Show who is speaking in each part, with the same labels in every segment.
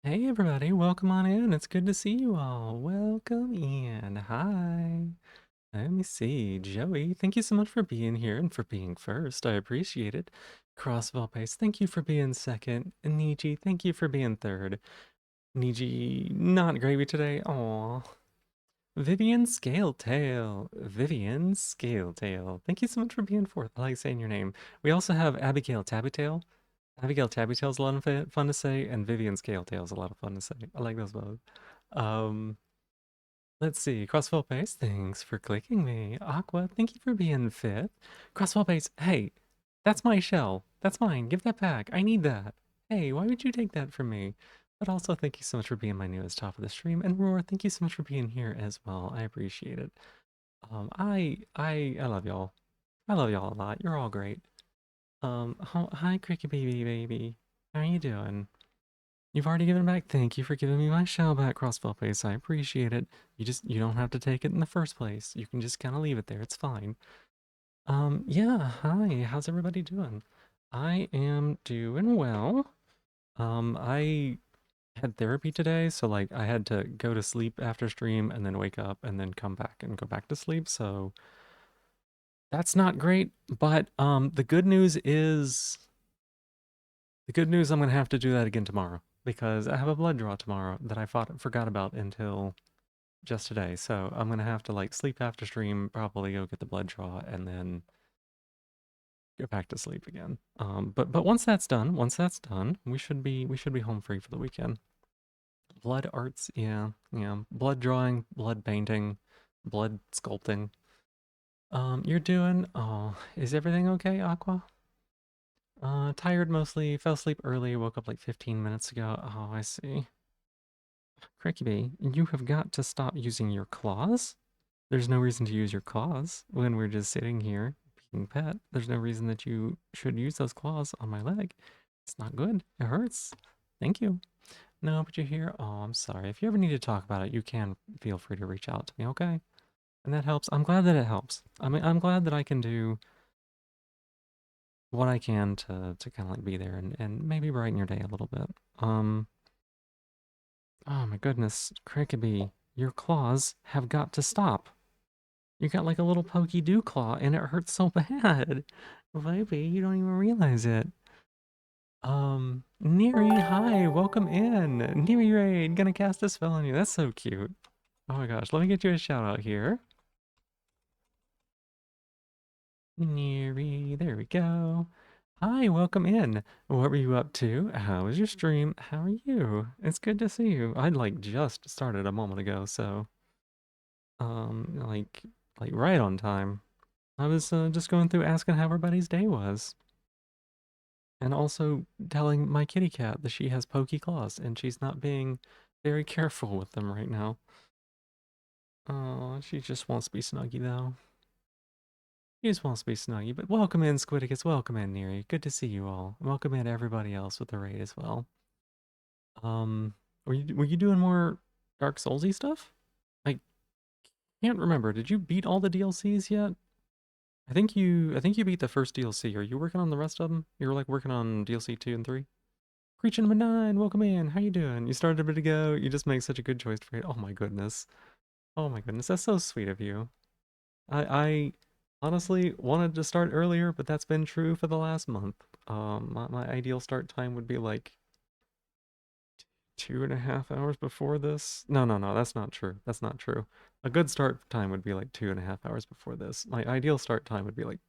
Speaker 1: Hey everybody, welcome on in. It's good to see you all. Welcome in. Hi. Let me see. Joey, thank you so much for being here and for being first. I appreciate it. Crossbell Pace, thank you for being second. Niji, thank you for being third. Niji, not gravy today. Aw. Vivian Scaletail. Vivian Scaletail. Thank you so much for being fourth. I like saying your name. We also have Abigail Tabbytail. Abigail Tabbytail's a lot of fun to say, and Vivian Scaletail's a lot of fun to say. I like those both. Um, let's see. Crossfell Pace, thanks for clicking me. Aqua, thank you for being fifth. Crossfell Pace, hey, that's my shell. That's mine. Give that back. I need that. Hey, why would you take that from me? But also, thank you so much for being my newest top of the stream. And Roar, thank you so much for being here as well. I appreciate it. I love y'all. I love y'all a lot. You're all great. Hi, Cricket baby. How are you doing? You've already given it back. Thank you for giving me my shell back, Crossbell Pace. I appreciate it. You don't have to take it in the first place. You can just kind of leave it there. It's fine. Yeah, hi. How's everybody doing? I am doing well. I had therapy today, so like I had to go to sleep after stream and then wake up and then come back and go back to sleep. So that's not great, but the good news, I'm gonna have to do that again tomorrow because I have a blood draw tomorrow that forgot about until just today. So I'm gonna have to like sleep after stream, probably go get the blood draw, and then go back to sleep again. But once that's done, we should be home free for the weekend. Blood arts, yeah, yeah, blood drawing, blood painting, blood sculpting. You're doing. Oh, is everything okay, Aqua? Tired mostly. Fell asleep early. Woke up like 15 minutes ago. Oh, I see. Crickety, you have got to stop using your claws. There's no reason to use your claws when we're just sitting here being pet. There's no reason that you should use those claws on my leg. It's not good. It hurts. Thank you. No, but you're here. Oh, I'm sorry. If you ever need to talk about it, you can feel free to reach out to me, okay? And that helps. I'm glad that it helps. I mean, I'm glad that I can do what I can to kind of like be there and maybe brighten your day a little bit. Um, oh my goodness, Crickety, your claws have got to stop. You got like a little pokey dew claw and it hurts so bad. Baby, you don't even realize it. Neri, hi, welcome in. Neri Raid, gonna cast a spell on you. That's so cute. Oh my gosh, let me get you a shout out here. Neri, there we go. Hi, welcome in. What were you up to? How was your stream? How are you? It's good to see you. I like just started a moment ago, so like right on time. I was just going through asking how everybody's day was. And also telling my kitty cat that she has pokey claws and she's not being very careful with them right now. Oh, she just wants to be snuggy though. She just wants to be snuggy. But welcome in, Squidicus. Welcome in, Neri. Good to see you all. Welcome in everybody else with the raid as well. Um, were you doing more Dark Soulsy stuff? I can't remember. Did you beat all the DLCs yet? I think you beat the first DLC. Are you working on the rest of them? You were like working on DLC 2 and 3? Creature number 9, welcome in. How you doing? You started a bit ago. You just make such a good choice for it. Oh my goodness. Oh my goodness. That's so sweet of you. I honestly wanted to start earlier, but that's been true for the last month. My ideal start time would be like 2.5 hours before this. No, that's not true. That's not true. A good start time would be like 2.5 hours before this. My ideal start time would be like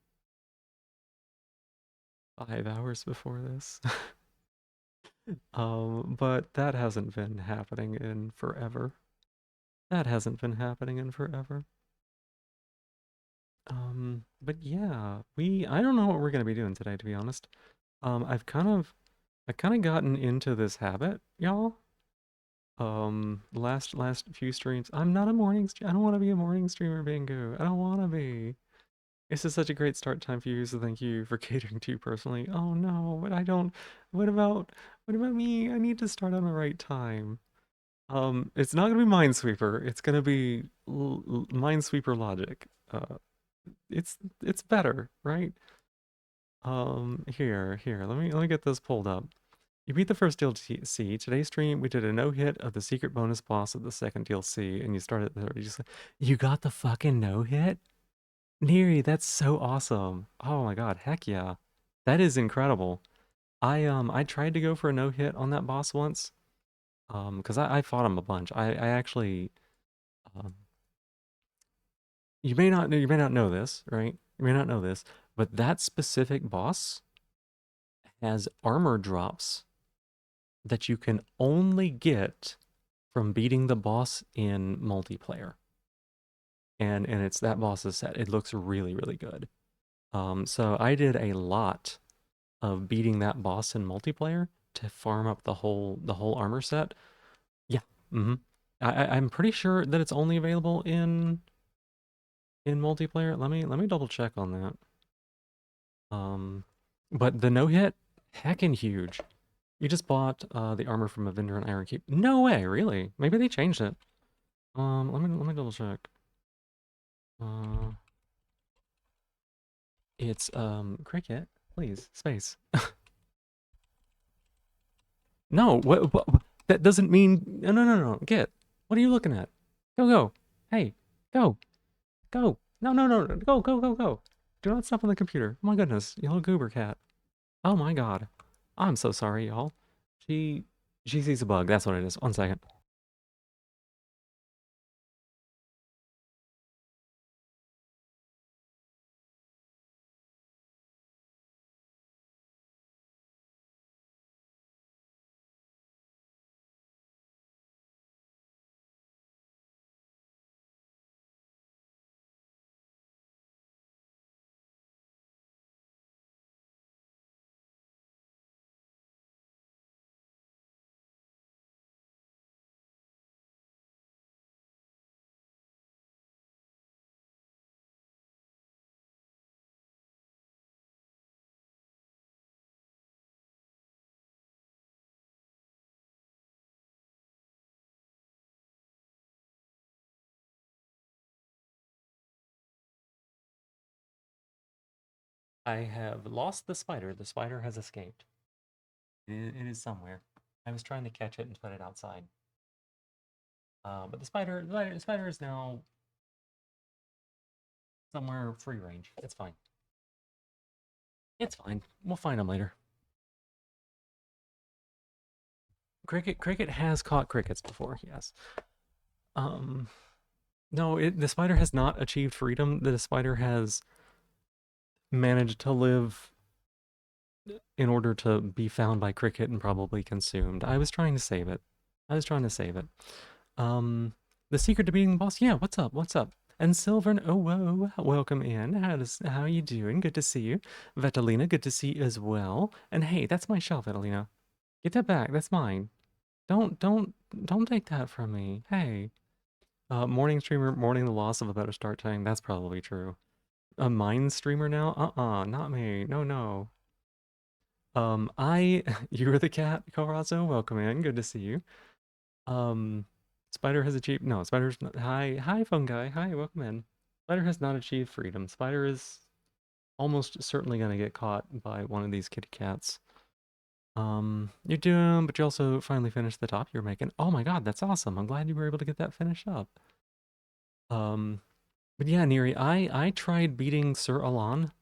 Speaker 1: 5 hours before this. But that hasn't been happening in forever. That hasn't been happening in forever. But yeah, I don't know what we're gonna be doing today, to be honest. I've kind of gotten into this habit, y'all. Last few streams, I'm not a I don't want to be a morning streamer, Bingo. I don't want to be. This is such a great start time for you, so thank you for catering to you personally. Oh no, but I don't. What about, what about me? I need to start on the right time. It's not gonna be Minesweeper. It's gonna be Minesweeper logic. It's better, right? Here, let me get this pulled up. You beat the first DLC. Today's stream, we did a no-hit of the secret bonus boss of the second DLC, and you started there. You got the fucking no-hit? Neri, that's so awesome. Oh my god, heck yeah. That is incredible. I tried to go for a no-hit on that boss once. Because I fought him a bunch. I actually um you may not know this, right? You may not know this, but that specific boss has armor drops that you can only get from beating the boss in multiplayer. And it's that boss's set. It looks really, really good. So I did a lot of beating that boss in multiplayer to farm up the whole armor set. Yeah. Mm-hmm. I'm pretty sure that it's only available in multiplayer. Let me double check on that. Um, but the no hit, heckin' huge. You just bought the armor from Avenger and Iron Keep. No way, really? Maybe they changed it. Let me double check. Uh, it's Cricket, please, space. No, that doesn't mean no. Get. What are you looking at? Go. Hey, go. Go. No. Go. Do not stop on the computer. Oh my goodness, you little goober cat. Oh my god. I'm so sorry, y'all. She she sees a bug. That's what it is. 1 second. I have lost the spider. The spider has escaped. It is somewhere. I was trying to catch it and put it outside. But the spider is now somewhere free range. It's fine. It's fine. We'll find him later. Cricket has caught crickets before. Yes. Um. No, the spider has not achieved freedom. The spider has managed to live in order to be found by cricket and probably consumed. I was trying to save it. I was trying to save it. Um, the secret to beating the boss. Yeah, what's up? What's up? And Silvern, oh whoa, welcome in. How you doing? Good to see you. Vetalina, good to see you as well. And hey, that's my shelf, Vetalina. Get that back. That's mine. Don't take that from me. Hey. Morning streamer, mourning the loss of a better start time. That's probably true. A mine streamer now? Not me. No. You're the cat, Corazzo. Welcome in. Good to see you. Um, Spider has achieved. No, Spider's not. Hi, phone guy. Hi, welcome in. Spider has not achieved freedom. Spider is almost certainly gonna get caught by one of these kitty cats. You're doing, but you also finally finished the top you're making. Oh my god, that's awesome. I'm glad you were able to get that finished up. Um, but yeah, Neri, I tried beating Sir Alan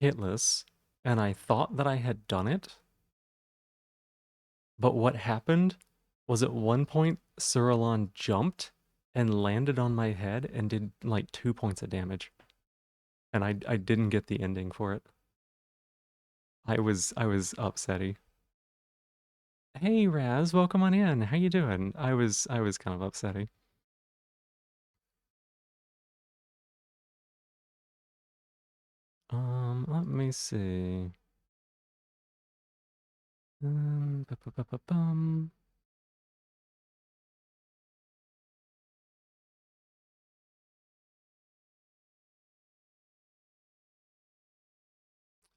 Speaker 1: hitless, and I thought that I had done it. But what happened was at one point, Sir Alan jumped and landed on my head and did like 2 points of damage. And I didn't get the ending for it. I was upsetty. Hey Raz, welcome on in. How you doing? I was kind of upsetty. Let me see. Bum.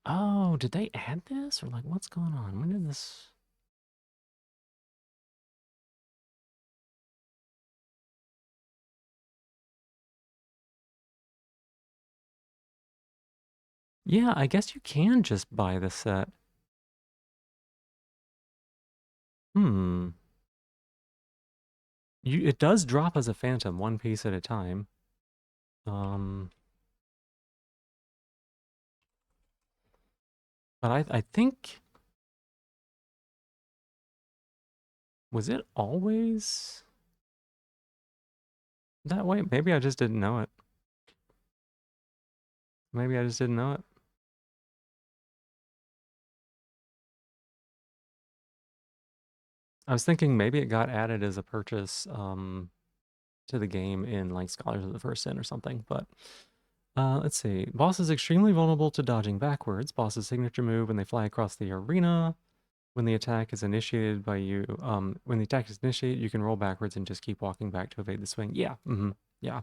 Speaker 1: Oh, did they add this? Or like what's going on? When did this? Yeah, I guess you can just buy the set. Hmm. It does drop as a phantom, one piece at a time. Um, but I think, was it always that way? Maybe I just didn't know it. Maybe I just didn't know it. I was thinking maybe it got added as a purchase to the game in like Scholars of the First Sin or something. But let's see. Boss is extremely vulnerable to dodging backwards. Boss's signature move when they fly across the arena. When the attack is initiated by you, when the attack is initiated, you can roll backwards and just keep walking back to evade the swing. Yeah, yeah.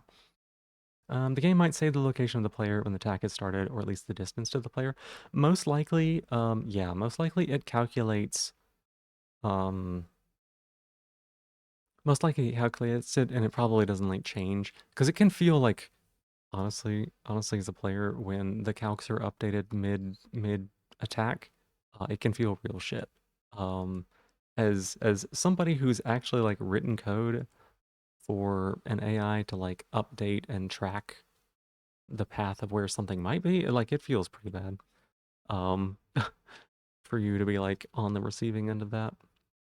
Speaker 1: The game might say the location of the player when the attack is started, or at least the distance to the player. Most likely, yeah, most likely it calculates, um, most likely it calculates it, and it probably doesn't like change because it can feel like, honestly, as a player, when the calcs are updated mid attack, it can feel real shit. Um, as somebody who's actually like written code for an AI to like update and track the path of where something might be, like it feels pretty bad. Um, for you to be like on the receiving end of that,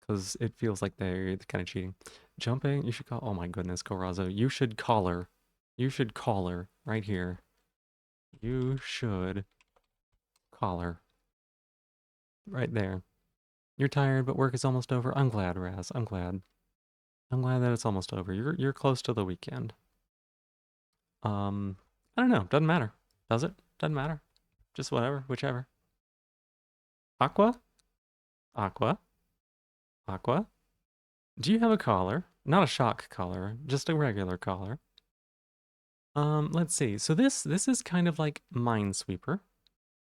Speaker 1: because it feels like they're kind of cheating. Jumping, you should call. Oh my goodness, Corazzo, you should call her. You should call her right here. You should call her right there. You're tired, but work is almost over. I'm glad, Raz. I'm glad. I'm glad that it's almost over. You're close to the weekend. Um, I don't know. Doesn't matter. Does it? Doesn't matter. Just whatever, whichever. Aqua? Aqua? Aqua? Do you have a collar? Not a shock collar, just a regular collar. Let's see. So this is kind of like Minesweeper,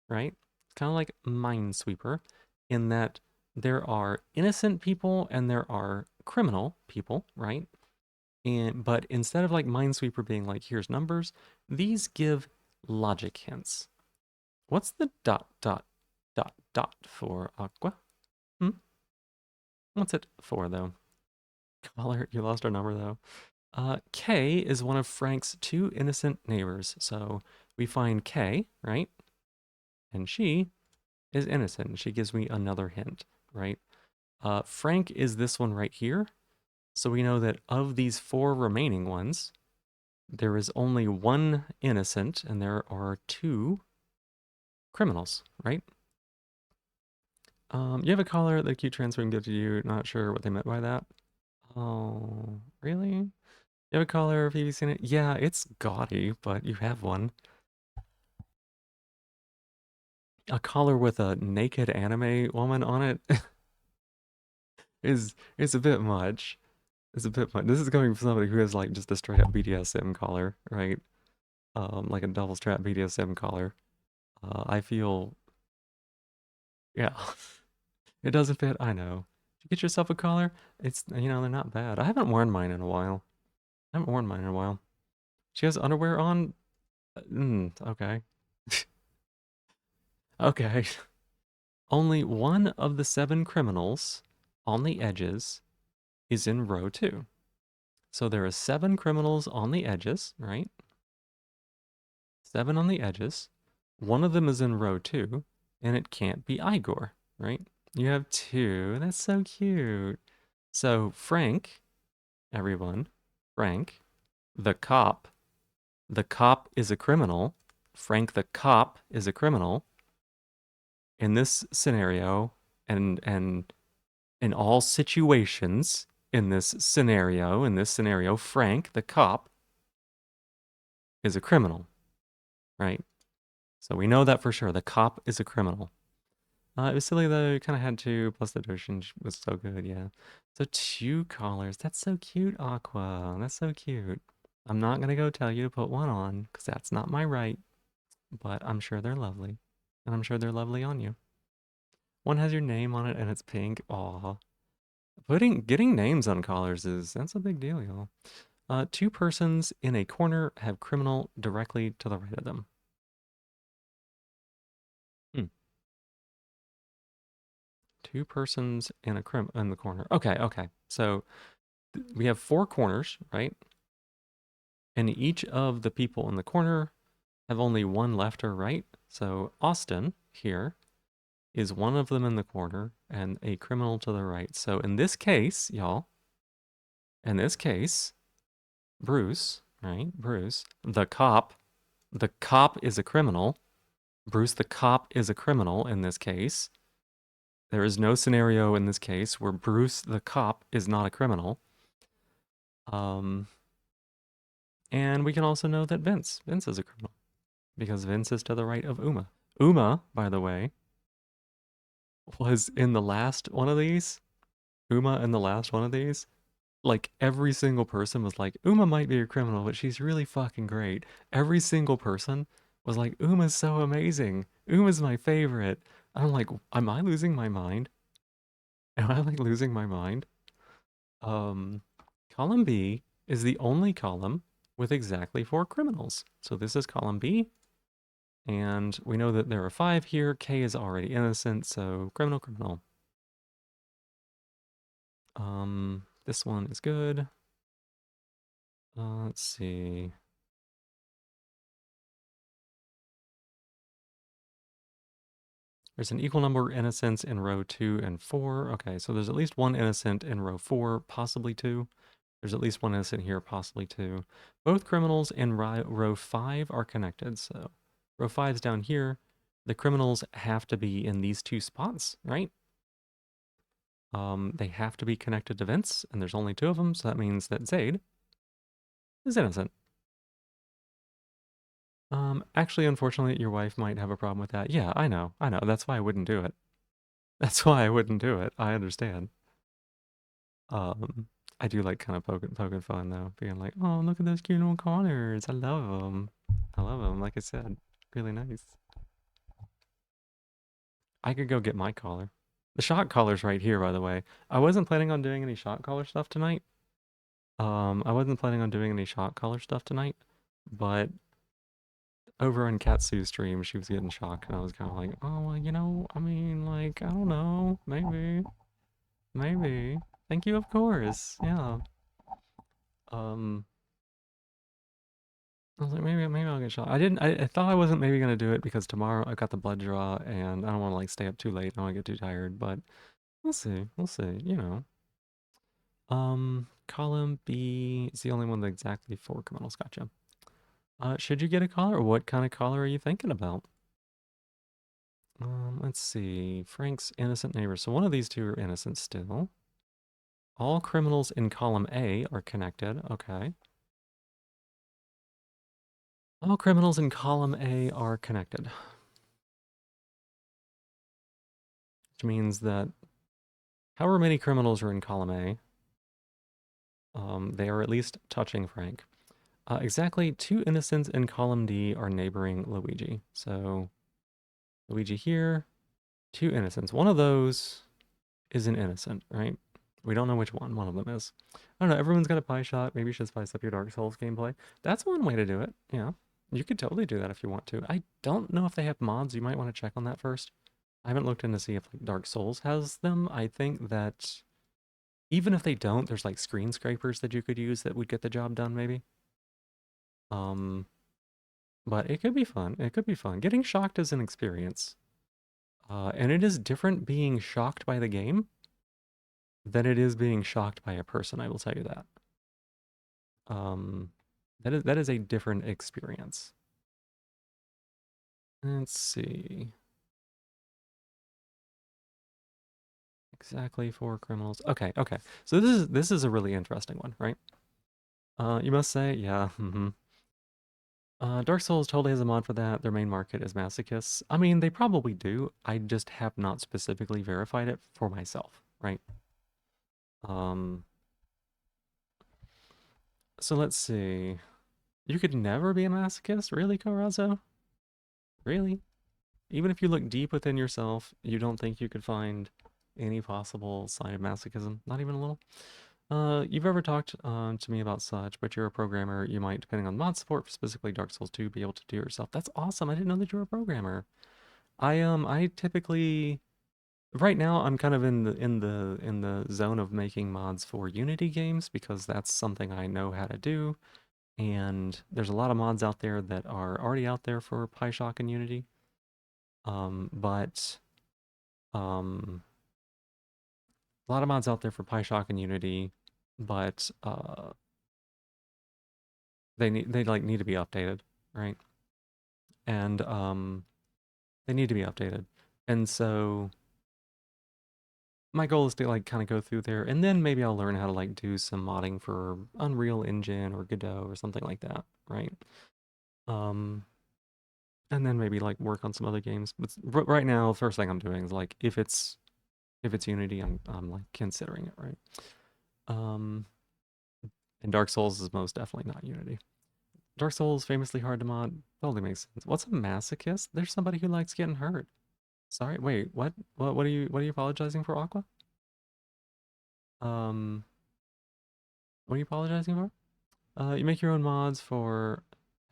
Speaker 1: right? It's kind of like Minesweeper in that there are innocent people and there are criminal people, right? And but instead of like Minesweeper being like here's numbers, these give logic hints. What's the dot dot dot dot for Aqua? Hmm? What's it for though? Caller, you lost our number though. K is one of Frank's two innocent neighbors. So we find K, right? And she is innocent. She gives me another hint, right? Frank is this one right here. So we know that of these four remaining ones, there is only one innocent and there are two criminals, right? You have a caller that keep transferring gift to you. Not sure what they meant by that. Oh, really? You have a caller? Have you seen it? Yeah, it's gaudy, but you have one. A collar with a naked anime woman on it is a bit much. It's a bit much. This is coming from somebody who has like just a straight up BDSM collar, right? Like a double strap BDSM collar. I feel, yeah, it doesn't fit. I know. You get yourself a collar. It's they're not bad. I haven't worn mine in a while. I haven't worn mine in a while. She has underwear on. Okay, okay. Only one of the seven criminals on the edges is in row two. So there are seven criminals on the edges, right? Seven on the edges. One of them is in row two, and it can't be Igor, right? You have two. That's so cute. So Frank, everyone, Frank, the cop. The cop is a criminal. Frank the cop is a criminal. In this scenario, and in all situations in this scenario, Frank the cop is a criminal, right? So we know that for sure. The cop is a criminal. It was silly though. Kind of had to. Plus the tuition was so good. Yeah. So two collars. That's so cute, Aqua. That's so cute. I'm not gonna go tell you to put one on because that's not my right. But I'm sure they're lovely, and I'm sure they're lovely on you. One has your name on it and it's pink. Aw. Getting names on collars that's a big deal, y'all. Two persons in a corner have criminal directly to the right of them. 2 persons and a crim in the corner. Okay, okay. So we have 4 corners, right? And each of the people in the corner have only one left or right. So Austin here is one of them in the corner and a criminal to the right. So in this case, y'all, in this case, Bruce, right? Bruce, the cop is a criminal. Bruce the cop is a criminal in this case. There is no scenario in this case where Bruce the cop is not a criminal. And we can also know that Vince is a criminal because Vince is to the right of Uma. Uma, by the way, was in the last one of these. Uma in the last one of these. Like every single person was like, Uma might be a criminal, but she's really fucking great. Every single person was like, Uma's so amazing. Uma's my favorite. I'm like, am I losing my mind? Am I like losing my mind? Column B is the only column with exactly 4 criminals. So this is column B. And we know that there are 5 here. K is already innocent, so criminal, criminal. This one is good. Let's see. There's an equal number of innocents in row 2 and 4. Okay, so there's at least 1 innocent in row 4, possibly 2. There's at least 1 innocent here, possibly 2. Both criminals in row 5 are connected, so row 5 is down here. The criminals have to be in these 2 spots, right? They have to be connected to Vince, and there's only 2 of them, so that means that Zaid is innocent. Actually, unfortunately, your wife might have a problem with that. Yeah, I know. That's why I wouldn't do it. That's why I wouldn't do it. I understand. Um, I do like kind of poking fun though, being like, "Oh, look at those cute little Connors. I love them. I love them." Like I said, really nice. I could go get my collar. The shot collar's right here, by the way. I wasn't planning on doing any shot collar stuff tonight. I wasn't planning on doing any shot collar stuff tonight, but over on Katsu's stream, she was getting shocked, and I was kind of like, "Oh, well, I mean, like, I don't know, maybe. Thank you, of course. Yeah. Um, I was like, maybe I'll get shot. I thought I wasn't maybe gonna do it because tomorrow I got the blood draw and I don't want to like stay up too late. I don't want to get too tired, but we'll see. We'll see. Column B is the only one with exactly 4 criminals. Gotcha. Should you get a collar? Or what kind of collar are you thinking about? Let's see. Frank's innocent neighbor. So one of these 2 are innocent still. All criminals in column A are connected. Okay. All criminals in column A are connected. Which means that however many criminals are in column A, they are at least touching Frank. Exactly 2 innocents in column D are neighboring Luigi. So Luigi here, 2 innocents. One of those is an innocent, right? We don't know which one of them is. I don't know, everyone's got a pie shot. Maybe you should spice up your Dark Souls gameplay. That's one way to do it, yeah. You could totally do that if you want to. I don't know if they have mods. You might want to check on that first. I haven't looked in to see if like, Dark Souls has them. I think that even if they don't, there's like screen scrapers that you could use that would get the job done, maybe. Um, but it could be fun. It could be fun. Getting shocked is an experience. And it is different being shocked by the game than it is being shocked by a person, I will tell you that. Um, that is a different experience. Let's see. Exactly 4 criminals. Okay, okay. So this is a really interesting one, right? You must say, yeah. Dark Souls totally has a mod for that. Their main market is masochists. I mean, they probably do. I just have not specifically verified it for myself, right? Um, so let's see. You could never be a masochist? Really, Corazzo? Really? Even if you look deep within yourself, you don't think you could find any possible sign of masochism? Not even a little? You've ever talked to me about such, but you're a programmer. You might, depending on mod support, specifically Dark Souls 2, be able to do it yourself. That's awesome. I didn't know that you were a programmer. I typically right now I'm kind of in the zone of making mods for Unity games because that's something I know how to do. And there's a lot of mods out there that are already out there for PyShock and Unity. But um, a lot of mods out there for PyShock and Unity, but they like need to be updated, right? And they need to be updated. And so my goal is to like kind of go through there, and then maybe I'll learn how to like do some modding for Unreal Engine or Godot or something like that, right? Um, and then maybe like work on some other games. But right now, first thing I'm doing is like if it's Unity, I'm like considering it, right? Um, and Dark Souls is most definitely not Unity. Dark Souls famously hard to mod. Totally makes sense. What's a masochist? There's somebody who likes getting hurt. Sorry, wait, what? What are you apologizing for, Aqua? Um, what are you apologizing for? You make your own mods for.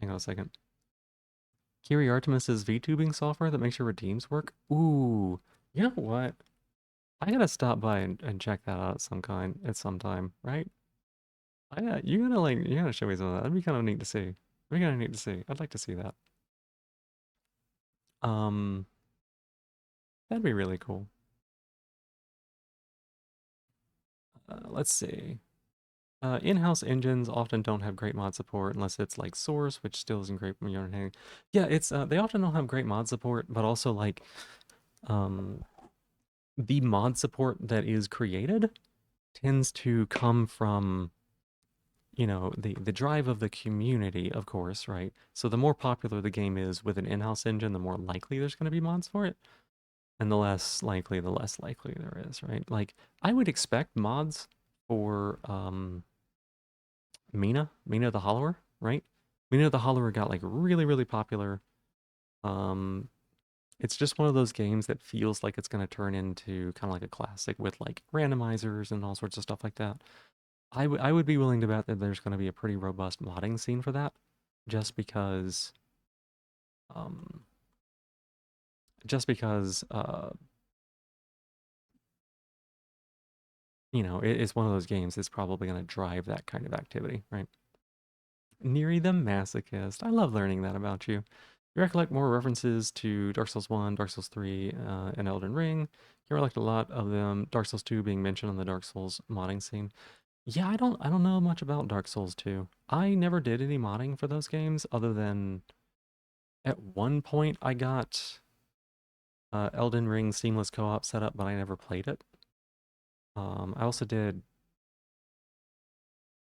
Speaker 1: Hang on a second. Kiri Artemis's VTubing software that makes your redeems work. Ooh, you know what? I gotta stop by and check that out at some time, right? You gotta show me some of that. That'd be kind of neat to see. That'd be kind of neat to see. I'd like to see that. Um, that'd be really cool. Let's see. In-house engines often don't have great mod support unless it's like Source, which still isn't great from your understanding. Yeah, it's they often don't have great mod support, but also like um the mod support that is created tends to come from, the drive of the community, of course, right? So the more popular the game is with an in-house engine, the more likely there's going to be mods for it, and the less likely there is, right? Like I would expect mods for Mina the Hollower, right? Mina the Hollower got like really, really popular. Um, it's just one of those games that feels like it's going to turn into kind of like a classic with like randomizers and all sorts of stuff like that. I would be willing to bet that there's going to be a pretty robust modding scene for that, just because, um, just because it's one of those games that's probably going to drive that kind of activity, right? Neri the Masochist. I love learning that about you. You recollect more references to Dark Souls 1, Dark Souls 3, and Elden Ring. You recollect a lot of them, Dark Souls 2 being mentioned on the Dark Souls modding scene. Yeah, I don't know much about Dark Souls 2. I never did any modding for those games other than at one point I got Elden Ring seamless co-op set up, but I never played it. I also did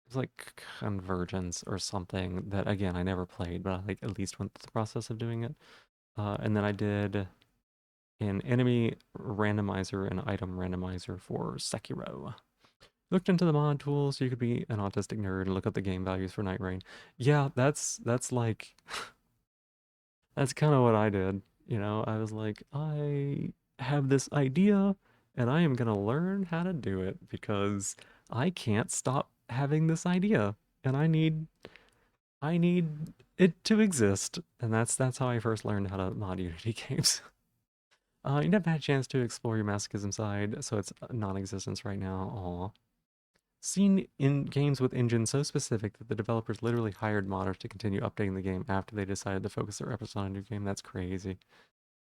Speaker 1: It's like Convergence or something that again I never played, but I like at least went through the process of doing it. And then I did an enemy randomizer and item randomizer for Sekiro. Looked into the mod tools so you could be an autistic nerd and look up the game values for Night Rain. Yeah, that's like that's kind of what I did. I was like, I have this idea and I am gonna learn how to do it because I can't stop having this idea and I need it to exist. And that's how I first learned how to mod Unity games. You never had a chance to explore your masochism side, so it's non-existence right now. Aw. Seen in games with engines so specific that the developers literally hired modders to continue updating the game after they decided to focus their efforts on a new game. That's crazy.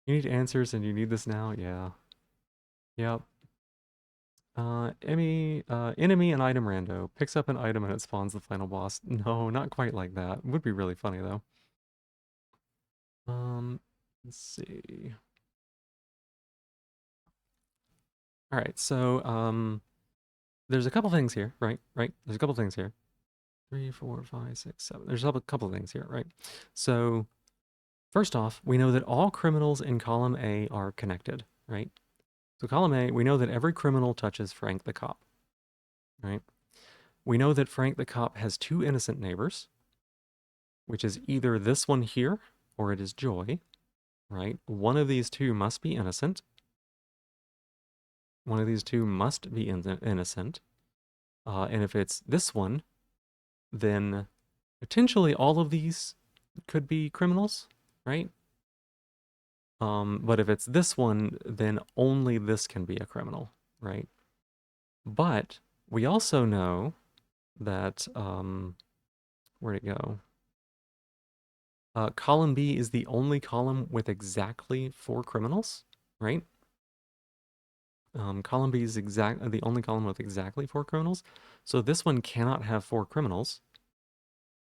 Speaker 1: You need answers and you need this now? Yeah. Yep. Enemy and item rando. Picks up an item and it spawns the final boss. No, not quite like that. Would be really funny though. Let's see. All right, so there's a couple things here, right? Right? There's a couple things here. 3, 4, 5, 6, 7. There's a couple things here, right? So first off, we know that all criminals in column A are connected, right? So column A, we know that every criminal touches Frank the cop, right? We know that Frank the cop has two innocent neighbors, which is either this one here or it is Joy, right? One of these two must be innocent. One of these two must be innocent. And if it's this one, then potentially all of these could be criminals, right? But if it's this one, then only this can be a criminal, right? But we also know that, where'd it go? Column B is the only column with exactly 4 criminals, right? Column B is the only column with exactly 4 criminals. So this one cannot have 4 criminals.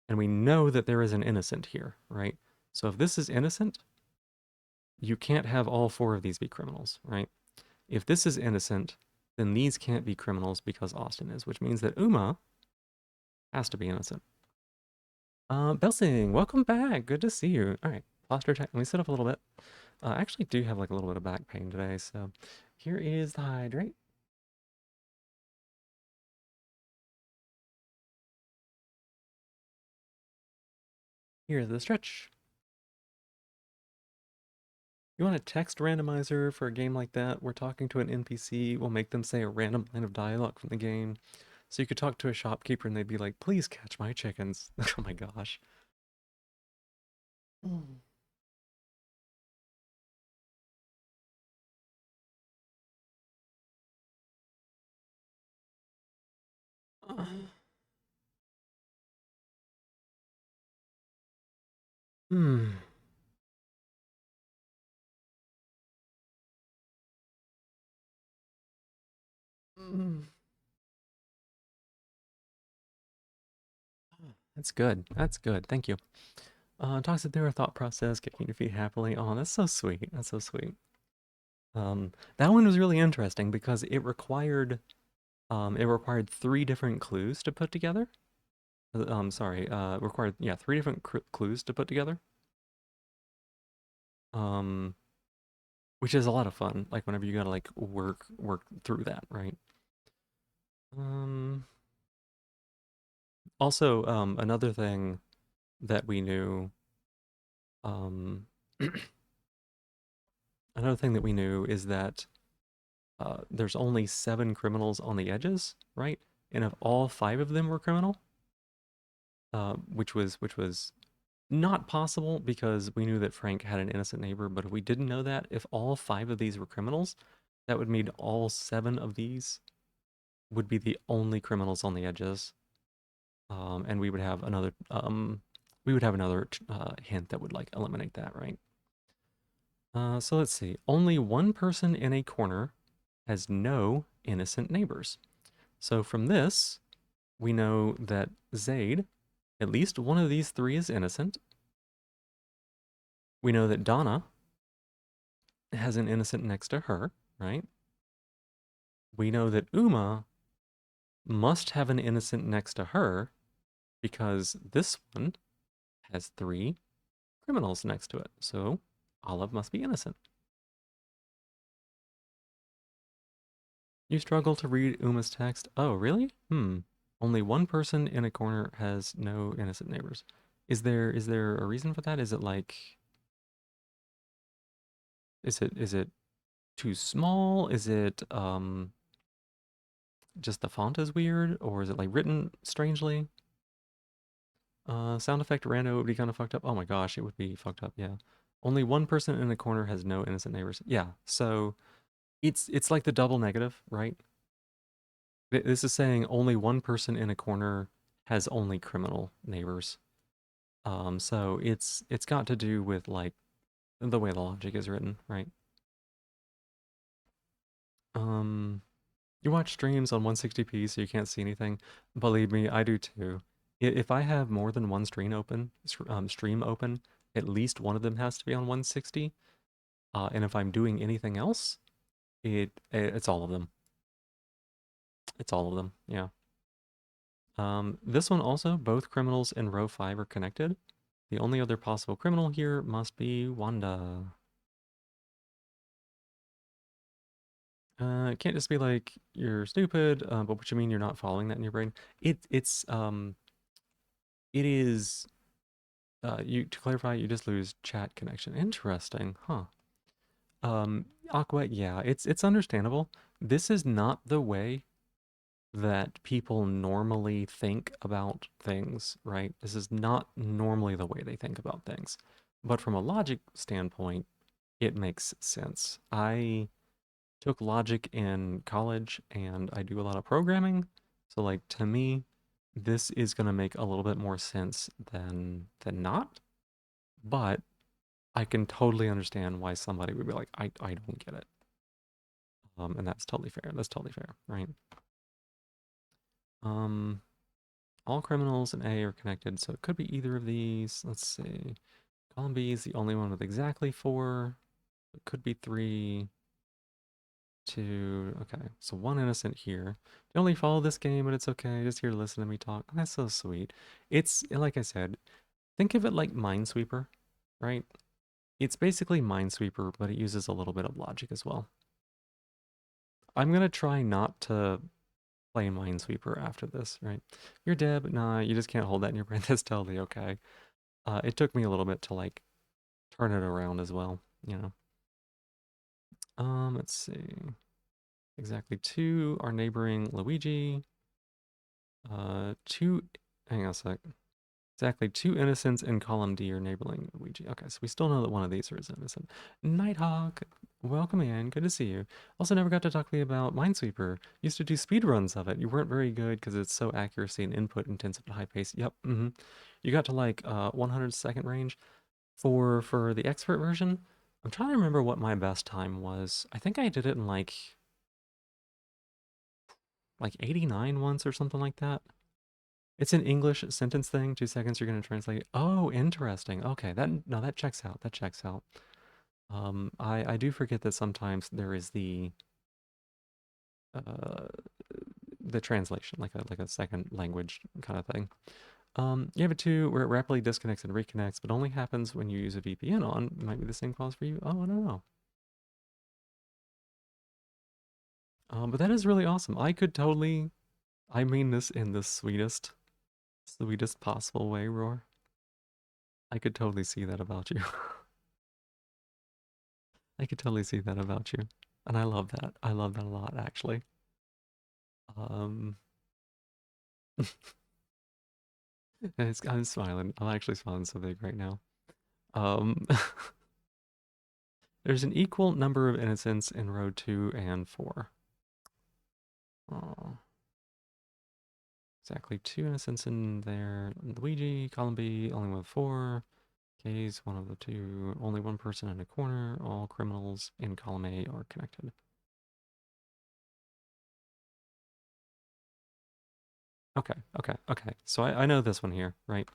Speaker 1: And we know that there is an innocent here, right? So if this is innocent, you can't have all 4 of these be criminals, right? If this is innocent, then these can't be criminals because Austin is, which means that Uma has to be innocent. Belsing, welcome back. Good to see you. All right, posture check. Let me sit up a little bit. I actually do have like a little bit of back pain today, so here is the hydrate. Here's the stretch. You want a text randomizer for a game like that? We're talking to an NPC. We'll make them say a random line of dialogue from the game. So you could talk to a shopkeeper and they'd be like, please catch my chickens. Oh my gosh. Mm. Uh, hmm. Mm. That's good. That's good. Thank you. Talks it through our thought process, kicking your feet happily. Oh, that's so sweet. That's so sweet. That one was really interesting because it required 3 different clues to put together. Sorry, required, yeah, 3 different clues to put together. Um, which is a lot of fun. Like whenever you gotta like work through that, right? Um, Also, another thing that we knew, um, another thing that we knew is that there's only 7 criminals on the edges, right? And if all 5 of them were criminal, which was not possible because we knew that Frank had an innocent neighbor. But if we didn't know that, if all 5 of these were criminals, that would mean all 7 of these would be the only criminals on the edges, and we would have another hint that would like eliminate that, right? So let's see. Only one person in a corner has no innocent neighbors. So from this, we know that Zaid, at least one of these 3 is innocent. We know that Donna has an innocent next to her, right? We know that Uma must have an innocent next to her because this one has 3 criminals next to it. So Olive must be innocent. You struggle to read Uma's text. Oh, really? Hmm. Only one person in a corner has no innocent neighbors. Is there a reason for that? Is it like is it too small? Is it just the font is weird, or is it like written strangely? Sound effect rando would be kind of fucked up. Oh my gosh, it would be fucked up. Yeah. Only one person in a corner has no innocent neighbors. Yeah. So it's like the double negative, right? This is saying only one person in a corner has only criminal neighbors. So it's got to do with like the way the logic is written, right? Um, you watch streams on 160p so you can't see anything. Believe me, I do too. If I have more than one stream open, at least one of them has to be on 160. And if I'm doing anything else, it's all of them. It's all of them. Yeah. This one also, both criminals in row 5 are connected. The only other possible criminal here must be Wanda. It can't just be like you're stupid, but what you mean you're not following that in your brain? It is you to clarify, you just lose chat connection. Interesting, huh? Aqua, yeah, it's understandable. This is not the way that people normally think about things, right? This is not normally the way they think about things. But from a logic standpoint, it makes sense. I took logic in college and I do a lot of programming. So like to me, this is gonna make a little bit more sense than not. But I can totally understand why somebody would be like, I don't get it. And that's totally fair. That's totally fair, right? Um, all criminals in A are connected, so it could be either of these. Let's see. Column B is the only one with exactly 4. It could be 3, 2. Okay, so 1 innocent here. You only follow this game, but it's okay. Just here to listen to me talk. That's so sweet. It's like I said, think of it like Minesweeper, right? It's basically Minesweeper, but it uses a little bit of logic as well. I'm gonna try not to play Minesweeper after this, right? You're Deb, nah, you just can't hold that in your brain. That's totally okay. It took me a little bit to like turn it around as well, you know. Let's see. Exactly 2 are neighboring Luigi. 2, hang on a sec. Exactly 2 innocents in column D are neighboring Luigi. Okay, so we still know that one of these is innocent. Nighthawk, welcome in. Good to see you. Also, never got to talk to you about Minesweeper. Used to do speed runs of it. You weren't very good because it's so accuracy and input intensive at high pace. Yep. You got to like 100-second range for the expert version. I'm trying to remember what my best time was. I think I did it in like 89 once or something like that. It's an English sentence thing. 2 seconds, you're gonna translate. Oh, interesting. Okay, that checks out. That checks out. I do forget that sometimes there is uh the translation, like a second language kind of thing. You have a 2 where it rapidly disconnects and reconnects, but only happens when you use a VPN on. It might be the same clause for you. Oh, I don't know. But that is really awesome. I could totally, I mean this in the sweetest possible way, Roar. I could totally see that about you. I could totally see that about you. And I love that. I love that a lot, actually. Um, I'm smiling. I'm actually smiling so big right now. Um, there's an equal number of innocents in row 2 and 4. Oh, exactly 2 innocents in there. Luigi, column B, only one of 4. K's one of the 2. Only one person in a corner. All criminals in column A are connected. Okay. So I know this one here, right?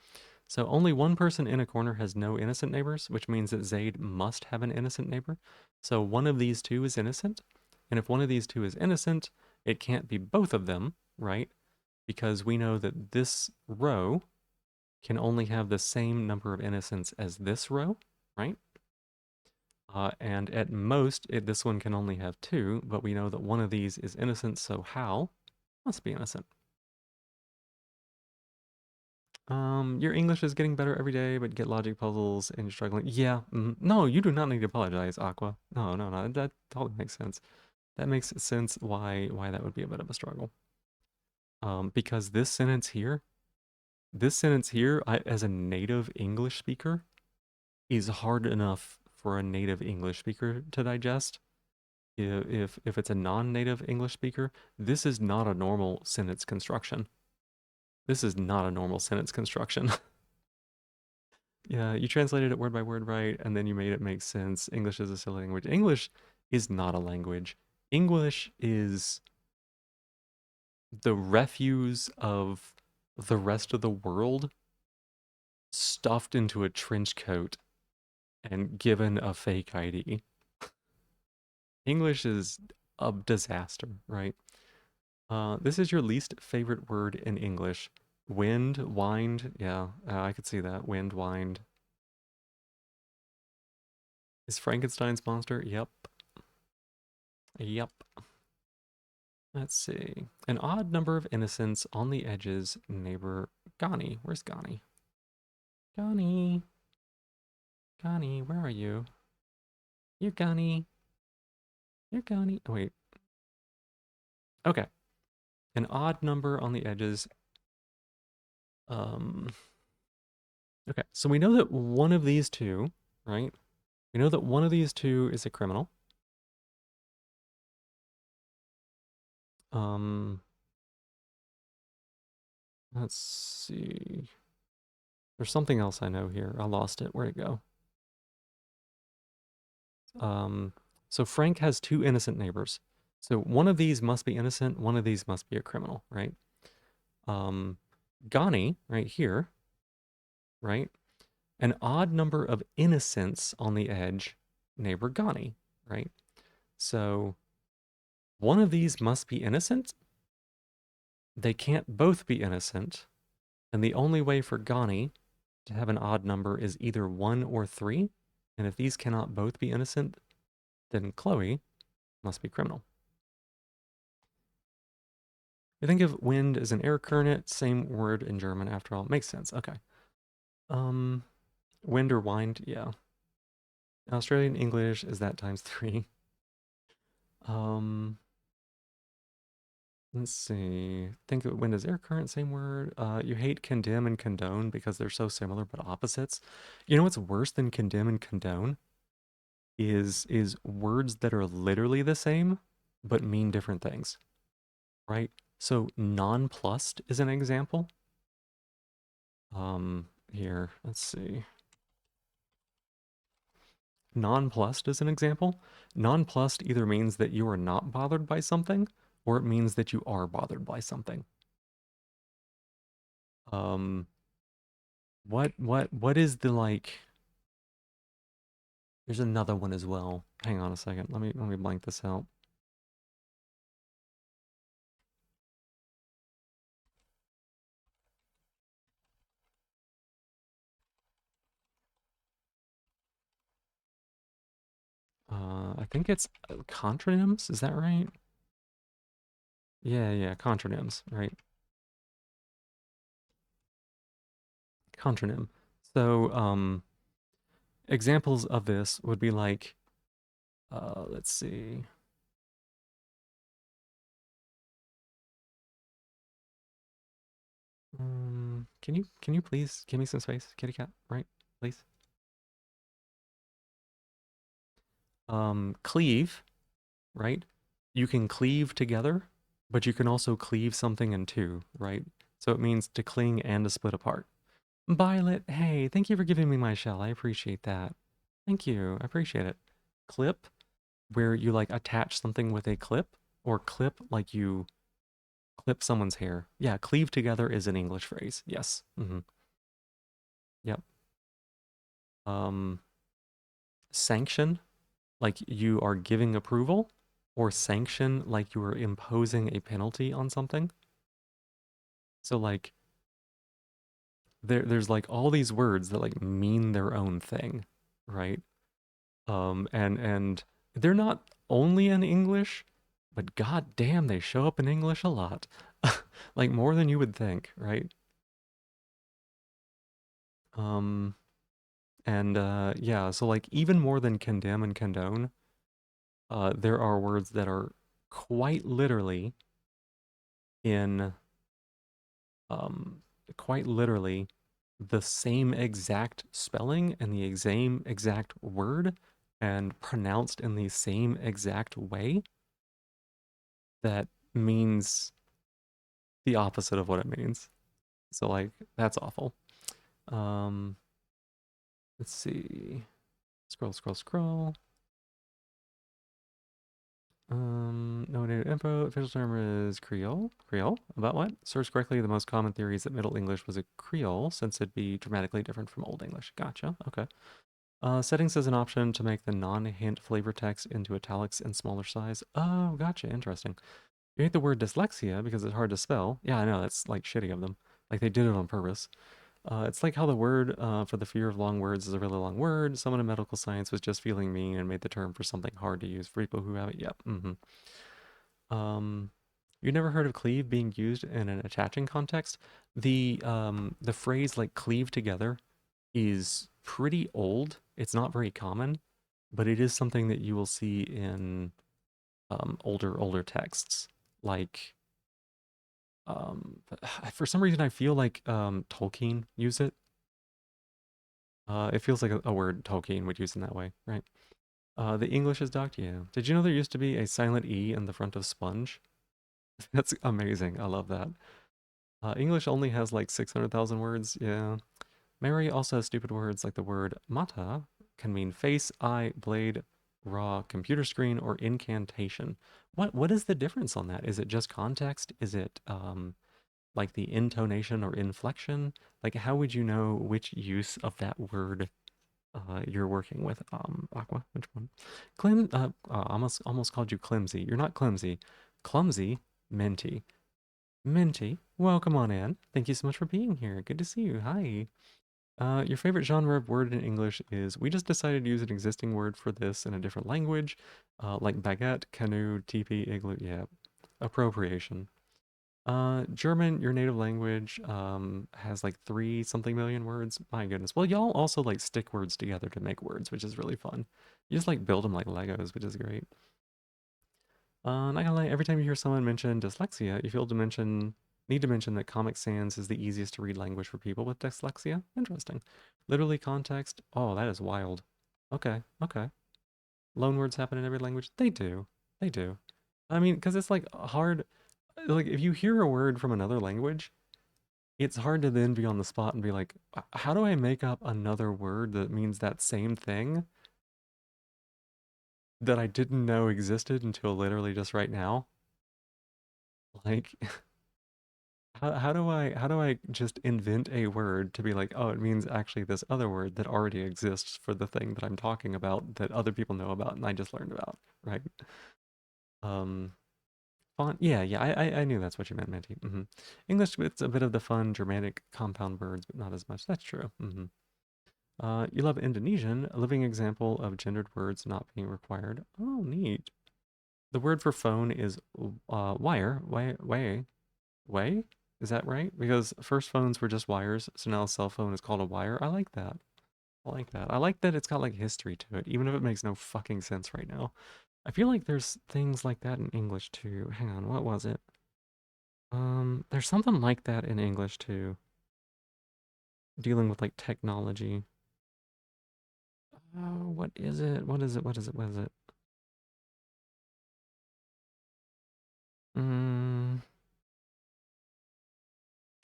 Speaker 1: So only one person in a corner has no innocent neighbors, which means that Zaid must have an innocent neighbor. So one of these 2 is innocent. And if one of these 2 is innocent, it can't be both of them, right? Because we know that this row can only have the same number of innocents as this row, right? And at most, this one can only have 2, but we know that one of these is innocent, so Hal must be innocent. Your English is getting better every day, but get logic puzzles and you're struggling. Yeah, no, you do not need to apologize, Aqua. No, that totally makes sense. That makes sense why that would be a bit of a struggle. Because this sentence here, as a native English speaker, is hard enough for a native English speaker to digest. If it's a non-native English speaker, this is not a normal sentence construction. This is not a normal sentence construction. Yeah, you translated it word by word right, and then you made it make sense. English is a silly language. English is not a language. English is the refuse of the rest of the world stuffed into a trench coat and given a fake ID. English is a disaster, right? This is your least favorite word in English. Wind, wind, yeah, I could see that. Wind, wind. Is Frankenstein's monster? Yep. Yep. Let's see. An odd number of innocents on the edges, neighbor Gani. Where's Gani? Gani. Gani, where are you? You're Gani. You're Gani. Oh, wait. Okay. An odd number on the edges. Um. Okay. So we know that one of these 2, right? We know that one of these two is a criminal. Um, let's see. There's something else I know here. I lost it. Where'd it go? Um, so Frank has two innocent neighbors. So one of these must be innocent, one of these must be a criminal, right? Um, Ghani, right here, right? An odd number of innocents on the edge, neighbor Ghani, right? So one of these must be innocent. They can't both be innocent. And the only way for Ghani to have an odd number is either 1 or 3. And if these cannot both be innocent, then Chloe must be criminal. I think of wind as an air current, same word in German after all. Makes sense. Okay. Um, wind or wind, yeah. Australian English is that times 3. Um, let's see. Think of wind as air current, same word. You hate condemn and condone because they're so similar but opposites. You know what's worse than condemn and condone is words that are literally the same but mean different things, right? So nonplussed is an example. Here, let's see. Nonplussed is an example. Nonplussed either means that you are not bothered by something, or it means that you are bothered by something. Um, what is the like? There's another one as well. Hang on a second. Let me blank this out. I think it's contronyms. Is that right? Yeah, contronyms, right? Contronym. So, examples of this would be like, let's see. Can you please give me some space, kitty cat? Right, please. Cleave, right? You can cleave together, but you can also cleave something in two, right? So it means to cling and to split apart. Violet, hey, thank you for giving me my shell. I appreciate that. Thank you. I appreciate it. Clip, where you like attach something with a clip, or clip like you clip someone's hair. Yeah, cleave together is an English phrase. Yes. Yep. Um, sanction, like you are giving approval, or sanction, like you are imposing a penalty on something. So like there's like all these words that like mean their own thing, right? And they're not only in English, but god damn, they show up in English a lot. Like more than you would think, right? Um, and yeah, so like even more than condemn and condone, there are words that are quite literally in um, quite literally the same exact spelling and the same exact word and pronounced in the same exact way that means the opposite of what it means. So like that's awful. Um, let's see. Scroll. No native info. Official term is Creole. Creole? About what? Sourced correctly, the most common theory is that Middle English was a Creole, since it'd be dramatically different from Old English. Gotcha. Okay. Settings as an option to make the non-hint flavor text into italics and smaller size. Oh, gotcha. Interesting. You hate the word dyslexia because it's hard to spell. Yeah, I know. That's like shitty of them. Like they did it on purpose. It's like how the word for the fear of long words is a really long word. Someone in medical science was just feeling mean and made the term for something hard to use for people who have it. Yep. Um, you never heard of cleave being used in an attaching context? The phrase like cleave together is pretty old. It's not very common, but it is something that you will see in older texts. Like for some reason, I feel like Tolkien used it. It feels like a word Tolkien would use in that way, right? The English is docked, yeah. Did you know there used to be a silent E in the front of sponge? That's amazing. I love that. English only has like 600,000 words, yeah. Mary also has stupid words like the word mata can mean face, eye, blade, raw, computer screen, or incantation. What is the difference on that? Is it just context? Is it like the intonation or inflection? Like how would you know which use of that word you're working with? Aqua, which one? Almost called you clumsy. You're not clumsy. Clumsy, Minty. Minty, welcome on in. Thank you so much for being here. Good to see you. Hi. Your favorite genre of word in English is we just decided to use an existing word for this in a different language, like baguette, canoe, teepee, igloo. Yeah, appropriation. German, your native language, has like 3 something million words. My goodness. Well, y'all also like stick words together to make words, which is really fun. You just like build them like Legos, which is great. Not gonna lie, every time you hear someone mention dyslexia, you feel to mention need to mention that Comic Sans is the easiest to read language for people with dyslexia. Interesting. Literally context. Oh, that is wild. Okay, okay. Loan words happen in every language. They do. They do. I mean, because it's like hard. Like if you hear a word from another language, it's hard to then be on the spot and be like, how do I make up another word that means that same thing that I didn't know existed until literally just right now? Like, how do I just invent a word to be like, oh, it means actually this other word that already exists for the thing that I'm talking about that other people know about and I just learned about, right? Um, font, yeah, yeah, I knew that's what you meant, Minty. English, it's a bit of the fun Germanic compound words, but not as much. That's true. You love Indonesian, a living example of gendered words not being required. Oh, neat. The word for phone is wire, way? Is that right? Because first phones were just wires, so now a cell phone is called a wire. I like that. I like that. I like that it's got like history to it, even if it makes no fucking sense right now. I feel like there's things like that in English too. Hang on, what was it? There's something like that in English too, dealing with like technology. Oh, what is it? What is it? What is it? What is it? Mm,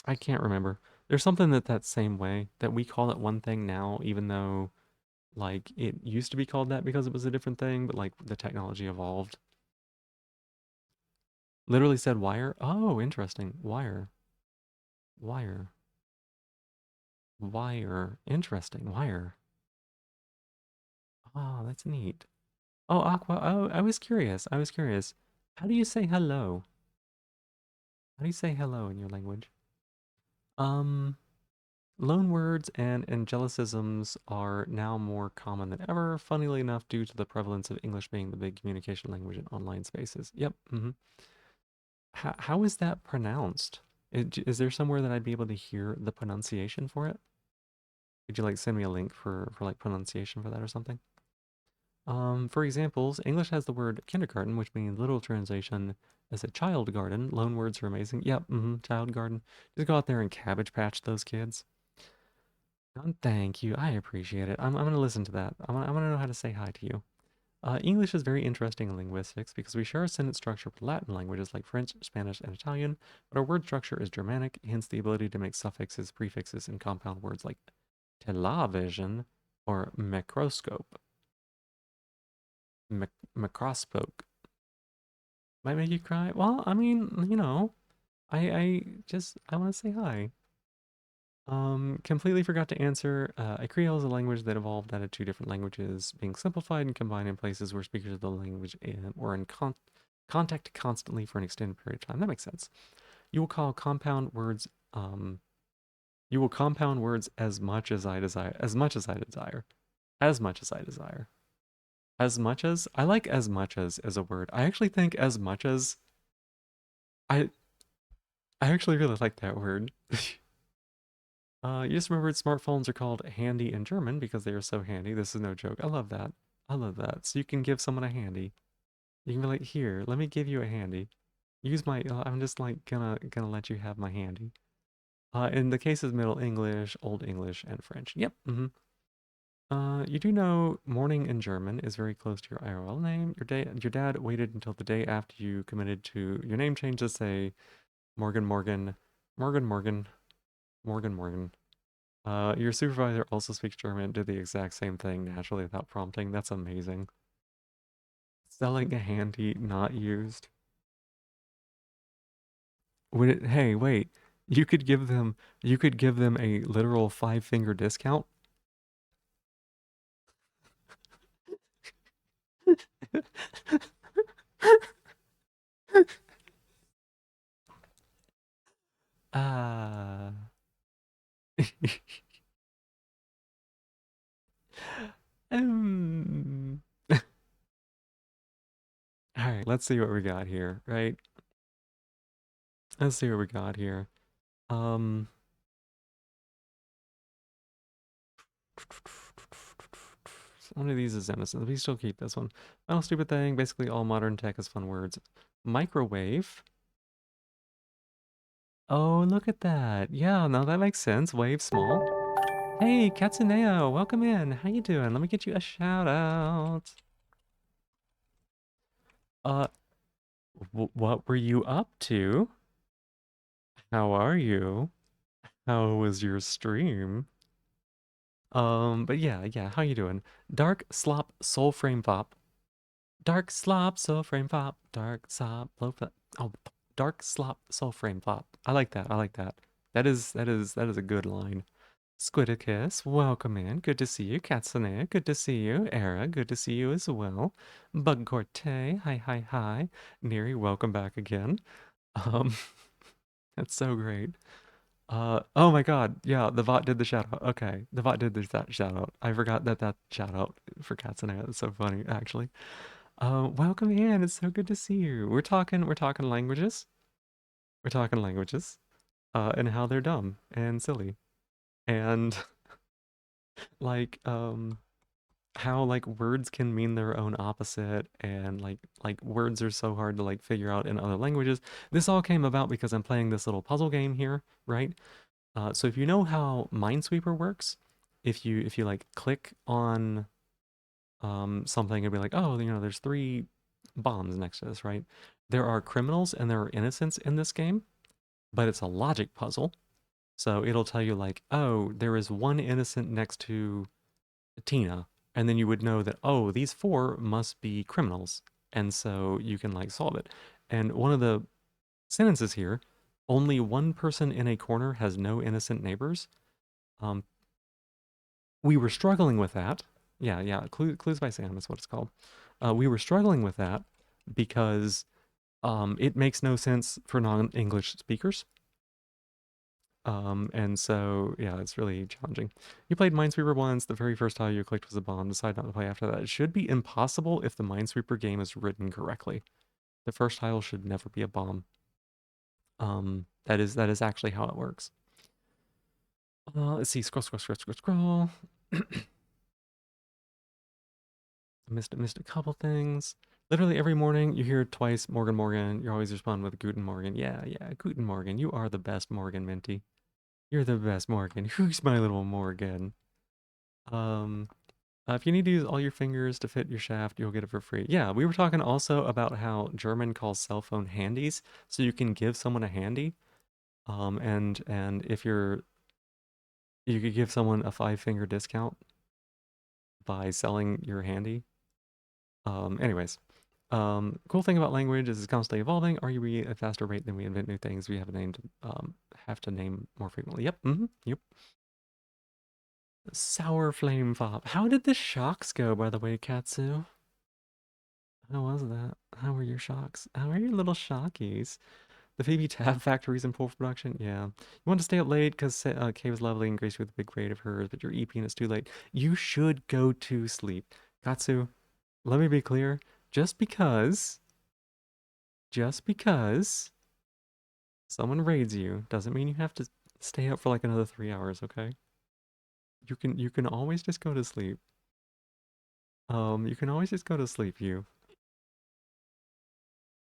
Speaker 1: I can't remember. There's something that same way that we call it one thing now, even though like it used to be called that because it was a different thing, but like the technology evolved. Literally said wire. Oh, interesting. Wire. Wire. Wire. Interesting. Wire. Oh, that's neat. Oh, Aqua. Oh, I was curious. I was curious. How do you say hello? How do you say hello in your language? Um, Loan words and angelicisms are now more common than ever, funnily enough, due to the prevalence of English being the big communication language in online spaces. Yep. How is that pronounced? Is there somewhere that I'd be able to hear the pronunciation for it? Could you like send me a link for like pronunciation for that or something? For examples, English has the word kindergarten, which means literal translation as a child garden. Loan words are amazing. Yep, child garden. Just go out there and cabbage patch those kids. Thank you. I appreciate it. I'm gonna listen to that. I'm gonna know how to say hi to you. English is very interesting in linguistics because we share a sentence structure with Latin languages like French, Spanish, and Italian, but our word structure is Germanic, hence the ability to make suffixes, prefixes, and compound words like television or microscope. Microscope. Might make you cry? Well, I mean, I want to say hi. Completely forgot to answer. A Creole is a language that evolved out of 2 different languages being simplified and combined in places where speakers of the language were in contact constantly for an extended period of time. That makes sense. You will call compound words. You will compound words as much as I desire. As much as I desire. As much as I desire. As much as I like as much as a word. I actually think as much as I I actually really like that word. You just remembered smartphones are called handy in German because they are so handy. This is no joke. I love that. I love that. So you can give someone a handy. You can be like, here, let me give you a handy. Use my. I'm just like gonna let you have my handy. In the case of Middle English, Old English, and French. Yep. You do know morning in German is very close to your IRL name. Your dad waited until the day after you committed to your name change to say Morgan Morgan, Morgan Morgan, Morgan Morgan. Your supervisor also speaks German, did the exact same thing naturally without prompting. That's amazing. Selling a handy not used. Hey, wait. You could give them a literal five-finger discount. Ah. um. All right, let's see what we got here, right? Let's see what we got here. Um, one of these is innocent. We still keep this one. Final stupid thing. Basically, all modern tech is fun words. Microwave. Oh, look at that. Yeah, no, that makes sense. Wave small. Hey, Katsuneo, welcome in. How you doing? Let me get you a shout out. Uh, what were you up to? How are you? How was your stream? But yeah, how you doing? Dark Slop Soul Frame Pop. Dark Slop Soul Frame Pop. Dark Slop Oh, Dark Slop Soul Frame Pop. I like that. I like that. That is a good line. Squidicus, welcome in. Good to see you. Katsune, good to see you. Era, good to see you as well. Bugcorte, hi. Neri, welcome back again. Um, that's so great. Oh my God, yeah, the bot did the shout out. Okay, the bot did that shout out. I forgot that shout out for Katsune. That's so funny, actually. Welcome in. It's so good to see you. We're talking languages. We're talking languages. And how they're dumb and silly and like how like words can mean their own opposite and like words are so hard to like figure out in other languages. This all came about because I'm playing this little puzzle game here, right? So if you know how Minesweeper works, if you like click on something and be like, oh, there's three bombs next to this, right? There are criminals and there are innocents in this game, but it's a logic puzzle. So it'll tell you like, oh, there is one innocent next to Tina, and then you would know that, oh, these four must be criminals, and so you can like solve it. And one of the sentences here, only one person in a corner has no innocent neighbors. Um, we were struggling with that. Yeah, Clues by Sam is what it's called. We were struggling with that because it makes no sense for non-English speakers. And so, yeah, it's really challenging. You played Minesweeper once. The very first tile you clicked was a bomb. Decide not to play after that. It should be impossible if the Minesweeper game is written correctly. The first tile should never be a bomb. That is actually how it works. Let's see. Scroll. Missed a couple things. Literally every morning you hear twice Morgan Morgan. You always respond with Guten Morgen. Yeah, Guten Morgen. You are the best Morgan, Minty. You're the best Morgan. Who's my little Morgan? Um, if you need to use all your fingers to fit your shaft, you'll get it for free. Yeah, we were talking also about how German calls cell phone handies, so you can give someone a handy. And if you could give someone a five-finger discount by selling your handy. Anyways, cool thing about language is it's constantly evolving. Arguably at a faster rate than we invent new things. We have to name more frequently. Yep. Sour flame pop. How did the shocks go, by the way, Katsu? How was that? How were your shocks? How are your little shockies? The Phoebe Tab factory's in full production? Yeah. You want to stay up late because Kay was lovely and graced with a big braid of hers, but you're EP and it's too late. You should go to sleep. Katsu, let me be clear. Just because, just because someone raids you doesn't mean you have to stay up for like another 3 hours, okay? You can always just go to sleep. You can always just go to sleep, you.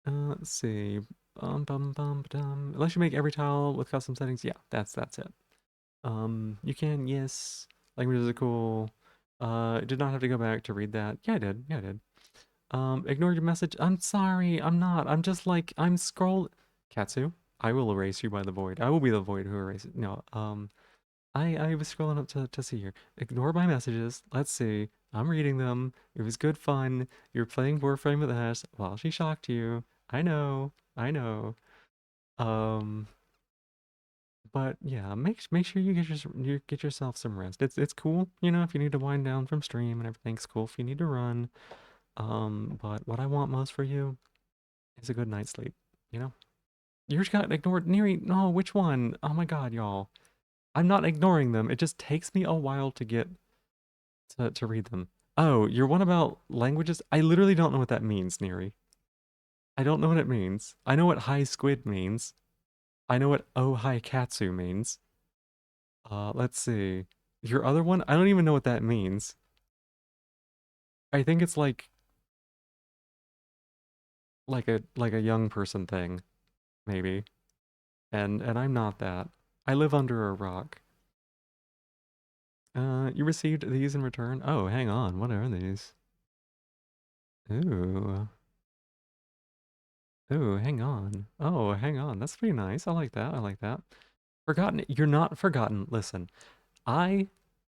Speaker 1: Let's see. Unless you make every tile with custom settings, yeah, that's it. You can, yes. Languages are cool. Did not have to go back to read that. Yeah, I did. Yeah, I did. Ignored your message. I'm sorry. I'm not. I'm just like I'm scroll. Katsu, I will erase you by the void. I will be the void who erases. No. I was scrolling up to see here. Ignore my messages. Let's see. I'm reading them. It was good fun. You're playing Warframe with Ash while she shocked you. I know. I know. Um, but yeah, make sure you you get yourself some rest. It's cool, you know, if you need to wind down from stream and everything's cool if you need to run. But what I want most for you is a good night's sleep, you know? You just got ignored. Neri, no, which one? Oh my god, y'all. I'm not ignoring them. It just takes me a while to get to read them. Oh, you're one about languages? I literally don't know what that means, Neri. I don't know what it means. I know what high squid means. I know what oh hi katsu means. Let's see. Your other one? I don't even know what that means. I think it's like a young person thing, maybe. And I'm not that. I live under a rock. You received these in return? Oh, hang on. What are these? Ooh. Ooh, hang on. Oh, hang on. That's pretty nice. I like that. I like that. Forgotten. You're not forgotten. Listen, I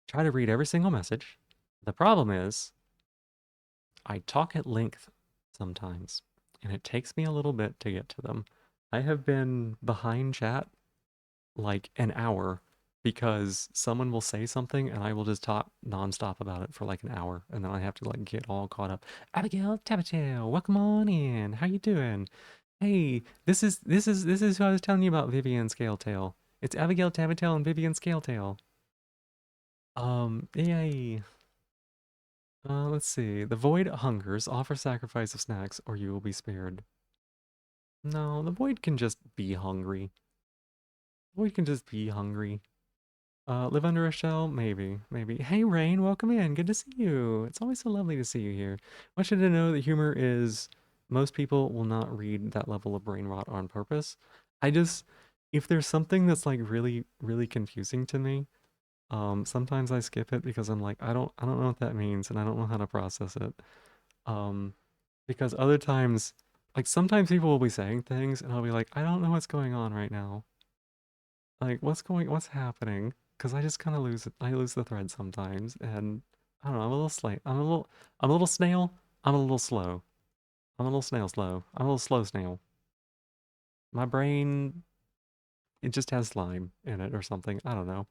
Speaker 1: try to read every single message. The problem is, I talk at length sometimes, and it takes me a little bit to get to them. I have been behind chat like an hour because someone will say something and I will just talk nonstop about it for like an hour, and then I have to like get all caught up. Abigail Tabatail, welcome on in. How you doing? Hey, this is who I was telling you about, Vivian Scaletail. It's Abigail Tabatail and Vivian Scaletail. Yay. Let's see. The void hungers. Offer sacrifice of snacks, or you will be spared. No, the void can just be hungry. The void can just be hungry. Live under a shell? Maybe, maybe. Hey, Rain, welcome in. Good to see you. It's always so lovely to see you here. I want you to know that humor is, most people will not read that level of brain rot on purpose. I just, if there's something that's like really, really confusing to me, sometimes I skip it because I'm like, I don't know what that means and I don't know how to process it. Um, because other times, like sometimes people will be saying things and I'll be like, I don't know what's going on right now. Like, what's happening? Because I just kind of lose it. I lose the thread sometimes, and I don't know. I'm a little slay. I'm a little snail. I'm a little slow. I'm a little snail slow. I'm a little slow snail. My brain, it just has slime in it or something. I don't know.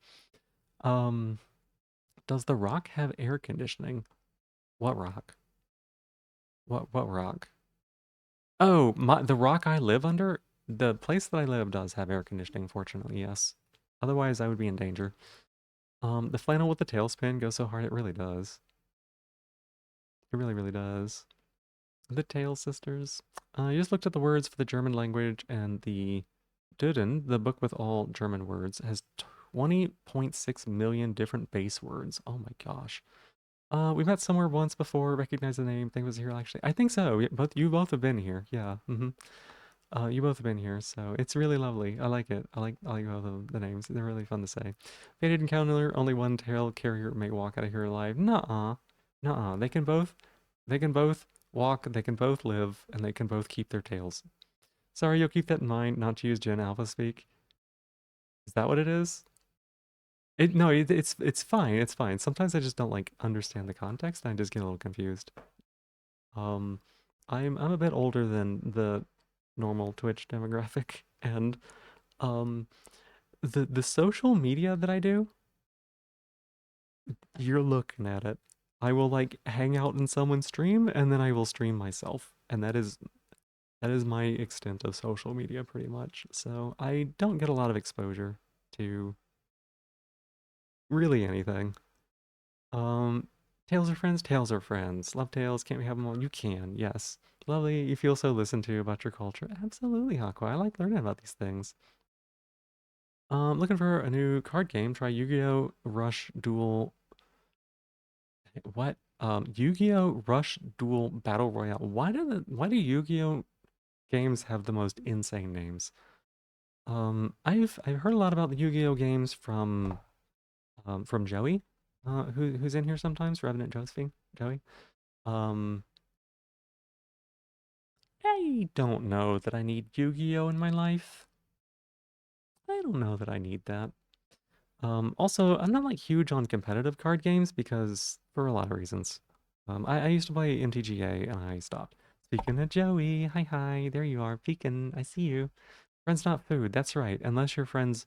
Speaker 1: Um, does the rock have air conditioning? What rock? What rock? Oh, the rock I live under. The place that I live does have air conditioning. Fortunately, yes. Otherwise, I would be in danger. The flannel with the tailspin goes so hard, it really does. It really, really does. The Tale Sisters. I just looked at the words for the German language, and the Duden, the book with all German words, has 20.6 million different base words. Oh my gosh. We met somewhere once before. Recognize the name. Think it was here actually. I think so. You both have been here. Yeah. You both have been here, so it's really lovely. I like it. I like both of the names. They're really fun to say. Fated encounter. Only one tail carrier may walk out of here alive. Nuh-uh. Nuh-uh. They can both walk, they can both live, and they can both keep their tails. Sorry, you'll keep that in mind, not to use Gen Alpha speak. Is that what it is? No, it's fine. It's fine. Sometimes I just don't like understand the context, and I just get a little confused. Um, I'm a bit older than the normal Twitch demographic, and um, the social media that I do, you're looking at it. I will like hang out in someone's stream, and then I will stream myself, and that is my extent of social media pretty much. So I don't get a lot of exposure to really anything. Um, Tales are friends, tales are friends. Love tales, can't we have them all? You can, yes. Lovely, you feel so listened to about your culture. Absolutely, Aqua. I like learning about these things. Looking for a new card game. Try Yu-Gi-Oh! Rush Duel. What? Yu-Gi-Oh! Rush Duel Battle Royale. Why do Yu-Gi-Oh! Games have the most insane names? I've heard a lot about the Yu-Gi-Oh games from Joey. Who's in here sometimes? Revenant Josephine? Joey? Um, I don't know that I need Yu-Gi-Oh in my life. I don't know that I need that. Also, I'm not like huge on competitive card games because for a lot of reasons. I used to play MTGA and I stopped. Speaking of Joey, hi, there you are, peeking. I see you. Friends not food. That's right. Unless your friends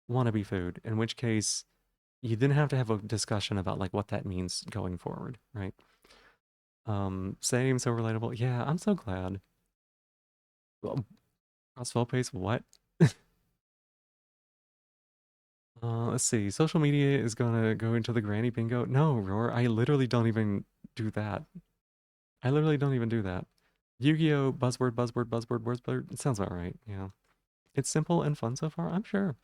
Speaker 1: want to be food, in which case you then have to have a discussion about like what that means going forward, right? Same, so relatable. Yeah, I'm so glad. Well, cross pace, what? Let's see. Social media is gonna go into the granny bingo. No, Roar, I literally don't even do that. I literally don't even do that. Yu-Gi-Oh! Buzzword. It sounds about right. Yeah. It's simple and fun so far, I'm sure.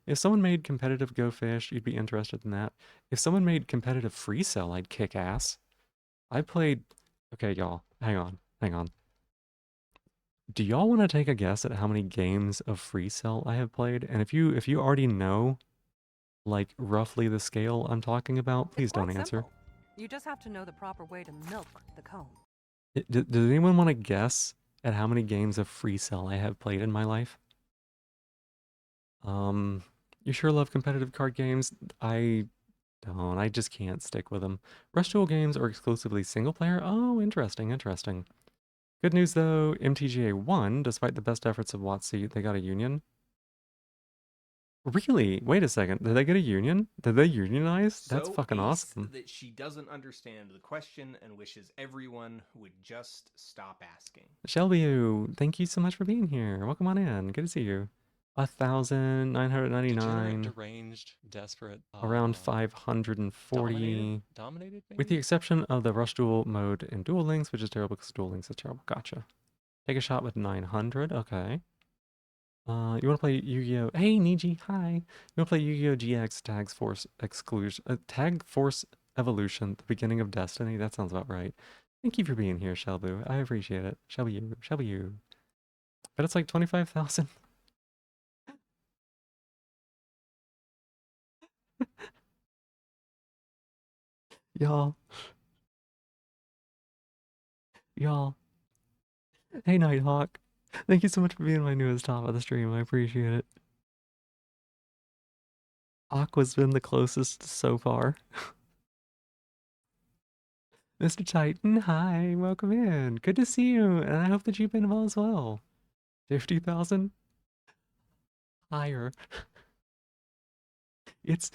Speaker 1: If someone made competitive Go Fish, you'd be interested in that. If someone made competitive Free Cell, I'd kick ass. I played. Okay, y'all, hang on. Do y'all want to take a guess at how many games of Free Cell I have played? And if you already know, like roughly the scale I'm talking about,
Speaker 2: It's
Speaker 1: please don't
Speaker 2: quite
Speaker 1: answer.
Speaker 2: simple. You just have to know the proper way to milk the cone.
Speaker 1: Does anyone want to guess at how many games of Free Cell I have played in my life? Um, you sure love competitive card games? I don't. I just can't stick with them. Rush Duel games are exclusively single player. Oh, interesting. Good news though, MTGA won despite the best efforts of WotC. They got a union. Really? Wait a second. Did they get a union? Did they unionize? That's
Speaker 3: So
Speaker 1: fucking
Speaker 3: aced
Speaker 1: awesome.
Speaker 3: that she doesn't understand the question and wishes everyone would just stop asking.
Speaker 1: Shelby, thank you so much for being here. Welcome on in. Good to see you.
Speaker 4: Degenerate,
Speaker 1: 1,999,
Speaker 4: deranged, desperate,
Speaker 1: around 540.
Speaker 4: dominated
Speaker 1: With the
Speaker 4: maybe?
Speaker 1: exception of the Rush Duel mode in Duel Links, which is terrible because Duel Links is terrible. Gotcha. Take a shot with 900. Okay. You want to play Yu-Gi-Oh? Hey, Niji, hi. You want to play Yu-Gi-Oh! GX Tag Force Evolution, the beginning of Destiny? That sounds about right. Thank you for being here, Shelbu. I appreciate it. Shelby you. But it's like 25,000. Y'all, y'all. Hey, Nighthawk. Thank you so much for being my newest top of the stream. I appreciate it. Aqua's been the closest so far. Mr. Titan, hi, welcome in. Good to see you, and I hope that you've been well as well. 50,000? Higher. It's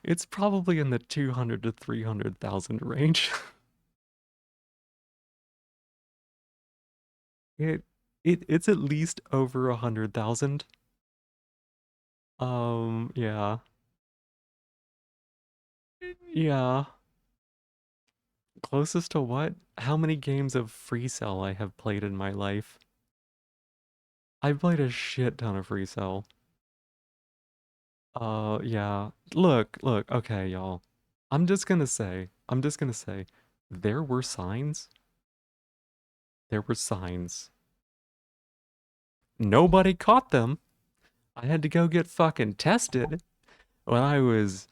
Speaker 1: it's probably in the 200 to 300,000 range. It it's at least over 100,000. Yeah. Yeah. Closest to what? How many games of Free Cell I have played in my life? I've played a shit ton of Free Cell. Yeah. Look, okay, y'all. I'm just gonna say, there were signs. There were signs. Nobody caught them. I had to go get fucking tested when I was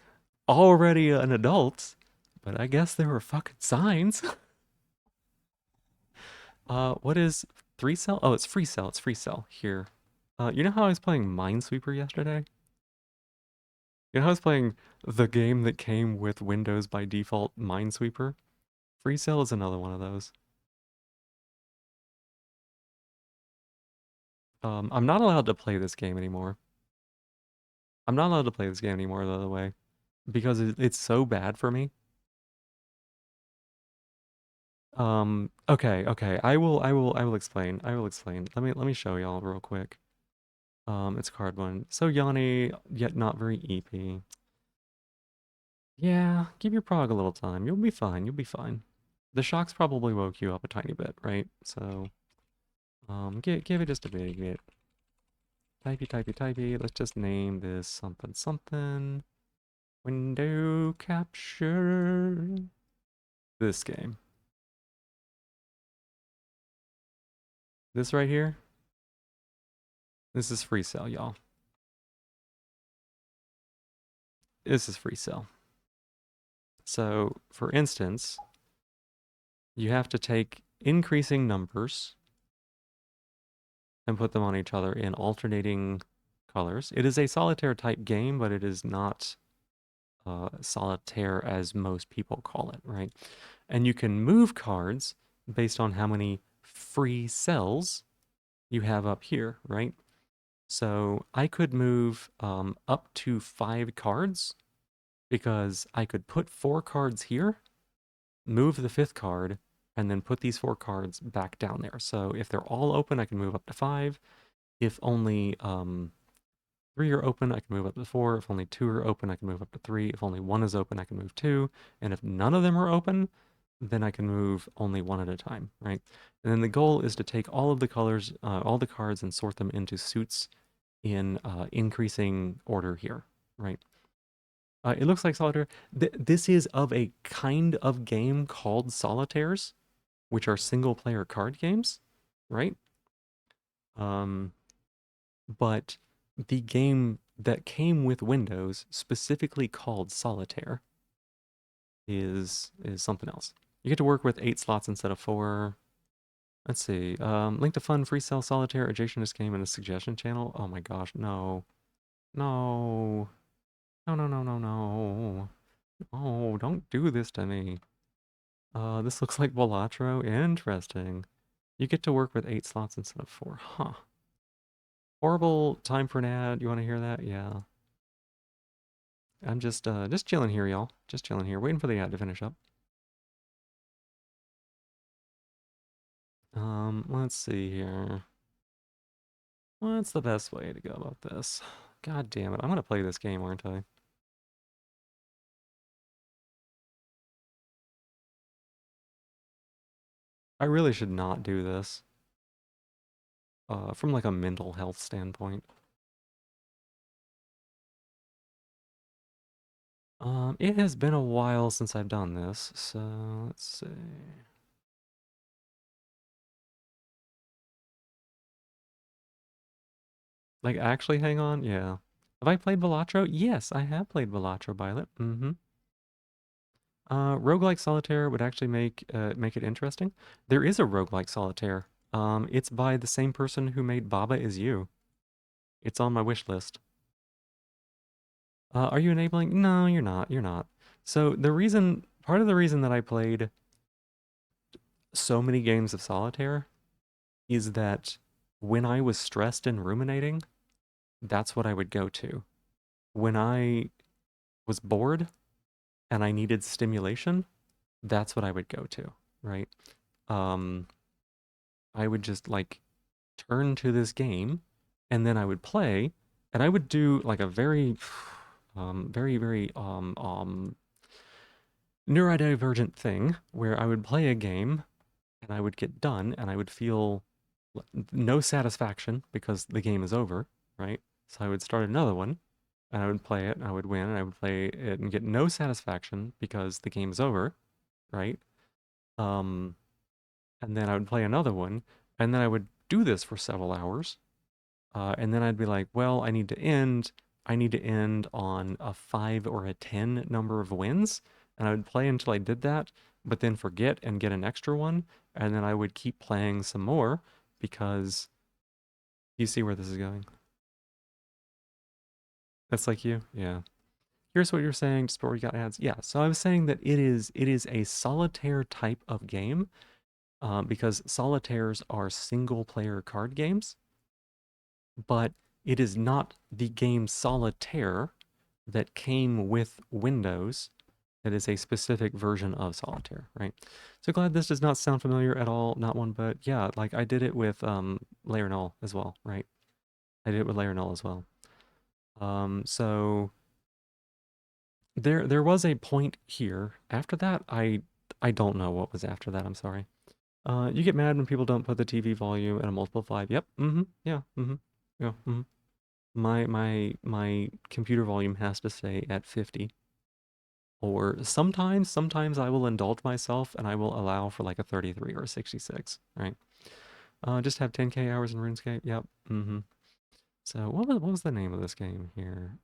Speaker 1: already an adult, but I guess there were fucking signs. What is 3 cell? Oh, it's Free Cell. It's Free Cell here. You know how I was playing Minesweeper yesterday? You know how I was playing the game that came with Windows by default, Minesweeper? Free Cell is another one of those. I'm not allowed to play this game anymore. I'm not allowed to play this game anymore, by the way, because it's so bad for me. Okay. I will explain. I will explain. Let me show y'all real quick. It's card one. So Yanni, yet not very EP. Yeah, give your prog a little time. You'll be fine. You'll be fine. The shocks probably woke you up a tiny bit, right? So, give it just a bit. Typey. Let's just name this something. Window capture. This game. This right here. This is Free Cell, y'all. This is Free Cell. So, for instance, you have to take increasing numbers and put them on each other in alternating colors. It is a solitaire type game, but it is not solitaire as most people call it, right? And you can move cards based on how many free cells you have up here, right? So I could move up to 5 cards because I could put 4 cards here, move the 5th card, and then put these 4 cards back down there. So if they're all open, I can move up to 5. If only 3 are open, I can move up to 4. If only 2 are open, I can move up to 3. If only 1 is open, I can move 2. And if none of them are open, then I can move only 1 at a time, right? And then the goal is to take all of the colors, all the cards, and sort them into suits in increasing order here, right? It looks like Solitaire. This is of a kind of game called Solitaires, which are single-player card games, right? But the game that came with Windows, specifically called Solitaire, is something else. You get to work with 8 slots instead of 4. Let's see. Link to fun free cell Solitaire adjacent game in the suggestion channel. Oh my gosh, no. No. No, no, no, no, no. Oh, don't do this to me. This looks like Balatro. Interesting. You get to work with 8 slots instead of 4. Huh. Horrible time for an ad. You want to hear that? Yeah. I'm just chilling here, y'all. Just chilling here, waiting for the ad to finish up. Let's see here. What's the best way to go about this? God damn it. I'm gonna play this game, aren't I? I really should not do this. From like a mental health standpoint. It has been a while since I've done this, so let's see. Like, actually, hang on, yeah. Have I played Balatro? Yes, I have played Balatro, Violet. Mm-hmm. Roguelike Solitaire would actually make it interesting. There is a roguelike Solitaire. It's by the same person who made Baba Is You. It's on my wish list. Are you enabling? No, you're not. You're not. So part of the reason that I played so many games of Solitaire is that when I was stressed and ruminating, that's what I would go to. When I was bored and I needed stimulation, that's what I would go to, right? I would just like turn to this game and then I would play and I would do like a very very neurodivergent thing where I would play a game and I would get done and I would feel no satisfaction because the game is over, right? So I would start another one and I would play it and I would win and I would play it and get no satisfaction because the game is over, right? Um, and then I would play another one and then I would do this for several hours. And then I'd be like, well, I need to end. I need to end on a 5 or a 10 number of wins. And I would play until I did that, but then forget and get an extra one. And then I would keep playing some more because you see where this is going. That's like you? Yeah. Here's what you're saying just before you got ads. Yeah, so I was saying that it is a solitaire type of game because solitaires are single player card games, but it is not the game Solitaire that came with Windows. That is a specific version of Solitaire, right? So glad this does not sound familiar at all, not one, but yeah, like I did it with Layer Null as well, right? I did it with Layer Null as well. So there was a point here. After that, I don't know what was after that. I'm sorry. You get mad when people don't put the TV volume at a multiple 5. Yep. Mm-hmm. Yeah. Mm-hmm. Yeah. Mm-hmm. My computer volume has to stay at 50. Or sometimes I will indulge myself and I will allow for like a 33 or a 66, right? Just have 10k hours in RuneScape. Yep. Mm-hmm. So what was the name of this game here?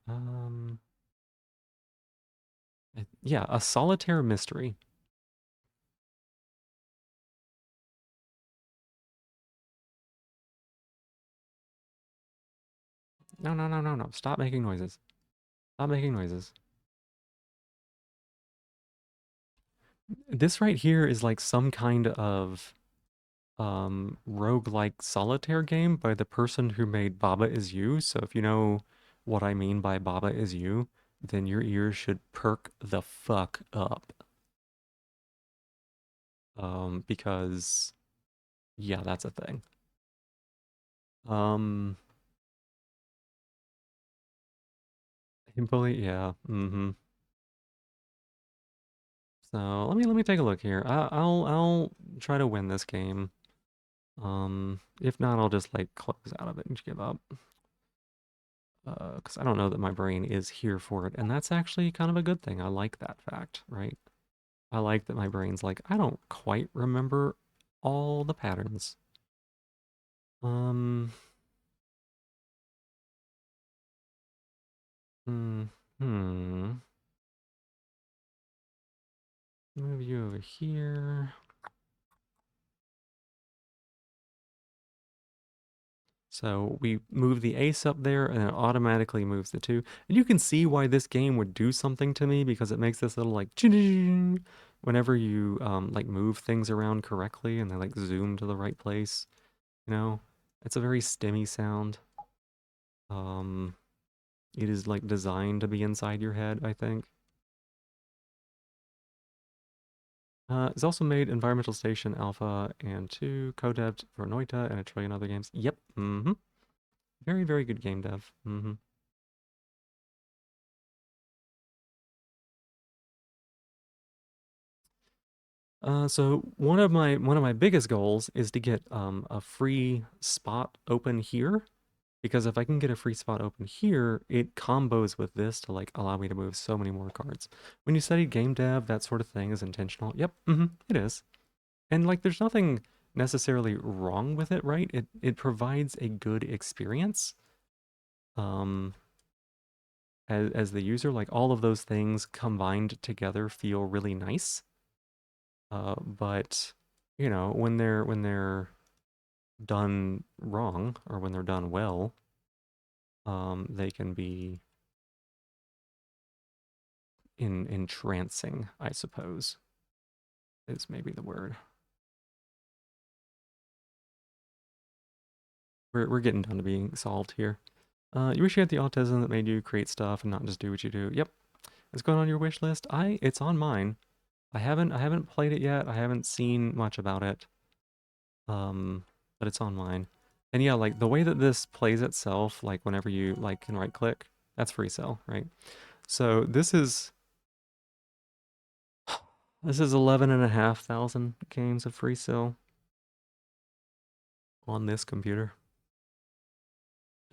Speaker 1: Yeah, a solitaire mystery. No, no, no, no, no. Stop making noises. Stop making noises. This right here is like some kind of roguelike solitaire game by the person who made Baba Is You. So if you know what I mean by Baba Is You, then your ears should perk the fuck up. Because yeah, that's a thing. Um, Himpoli, yeah, mm-hmm. So let me take a look here. I'll try to win this game. If not, I'll just like close out of it and just give up. Because I don't know that my brain is here for it, and that's actually kind of a good thing. I like that fact, right? I like that my brain's like, I don't quite remember all the patterns. Um, hmm. Move you over here. So we move the ace up there and it automatically moves the two. And you can see why this game would do something to me because it makes this little like ching whenever you like move things around correctly and they like zoom to the right place. You know, it's a very stimmy sound. Um, it is like designed to be inside your head, I think. It's also made Environmental Station Alpha and 2, co-devved for Noita and a trillion other games. Yep. Mm-hmm. Very, very good game dev. Mm-hmm. So one of my biggest goals is to get a free spot open here, because if I can get a free spot open here, it combos with this to like allow me to move so many more cards. When you study game dev, that sort of thing is intentional. Yep, it is. And like there's nothing necessarily wrong with it, right? It provides a good experience. Um, as the user, like all of those things combined together feel really nice. But you know, when they're done wrong or when they're done well, they can be entrancing, I suppose, is maybe the word. We're getting down to being solved here. You wish you had the autism that made you create stuff and not just do what you do. Yep. It's going on your wish list. It's on mine. I haven't played it yet. I haven't seen much about it. But it's on mine. And yeah, like the way that this plays itself, like whenever you like can right click, that's free cell, right? So this is 11,500 games of free cell on this computer.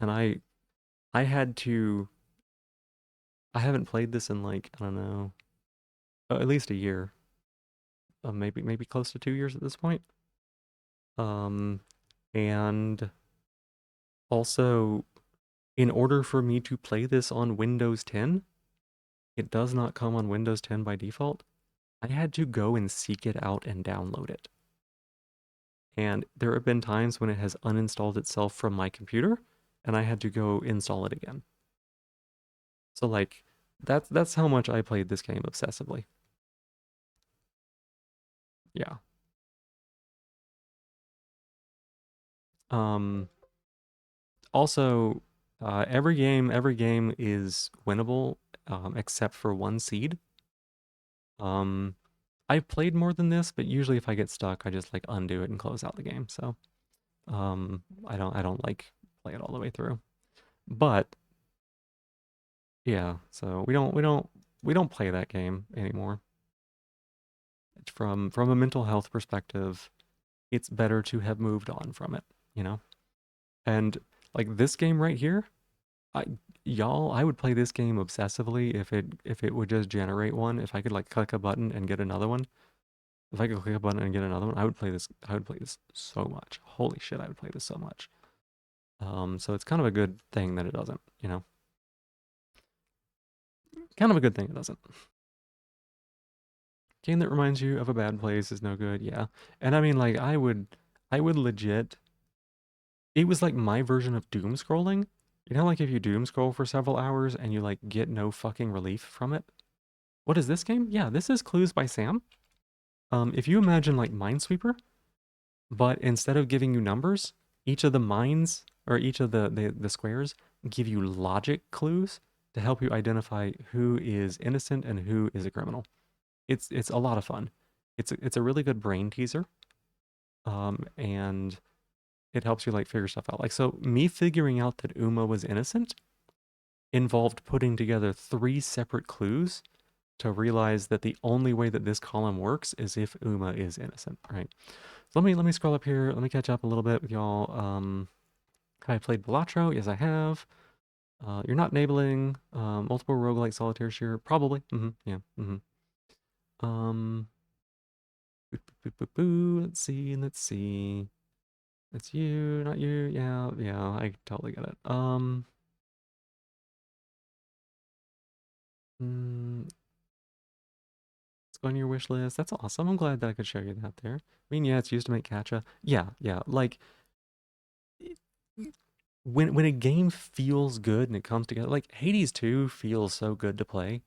Speaker 1: And I had to I haven't played this in like, I don't know, at least a year. Maybe close to 2 years at this point. Um and also in order for me to play this on Windows 10, it does not come on Windows 10 by default. I had to go and seek it out and download it. And there have been times when it has uninstalled itself from my computer and I had to go install it again. So like that's how much I played this game obsessively. Yeah. Um Also every game is winnable except for one seed. Um I've played more than this, but usually if I get stuck, I just like undo it and close out the game. So I don't like play it all the way through. But yeah, so we don't play that game anymore. From a mental health perspective, it's better to have moved on from it, you know? And like this game right here, I I would play this game obsessively if it would just generate one. If I could like click a button and get another one. If I could click a button and get another one, I would play this so much. Holy shit, I would play this so much. So it's kind of a good thing that it doesn't, you know? Kind of a good thing it doesn't. Game that reminds you of a bad place is no good. Yeah. And I mean, like, I would legit. It was like my version of doom scrolling. You know, like if you doom scroll for several hours and you like get no fucking relief from it. What is this game? Yeah, this is Clues by Sam. If you imagine like Minesweeper, but instead of giving you numbers, each of the mines or each of the squares give you logic clues to help you identify who is innocent and who is a criminal. It's a lot of fun. It's a really good brain teaser. And it helps you like figure stuff out. Like so me figuring out that Uma was innocent involved putting together 3 separate clues to realize that the only way that this column works is if Uma is innocent, right? So let me scroll up here. Let me catch up a little bit with y'all. Have I played Balatro? Yes, I have. You're not enabling multiple roguelike solitaire shooter. Probably. Yeah. Um. Let's see. Let's see. It's you, not you. Yeah. Yeah. I totally get it. Let's go on your wish list. That's awesome. I'm glad that I could show you that there. I mean, yeah, it's used to make Catcha. Yeah. Yeah. Like when a game feels good and it comes together, like Hades 2 feels so good to play.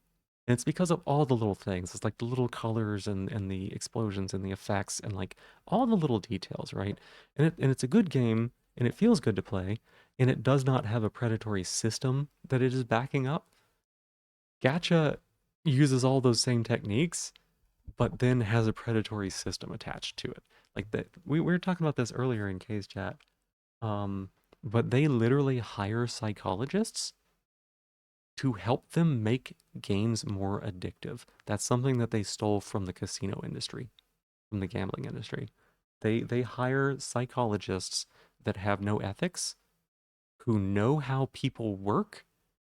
Speaker 1: And it's because of all the little things. It's like the little colors and the explosions and the effects and like all the little details, right? And it's a good game and it feels good to play and it does not have a predatory system that it is backing up. Gacha uses all those same techniques, but then has a predatory system attached to it. Like that we were talking about this earlier in K's chat. Um, but they literally hire psychologists to help them make games more addictive. That's something that they stole from the casino industry, from the gambling industry. They hire psychologists that have no ethics, who know how people work,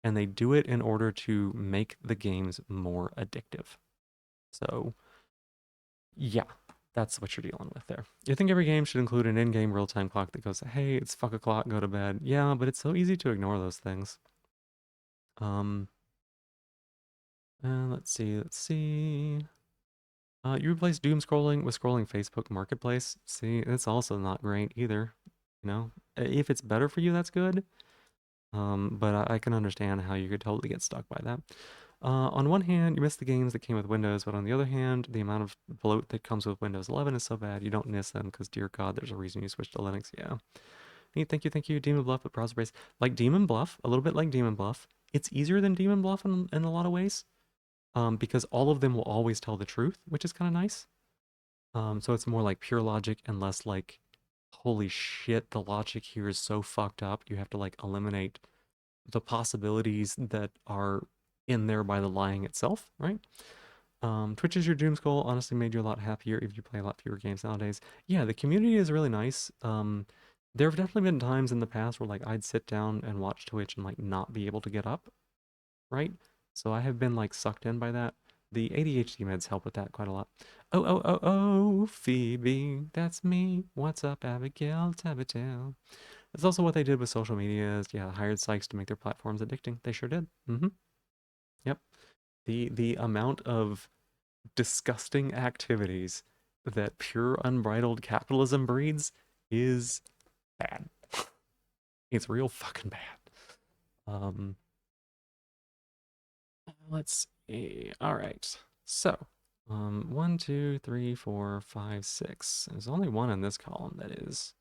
Speaker 1: and they do it in order to make the games more addictive. So, yeah, that's what you're dealing with there. You think every game should include an in-game real-time clock that goes, "Hey, it's fuck o'clock, go to bed." Yeah, but it's so easy to ignore those things. Um, let's see, let's see. You replace doom scrolling with scrolling Facebook Marketplace. See, it's also not great either. You know, if it's better for you, that's good. But I can understand how you could totally get stuck by that. On one hand, you miss the games that came with Windows, but on the other hand, the amount of bloat that comes with Windows 11 is so bad you don't miss them because, dear God, there's a reason you switched to Linux. Yeah. Hey, thank you. Demon Bluff with browser base. Like Demon Bluff, a little bit like Demon Bluff. It's easier than Demon Bluff in a lot of ways, because all of them will always tell the truth, which is kind of nice. So it's more like pure logic and less like, holy shit, the logic here is so fucked up. You have to like eliminate the possibilities that are in there by the lying itself, right? Twitch is your doom scroll honestly made you a lot happier if you play a lot fewer games nowadays. Yeah, the community is really nice. There have definitely been times in the past where like I'd sit down and watch Twitch and like not be able to get up, right? So I have been like sucked in by that. The ADHD meds help with that quite a lot. Oh, Phoebe, that's me. What's up, Abigail Tabitale? That's also what they did with social media. Is, yeah, hired psychs to make their platforms addicting. They sure did. Yep. The amount of disgusting activities that pure unbridled capitalism breeds is bad. It's real fucking bad. Let's see. All right. So, 1, 2, 3, 4, 5, 6. There's only one in this column that is.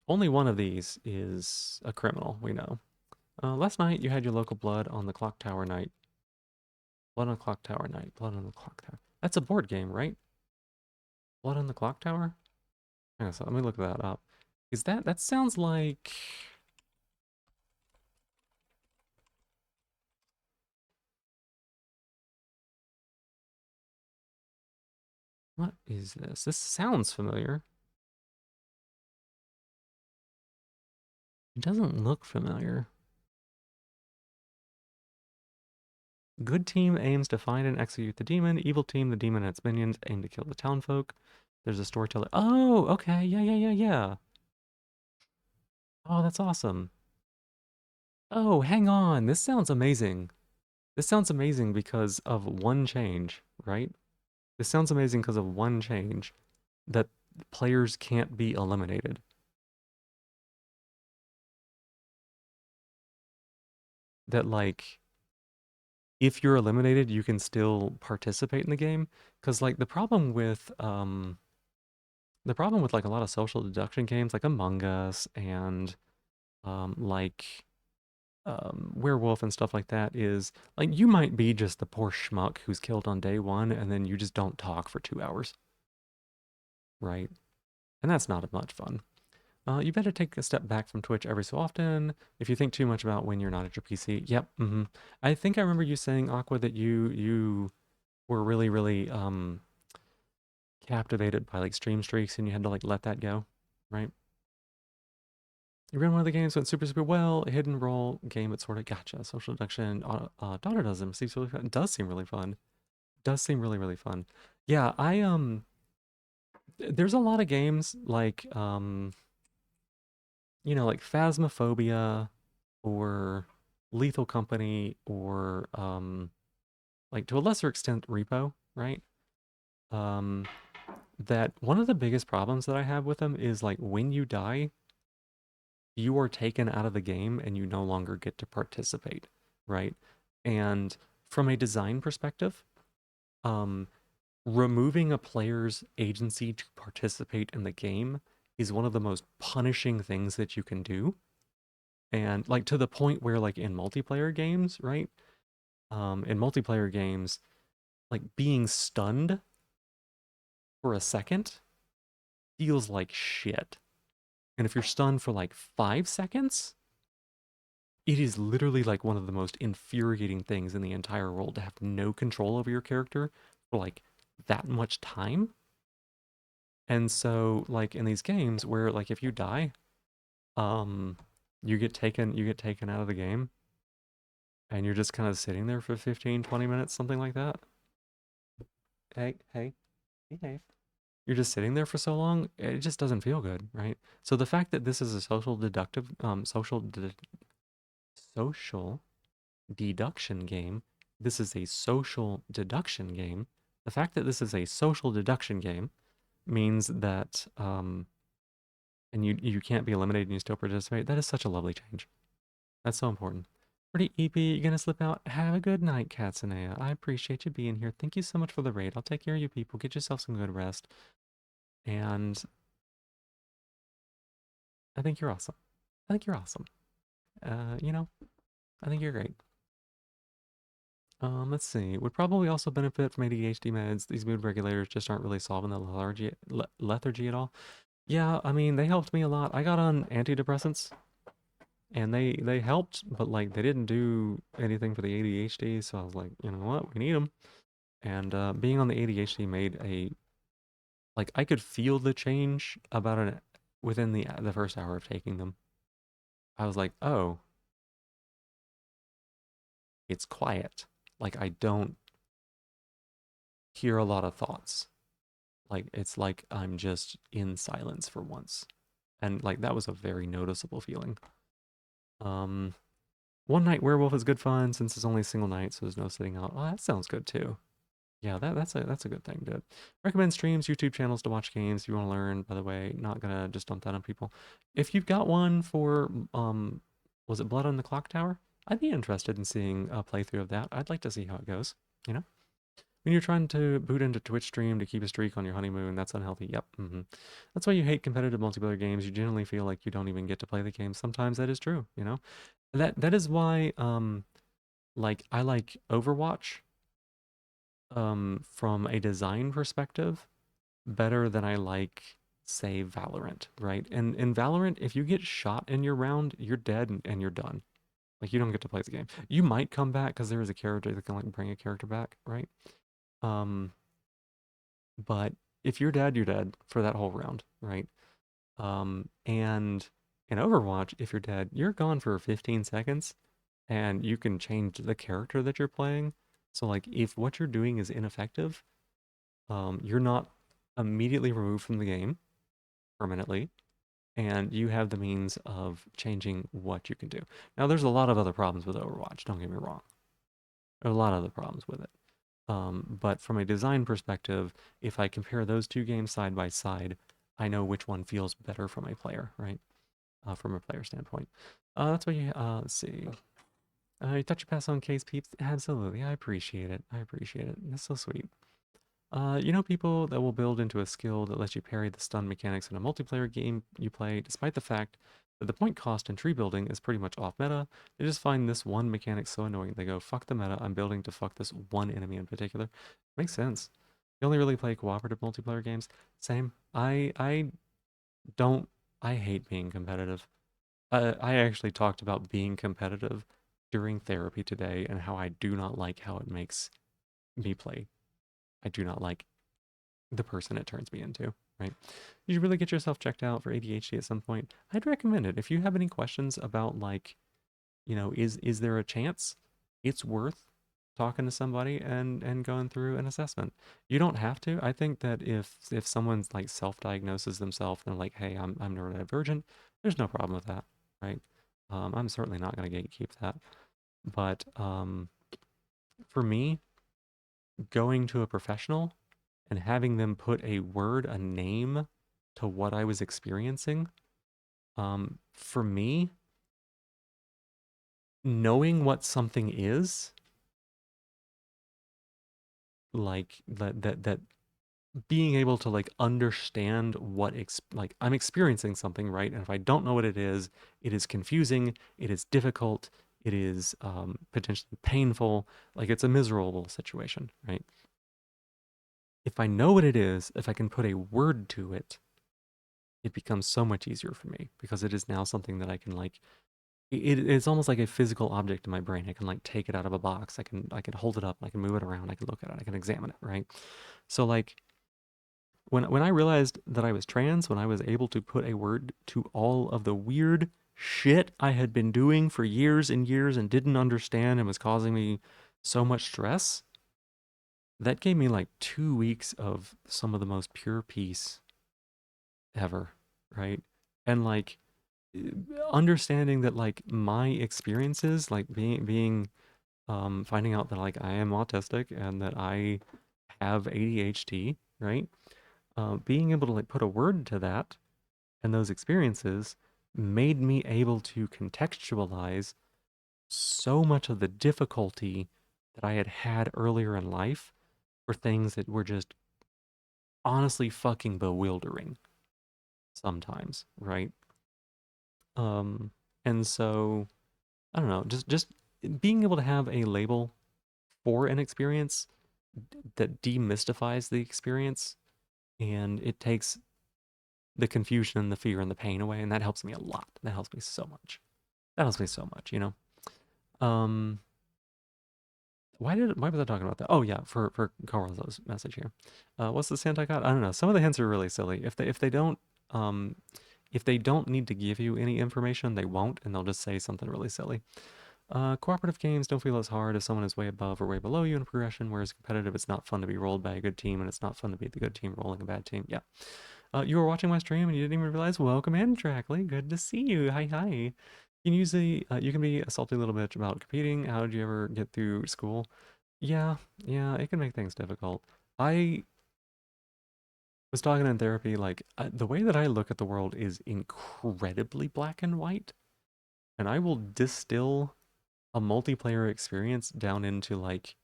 Speaker 1: Only one of these is a criminal, we know. Last night you had your local blood on the clock tower night. Blood on the clock tower night. Blood on the clock tower. That's a board game, right? Blood on the clock tower? Yeah, so let me look that up. Is that sounds like... What is this? This sounds familiar. It doesn't look familiar. Good team aims to find and execute the demon. Evil team, the demon and its minions, aim to kill the townfolk. There's a storyteller. Oh, okay. Yeah. Oh, that's awesome. Oh, hang on. This sounds amazing. This sounds amazing because of one change, right? This sounds amazing because of one change that players can't be eliminated. That like if you're eliminated, you can still participate in the game. Because like the problem with like a lot of social deduction games like Among Us and like Werewolf and stuff like that is like you might be just the poor schmuck who's killed on day one and then you just don't talk for 2 hours, right? And that's not much fun. You better take a step back from Twitch every so often. If you think too much about when you're not at your PC, yep. I think I remember you saying, Aqua, that you were really captivated by like stream streaks and you had to like let that go, right? You ran one of the games, went super well. A hidden role game, it's sort of gotcha. Social deduction, daughter does them. Seems really fun. It does seem really fun. Does seem really fun. Yeah, there's a lot of games like like Phasmophobia or Lethal Company or like to a lesser extent Repo, right? Um, that one of the biggest problems that I have with them is like when you die, you are taken out of the game and you no longer get to participate, right? And from a design perspective, um, removing a player's agency to participate in the game is one of the most punishing things that you can do. And like to the point where like in multiplayer games, right? In multiplayer games, like being stunned for a second feels like shit. And if you're stunned for like 5 seconds, it is literally like one of the most infuriating things in the entire world to have no control over your character for like that much time. And so like in these games where like if you die, um you get taken out of the game and you're just kind of sitting there for 15, 20 minutes, something like that. Hey, behave. You're just sitting there for so long, it just doesn't feel good, right? So the fact that this is a social deduction game, this is a social deduction game. The fact that this is a social deduction game means that and you can't be eliminated and you still participate. That is such a lovely change. That's so important. Pretty EP, you gonna slip out? Have a good night, Katsunea. I appreciate you being here. Thank you so much for the raid. I'll take care of you people. Get yourself some good rest. And I think you're awesome. I think you're awesome. You know, I think you're great. Let's see. Would probably also benefit from ADHD meds. These mood regulators just aren't really solving the lethargy at all. Yeah, I mean, they helped me a lot. I got on antidepressants and they helped, but like they didn't do anything for the ADHD, so I was like, you know what? We need them. And being on the ADHD made a like I could feel the change about an within the first hour of taking them. I was like, "Oh, it's quiet. Like I don't hear a lot of thoughts. Like it's like I'm just in silence for once." And like that was a very noticeable feeling. Um One night werewolf is good fun since it's only a single night, so there's no sitting out. Oh, that sounds good too. Yeah, that's a good thing, dude. Recommend streams, YouTube channels to watch games if you want to learn. By the way, not gonna just dump that on people. If you've got one for was it Blood on the Clock Tower? I'd be interested in seeing a playthrough of that. I'd like to see how it goes. You know, when you're trying to boot into Twitch stream to keep a streak on your honeymoon, that's unhealthy. Yep. That's why you hate competitive multiplayer games. You generally feel like you don't even get to play the game. Sometimes that is true. You know, that is why like I like Overwatch from a design perspective better than I like, say, Valorant, right? And in Valorant, if you get shot in your round, you're dead and you're done. Like you don't get to play the game. You might come back because there is a character that can like bring a character back, right? Um, but if you're dead for that whole round, right? And in Overwatch, if you're dead, you're gone for 15 seconds and you can change the character that you're playing. So like if what you're doing is ineffective, you're not immediately removed from the game permanently, and you have the means of changing what you can do. Now, there's a lot of other problems with Overwatch, don't get me wrong. There are a lot of the problems with it. But from a design perspective, if I compare those two games side by side, I know which one feels better from a player, right? From a player standpoint. That's what you, let's see. You touch your pass on case peeps? Absolutely. I appreciate it. I appreciate it. That's so sweet. You know people that will build into a skill that lets you parry the stun mechanics in a multiplayer game you play, despite the fact that the point cost in tree building is pretty much off meta. They just find this one mechanic so annoying. They go, fuck the meta, I'm building to fuck this one enemy in particular. Makes sense. You only really play cooperative multiplayer games. Same. I don't, I hate being competitive. I actually talked about being competitive during therapy today and how I do not like how it makes me play. I do not like the person it turns me into, right? You should really get yourself checked out for ADHD at some point. I'd recommend it. If you have any questions about like, is there a chance? It's worth talking to somebody and going through an assessment. You don't have to. I think that if someone's like self-diagnoses themselves and like, hey, I'm neurodivergent, there's no problem with that, right? I'm certainly not going to gatekeep that. But for me, going to a professional and having them put a word, a name to what I was experiencing, for me, knowing what something is, like that being able to like understand what like I'm experiencing something, right? And if I don't know what it is confusing, it is difficult, it is potentially painful, like it's a miserable situation, right? If I know what it is, if I can put a word to it, it becomes so much easier for me because it is now something that I can like it's almost like a physical object in my brain. I can like take it out of a box. I can hold it up, I can move it around, I can look at it, I can examine it, right? So like when I realized that I was trans, when I was able to put a word to all of the weird shit I had been doing for years and years and didn't understand and was causing me so much stress, that gave me like 2 weeks of some of the most pure peace ever, right? And like understanding that like my experiences, like being finding out that like I am autistic and that I have ADHD, right? Being able to like put a word to that and those experiences made me able to contextualize so much of the difficulty that I had had earlier in life for things that were just honestly fucking bewildering sometimes, right? Um, and so I don't know, just being able to have a label for an experience that demystifies the experience and it takes the confusion and the fear and the pain away, and that helps me a lot. That helps me so much. That helps me so much, you know. Um, why was I talking about that? Oh yeah, for Carlos's message here. What's the Santa got? I don't know. Some of the hints are really silly. Um if they don't need to give you any information, they won't, and they'll just say something really silly. Cooperative games don't feel as hard if someone is way above or way below you in progression, whereas competitive, it's not fun to be rolled by a good team, and it's not fun to be the good team rolling a bad team. Yeah. You were watching my stream and you didn't even realize. Welcome in, Trackley. Good to see you. Hi, hi. You can be a salty little bitch about competing. How did you ever get through school? Yeah, yeah, it can make things difficult. I was talking in therapy, like, the way that I look at the world is incredibly black and white, and I will distill a multiplayer experience down into, like,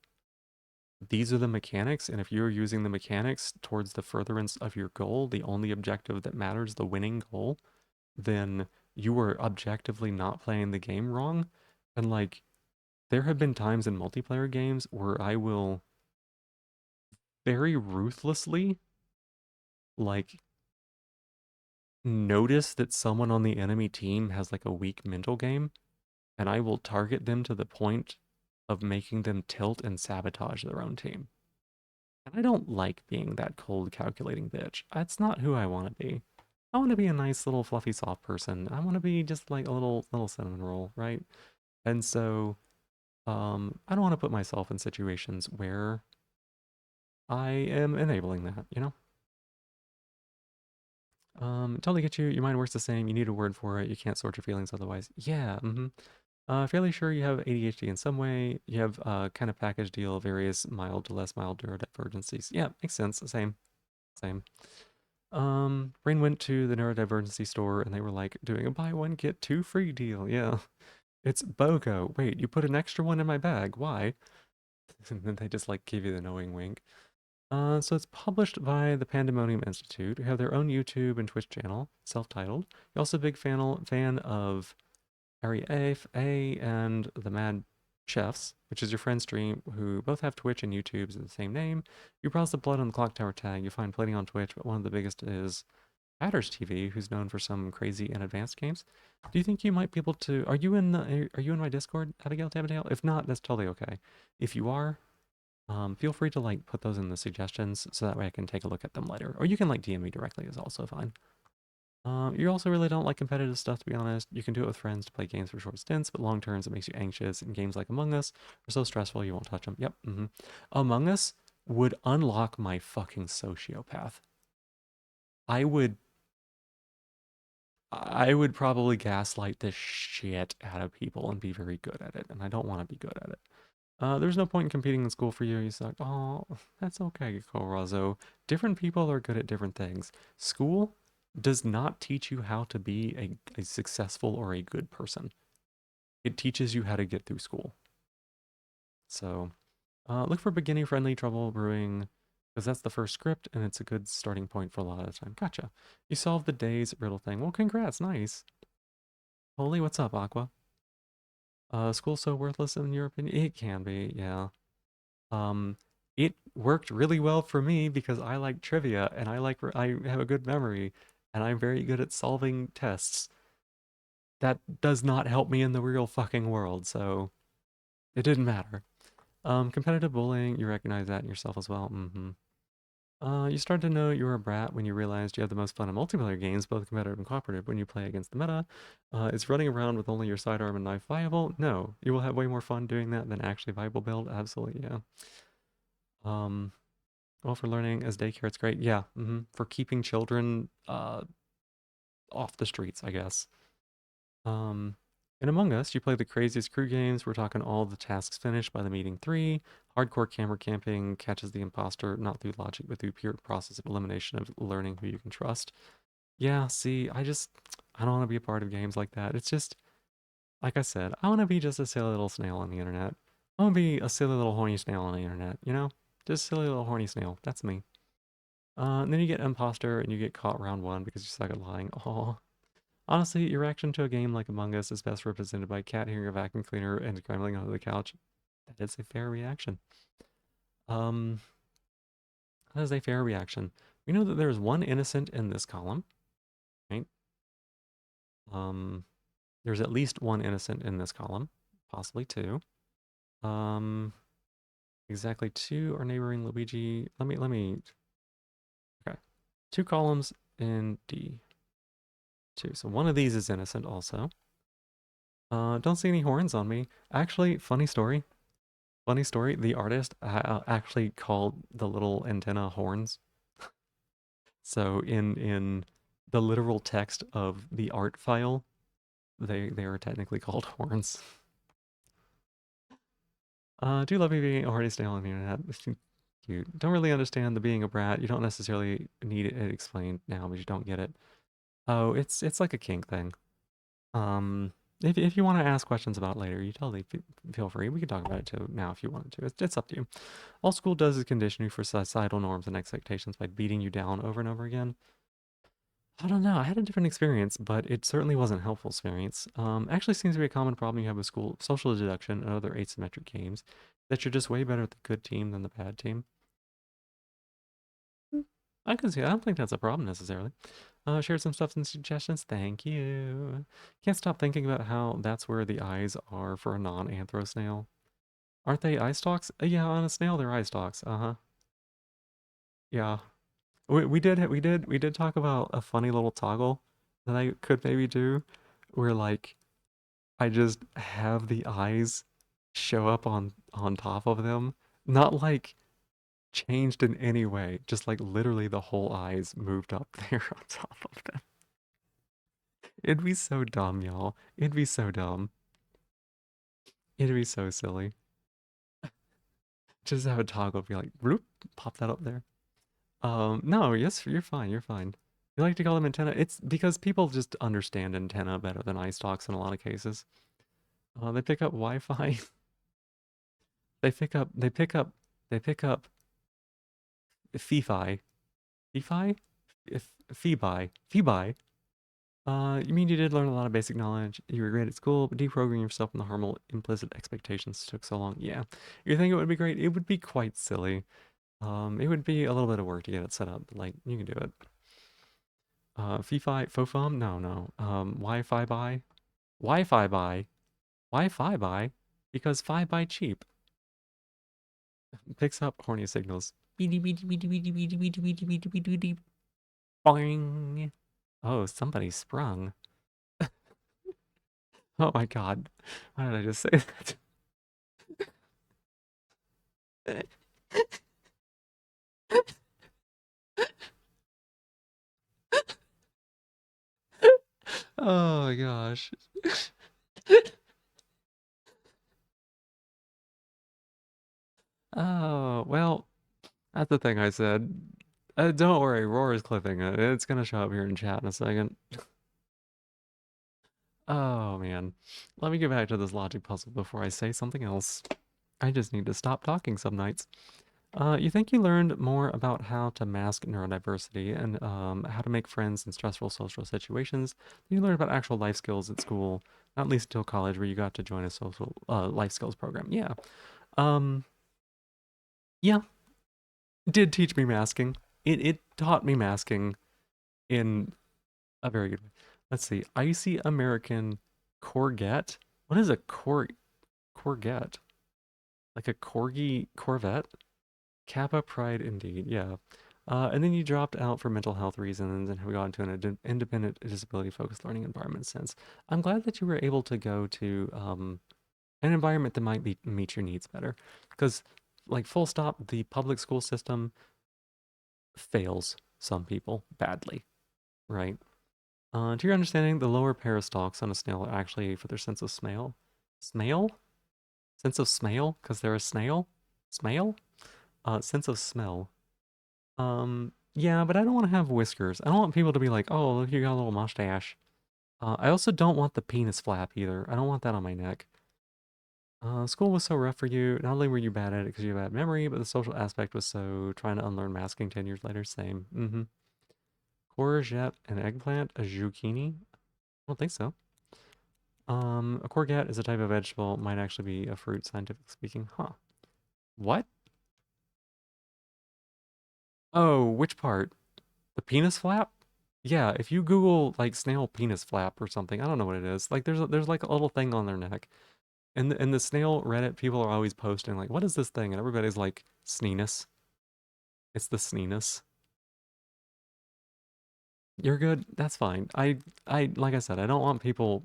Speaker 1: these are the mechanics, and if you're using the mechanics towards the furtherance of your goal, the only objective that matters, the winning goal, then you are objectively not playing the game wrong. And, like, there have been times in multiplayer games where I will very ruthlessly, like, notice that someone on the enemy team has like a weak mental game, and I will target them to the point of making them tilt and sabotage their own team. And I don't like being that cold, calculating bitch. That's not who I want to be. I want to be a nice little fluffy soft person. I want to be just like a little cinnamon roll, right? And so I don't want to put myself in situations where I am enabling that, you know? Totally get you. Your mind works the same. You need a word for it. You can't sort your feelings otherwise. Yeah. Fairly sure you have ADHD in some way. You have kind of package deal, various mild to less mild neurodivergencies. Yeah, makes sense. Same, same. Brain went to the neurodivergency store and they were like doing a buy one get two free deal. Yeah, it's BOGO. Wait, you put an extra one in my bag. Why? And then they just like give you the knowing wink. So it's published by the Pandemonium Institute, who have their own YouTube and Twitch channel, self-titled. You're also a big fan of Ari A and the Mad Chefs, which is your friend stream, who both have Twitch and YouTube's the same name. You browse the Blood on the Clock Tower tag, you find plenty on Twitch, but one of the biggest is Hatters TV, who's known for some crazy and advanced games. Do you think you might be able to? Are you in my Discord, Abigail Tabadale? If not, that's totally okay. If you are, feel free to like put those in the suggestions so that way I can take a look at them later. Or you can like DM me directly is also fine. You also really don't like competitive stuff, to be honest. You can do it with friends to play games for short stints, but long terms it makes you anxious. And games like Among Us are so stressful you won't touch them. Yep. Among Us would unlock my fucking sociopath. I would probably gaslight the shit out of people and be very good at it, and I don't want to be good at it. There's no point in competing in school for you. He's like, oh, that's okay, Corazo. Different people are good at different things. School does not teach you how to be a successful or a good person. It teaches you how to get through school. So, look for beginning friendly trouble brewing, because that's the first script, and it's a good starting point for a lot of the time. Gotcha. You solved the day's riddle thing. Well, congrats, nice. Holy, what's up, Aqua? School so worthless in your opinion? It can be, yeah. Um, it worked really well for me because I like trivia and I have a good memory and I'm very good at solving tests. That does not help me in the real fucking world, so it didn't matter. Competitive bullying, you recognize that in yourself as well. You start to know you're a brat when you realized you have the most fun in multiplayer games, both competitive and cooperative, when you play against the meta. Is running around with only your sidearm and knife viable? No. You will have way more fun doing that than actually viable build? Absolutely, yeah. Well, for learning as daycare, it's great. Yeah, for keeping children off the streets, I guess. Um, in Among Us, you play the craziest crew games. We're talking all the tasks finished by the meeting 3. Hardcore camera camping catches the imposter, not through logic, but through pure process of elimination of learning who you can trust. Yeah, see, I don't want to be a part of games like that. It's just, like I said, I want to be just a silly little snail on the internet. I want to be a silly little horny snail on the internet, you know? Just silly little horny snail. That's me. And then you get imposter and you get caught round 1 because you suck at lying. Oh. Honestly, your reaction to a game like Among Us is best represented by cat hearing a vacuum cleaner and scrambling under the couch. That is a fair reaction. Um, that is a fair reaction. We know that there is one innocent in this column, right? There's at least one innocent in this column, possibly 2. Exactly 2 are neighboring Luigi. Let me. Okay, 2 columns in D. 2. So one of these is innocent also. Don't see any horns on me. Actually, funny story. Funny story. The artist actually called the little antenna horns. So in the literal text of the art file, they are technically called horns. Do love me being a horny snail on the internet. Cute. Don't really understand the being a brat. You don't necessarily need it explained now, but you don't get it. Oh, it's like a kink thing. If you want to ask questions about it later, you totally feel free. We can talk about it too now if you wanted to. It's up to you. All school does is condition you for societal norms and expectations by beating you down over and over again. I don't know. I had a different experience, but it certainly wasn't a helpful experience. Actually seems to be a common problem you have with school, social deduction, and other asymmetric games, that you're just way better at the good team than the bad team. I can see. I don't think that's a problem necessarily. Shared some stuff and suggestions. Thank you. Can't stop thinking about how that's where the eyes are for a non-anthro snail. Aren't they eye stalks? Yeah, on a snail they're eye stalks. Uh-huh. Yeah. We did talk about a funny little toggle that I could maybe do, where like I just have the eyes show up on top of them, not like changed in any way, just like literally the whole eyes moved up there on top of them. It'd be so dumb, y'all. It'd be so dumb. It'd be so silly. Just have a toggle be like, bloop, pop that up there. No, yes, you're fine, you're fine. You like to call them antenna? It's because people just understand antenna better than ice talks in a lot of cases. They pick up Wi-Fi. They pick up Fi. Fi? Phoebe. You mean you did learn a lot of basic knowledge. You were great at school, but deprogramming yourself from the harmful implicit expectations took so long. Yeah. You think it would be great? It would be quite silly. It would be a little bit of work to get it set up, but like you can do it. Fi Fofum? No. Wi-Fi buy? Wi-Fi buy? Wi-Fi buy? Because Fi buy cheap. Picks up horny signals. Boing. Oh, somebody sprung. Oh my god. Why did I just say that? Oh my gosh. Oh, well, that's the thing I said. Don't worry, Roar is clipping it. It's gonna show up here in chat in a second. Oh man. Let me get back to this logic puzzle before I say something else. I just need to stop talking some nights. You think you learned more about how to mask neurodiversity and how to make friends in stressful social situations than you learned about actual life skills at school, not least until college where you got to join a social life skills program. Yeah. Um, yeah, did teach me masking. It taught me masking in a very good way. Let's see. Icy American Corvette. What is a Corvette? Like a Corgi Corvette? Kappa Pride indeed, yeah. And then you dropped out for mental health reasons and have gone to an independent disability-focused learning environment since. I'm glad that you were able to go to an environment that might meet your needs better. Because, like, full stop, the public school system fails some people badly, right? To your understanding, the lower pair of stalks on a snail are actually for their sense of smell. Smell? Sense of smell? Because they're a snail? Smell? Sense of smell. Yeah, but I don't want to have whiskers. I don't want people to be like, oh, look, you got a little mustache. I also don't want the penis flap either. I don't want that on my neck. School was so rough for you. Not only were you bad at it because you have bad memory, but the social aspect was so trying to unlearn masking 10 years later. Same. Mm-hmm. Courgette and eggplant? A zucchini? I don't think so. A courgette is a type of vegetable. Might actually be a fruit, scientifically speaking. Huh. What? Oh, which part? The penis flap? Yeah, if you Google like snail penis flap or something, I don't know what it is. Like there's like a little thing on their neck. And the snail Reddit people are always posting like, what is this thing? And everybody's like, sneenus. It's the sneenus. You're good. That's fine. I like I said, I don't want people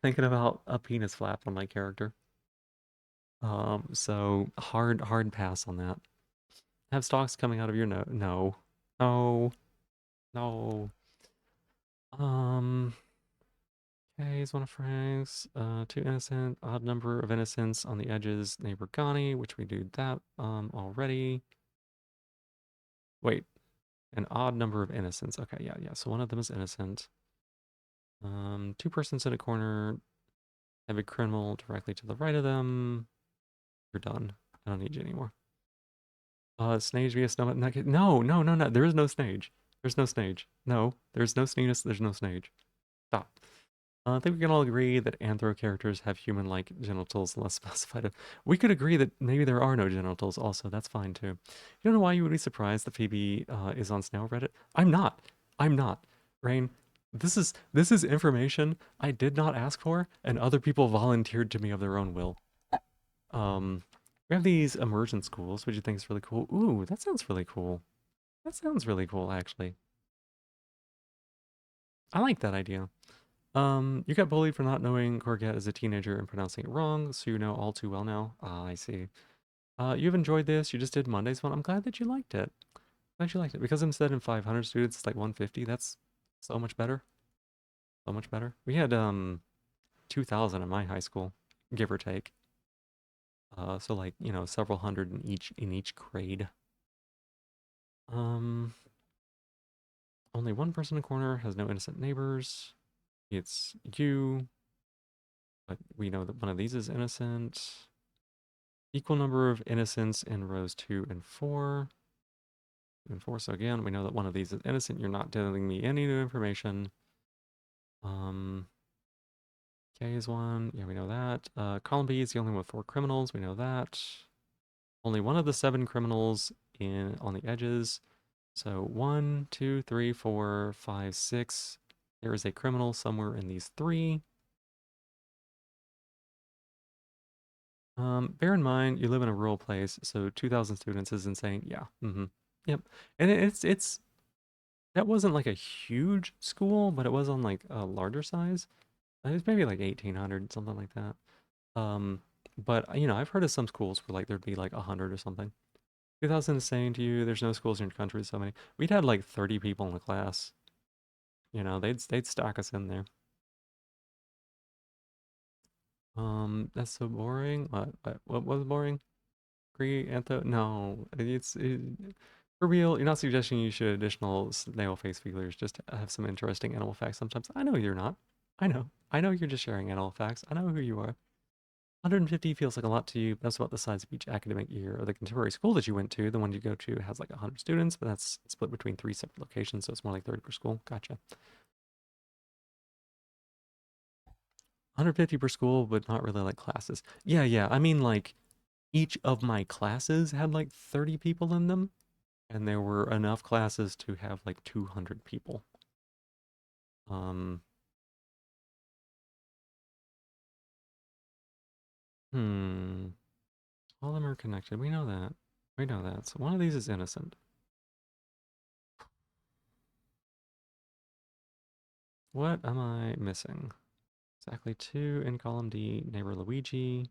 Speaker 1: thinking about a penis flap on my character. So hard pass on that. Have stalks coming out of your no. No. No. Um Okay, he's one of Frank's. Two innocent, odd number of innocents on the edges. Neighbor Ghani, which we do that already. Wait, an odd number of innocents. Okay, yeah. So one of them is innocent. Two persons in a corner. Have a criminal directly to the right of them. You're done. I don't need you anymore. Snage via snowman. No. There is no Snage. There's no Snage. No, there's no Sneenus. There's no Snage. Stop. I think we can all agree that anthro characters have human-like genitals unless specified. We could agree that maybe there are no genitals also. That's fine too. You don't know why you would be surprised that Phoebe is on Snail Reddit? I'm not. I'm not. Rain, this is information I did not ask for, and other people volunteered to me of their own will. We have these immersion schools, which you think is really cool. Ooh, that sounds really cool. That sounds really cool, actually. I like that idea. You got bullied for not knowing Courgette as a teenager and pronouncing it wrong, so you know all too well now. Ah, I see. You've enjoyed this. You just did Monday's one. I'm glad that you liked it. Glad you liked it. Because instead in 500 students, it's like 150. That's so much better. So much better. We had 2,000 in my high school. give or take. So like, you know, several hundred in each grade. Only one person in the corner has no innocent neighbors. It's you, but we know that one of these is innocent. Equal number of innocents in rows 2 and 4. 2 and 4. So again, we know that one of these is innocent. You're not telling me any new information. K is one. Yeah, we know that. Column B is the only one with 4 criminals. We know that. Only one of the 7 criminals on the edges. So 1, 2, 3, 4, 5, 6. There is a criminal somewhere in these 3. Bear in mind, you live in a rural place, so 2,000 students is insane. Yeah. Yep. And it's that wasn't like a huge school, but it was on like a larger size. It was maybe like 1,800, something like that. But you know, I've heard of some schools where like there'd be like 100 or something. 2,000 is saying to you, there's no schools in your country, so many. We'd had like 30 people in the class. You know, they'd stack us in there. That's so boring. What was boring? Antho? No, for real. You're not suggesting you should additional snail face feelers just to have some interesting animal facts. Sometimes I know you're not. I know you're just sharing animal facts. I know who you are. 150 feels like a lot to you, but that's about the size of each academic year. Or the contemporary school that you went to, the one you go to, has like 100 students, but that's split between 3 separate locations, so it's more like 30 per school. Gotcha. 150 per school, but not really like classes. Yeah. I mean, like each of my classes had like 30 people in them, and there were enough classes to have like 200 people. Um, hmm. All of them are connected. We know that. We know that. So one of these is innocent. What am I missing? Exactly 2 in column D, neighbor Luigi.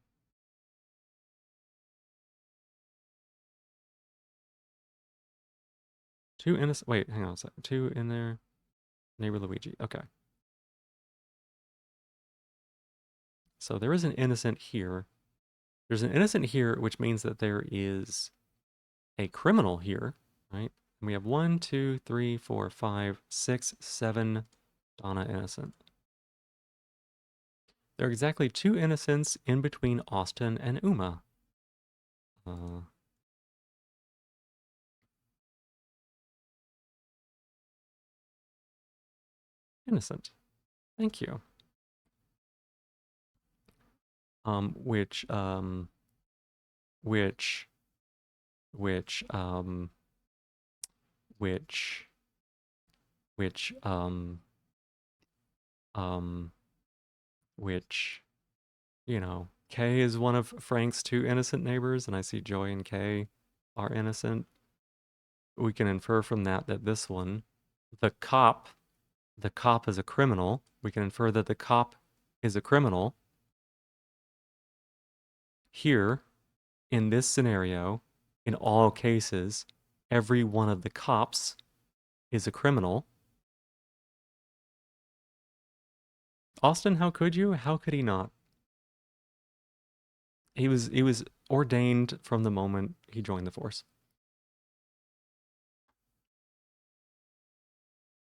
Speaker 1: Two innocent. Wait, hang on a second. 2 in there, neighbor Luigi. Okay. So there is an innocent here. There's an innocent here, which means that there is a criminal here, right? And we have 1, 2, 3, 4, 5, 6, 7 Donna innocent. There are exactly 2 innocents in between Austin and Uma. Innocent. Thank you. Um, which, um, which, which, um, which, which, um, which, you know, Kay is one of Frank's 2 innocent neighbors, and I see Joy and Kay are innocent. We can infer from that that this one, the cop is a criminal. We can infer that the cop is a criminal. Here, in this scenario, in all cases, every one of the cops is a criminal. Austin, how could you? How could he not? He was ordained from the moment he joined the force.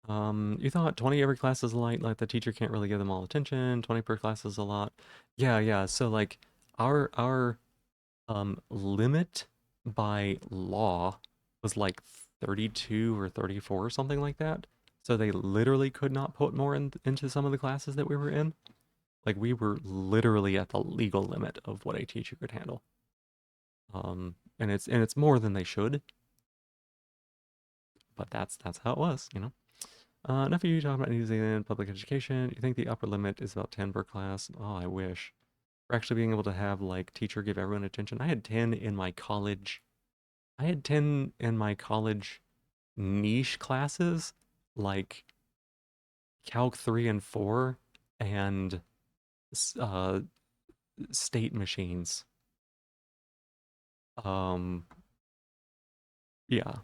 Speaker 1: You thought 20 every class is a lot, like the teacher can't really give them all attention. 20 per class is a lot. Yeah. So like our limit by law was like 32 or 34 or something like that. So they literally could not put more into some of the classes that we were in. Like we were literally at the legal limit of what a teacher could handle. And it's more than they should, but that's how it was, you know. Enough of you talking about New Zealand public education. You think the upper limit is about 10 per class? Oh, I wish. For actually being able to have like teacher give everyone attention. I had 10 in my college. I had 10 in my college niche classes like Calc 3 and 4 and uh, state machines. Um, yeah.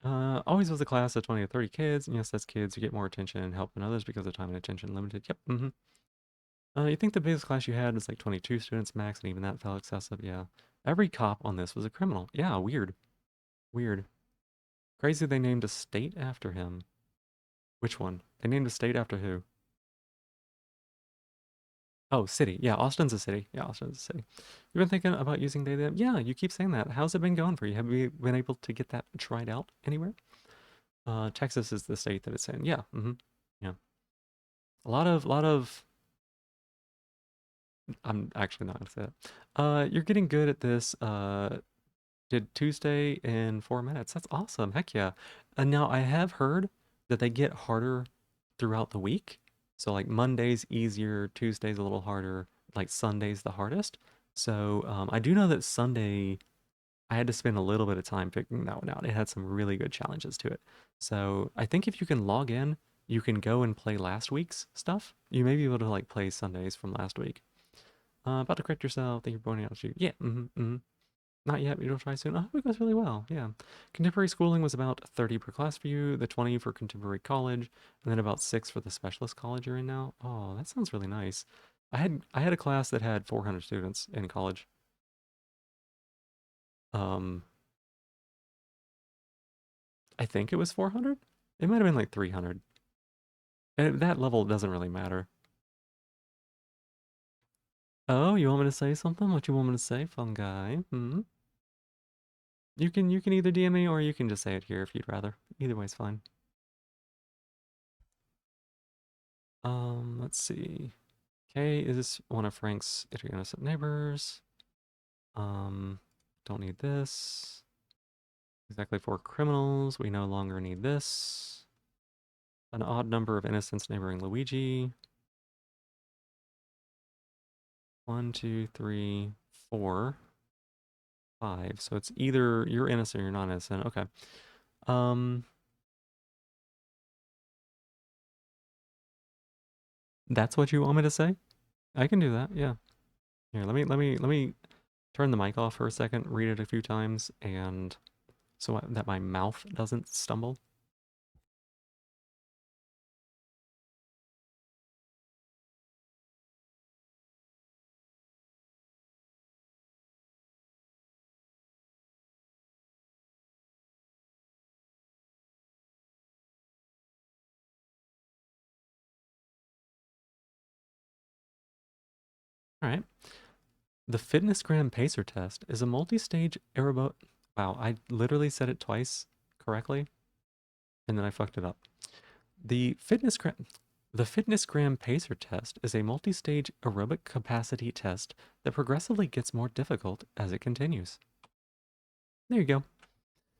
Speaker 1: Always was a class of 20 to 30 kids. And yes, that's kids. You get more attention and help than others because of time and attention limited. Yep. You think the biggest class you had was like 22 students max, and even that felt excessive? Yeah. Every cop on this was a criminal. Yeah, weird. Weird. Crazy they named a state after him. Which one? They named a state after who? Oh, city. Yeah, Austin's a city. Yeah, Austin's a city. You've been thinking about using they them? Yeah, you keep saying that. How's it been going for you? Have you been able to get that tried out anywhere? Texas is the state that it's in. Yeah. Yeah. A lot of I'm actually not gonna say it. You're getting good at this. Did Tuesday in 4 minutes. That's awesome. Heck yeah. And now I have heard that they get harder throughout the week. So like Monday's easier, Tuesday's a little harder, like Sunday's the hardest. So I do know that Sunday I had to spend a little bit of time figuring that one out. It had some really good challenges to it. So I think if you can log in, you can go and play last week's stuff. You may be able to like play Sundays from last week. About to correct yourself. Thank you for pointing out to you. Yeah. Not yet, but you'll try soon. I hope it goes really well. Yeah. Contemporary schooling was about 30 per class for you, the 20 for contemporary college, and then about 6 for the specialist college you're in now. Oh, that sounds really nice. I had a class that had 400 students in college. Um, I think it was 400. It might have been like 300. And that level doesn't really matter. Oh, you want me to say something? What you want me to say, fun guy? You can either DM me or you can just say it here if you'd rather. Either way's fine. Let's see. K is one of Frank's innocent neighbors. Um, don't need this. Exactly 4 criminals. We no longer need this. An odd number of innocents neighboring Luigi. 1, 2, 3, 4, 5. So it's either you're innocent or you're not innocent. Okay. Um, that's what you want me to say? I can do that. Yeah. Here, let me turn the mic off for a second, read it a few times, and so that my mouth doesn't stumble. All right. The FitnessGram Pacer test is a multi-stage aerobic. Wow, I literally said it twice correctly, and then I fucked it up. The FitnessGram Pacer test is a multi-stage aerobic capacity test that progressively gets more difficult as it continues. There you go.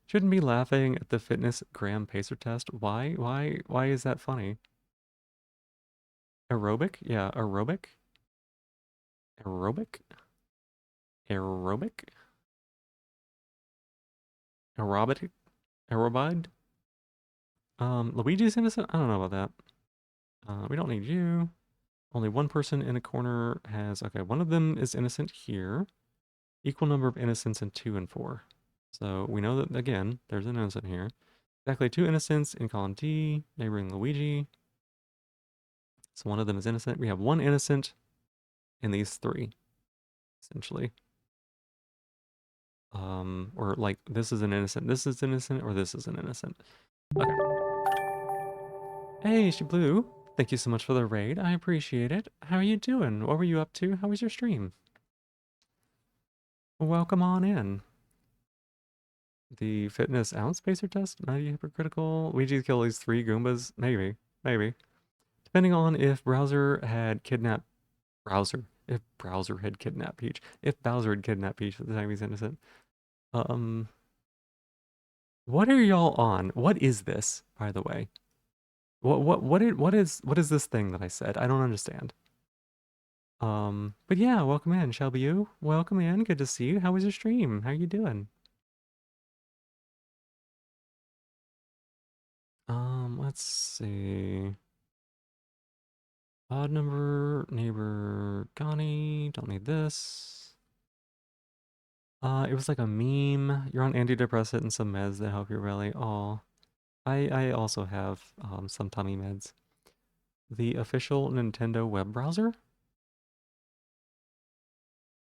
Speaker 1: Shouldn't be laughing at the FitnessGram Pacer test. Why is that funny? Aerobic? Yeah, aerobic. Aerobic. Aerobic. Aerobic. Aerobide. Luigi's innocent? I don't know about that. We don't need you. Only one person in a corner has... Okay, one of them is innocent here. Equal number of innocents in 2 and 4. So we know that, again, there's an innocent here. Exactly 2 innocents in column D, neighboring Luigi. So one of them is innocent. We have 1 innocent in these 3, essentially. Or like, this is an innocent, this is innocent, or this is an innocent. Okay. Hey, Blue. Thank you so much for the raid. I appreciate it. How are you doing? What were you up to? How was your stream? Welcome on in. The fitness ounce spacer test? Might be hypocritical. Luigi's kill these 3 Goombas? Maybe. Maybe. Depending on if Browser had kidnapped... If Browser had kidnapped Peach. If Bowser had kidnapped Peach at the time he's innocent. What are y'all on? What is this, by the way? What is this thing that I said? I don't understand. But yeah, welcome in, Shelby. You welcome in. Good to see you. How was your stream? How you doing? Let's see. Odd number, neighbor, Gani. Don't need this. It was like a meme. You're on antidepressant and some meds that help your belly. Oh, I also have some tummy meds. The official Nintendo web browser?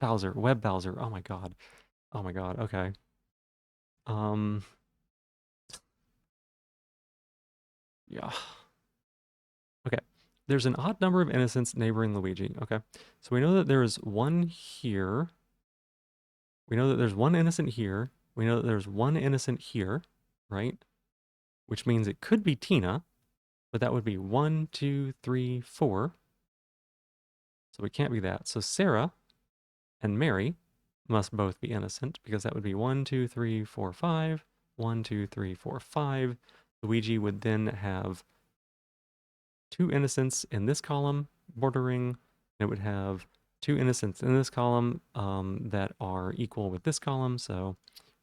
Speaker 1: Bowser, web Bowser. Oh my god. Oh my god. Okay. Um, yeah. Okay. There's an odd number of innocents neighboring Luigi. Okay. So we know that there is one here. We know that there's one innocent here. We know that there's one innocent here, right? Which means it could be Tina, but that would be 1, 2, 3, 4. So we can't be that. So Sarah and Mary must both be innocent because that would be 1, 2, 3, 4, 5. 1, 2, 3, 4, 5. Luigi would then have 2 innocents in this column bordering. It would have 2 innocents in this column that are equal with this column. So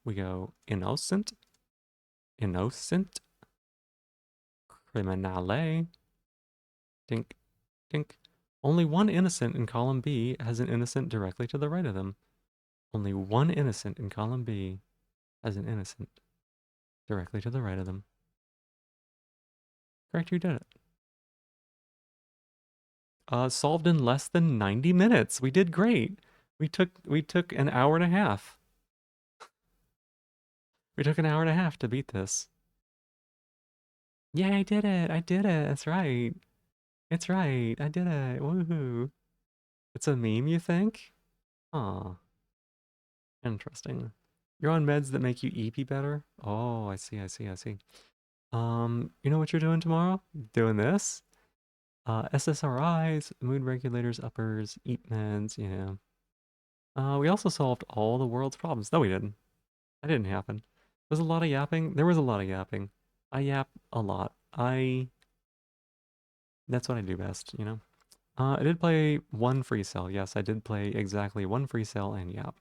Speaker 1: we go innocent, innocent, criminale, dink, dink. Only one innocent in column B has an innocent directly to the right of them. Only one innocent in column B has an innocent directly to the right of them. Correct, you did it. Solved in less than 90 minutes. We did great. We took an hour and a half. We took an hour and a half to beat this. Yeah, I did it. I did it. That's right. It's right. I did it. Woohoo. It's a meme, you think? Aw. Interesting. You're on meds that make you EP better? Oh, I see, I see, I see. You know what you're doing tomorrow? Doing this? SSRIs, mood regulators, uppers, eat meds, yeah. We also solved all the world's problems. No, we didn't. That didn't happen. There's a lot of yapping. There was a lot of yapping. I yap a lot. That's what I do best, you know? I did play one free cell. Yes, I did play exactly one free cell and yap.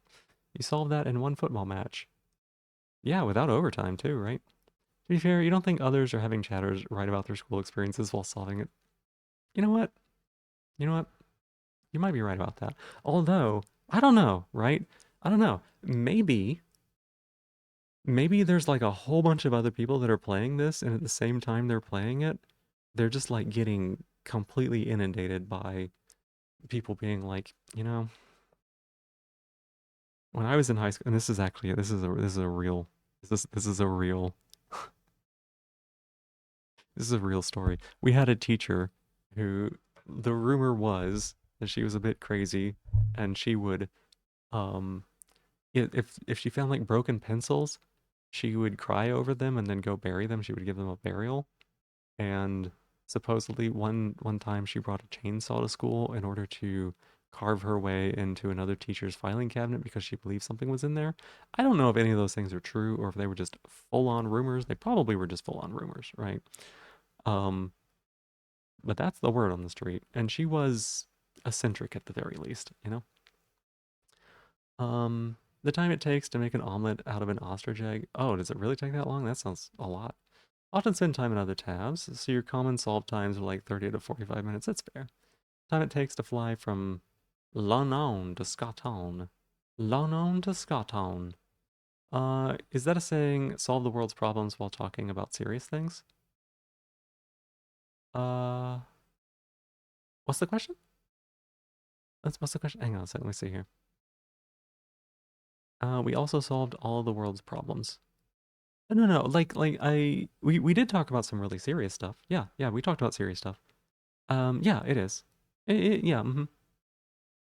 Speaker 1: You solved that in one football match. Yeah, without overtime too, right? To be fair, you don't think others are having chatters write about their school experiences while solving it. You know what? You know what? You might be right about that. Although, I don't know, right? I don't know. Maybe there's like a whole bunch of other people that are playing this, and at the same time they're playing it, they're just like getting completely inundated by people being like, you know, when I was in high school, and this is actually this is a real this is a real this is a real story. We had a teacher who the rumor was that she was a bit crazy, and she would um if she found like broken pencils, she would cry over them and then go bury them. She would give them a burial. And supposedly one time she brought a chainsaw to school in order to carve her way into another teacher's filing cabinet because she believed something was in there. I don't know if any of those things are true or if they were just full-on rumors. They probably were just full-on rumors, right? Um, but that's the word on the street. And she was eccentric at the very least, you know? The time it takes to make an omelet out of an ostrich egg. Oh, does it really take that long? That sounds a lot. Often spend time in other tabs, so your common solve times are like 30 to 45 minutes. That's fair. Time it takes to fly from Lonon to Scoton. Lonon to Scoton. Is that a saying, solve the world's problems while talking about serious things? Uh, what's the question? What's the question? Hang on a second, let me see here. We also solved all the world's problems. No, we did talk about some really serious stuff. Yeah, we talked about serious stuff. Yeah, it is. Yeah,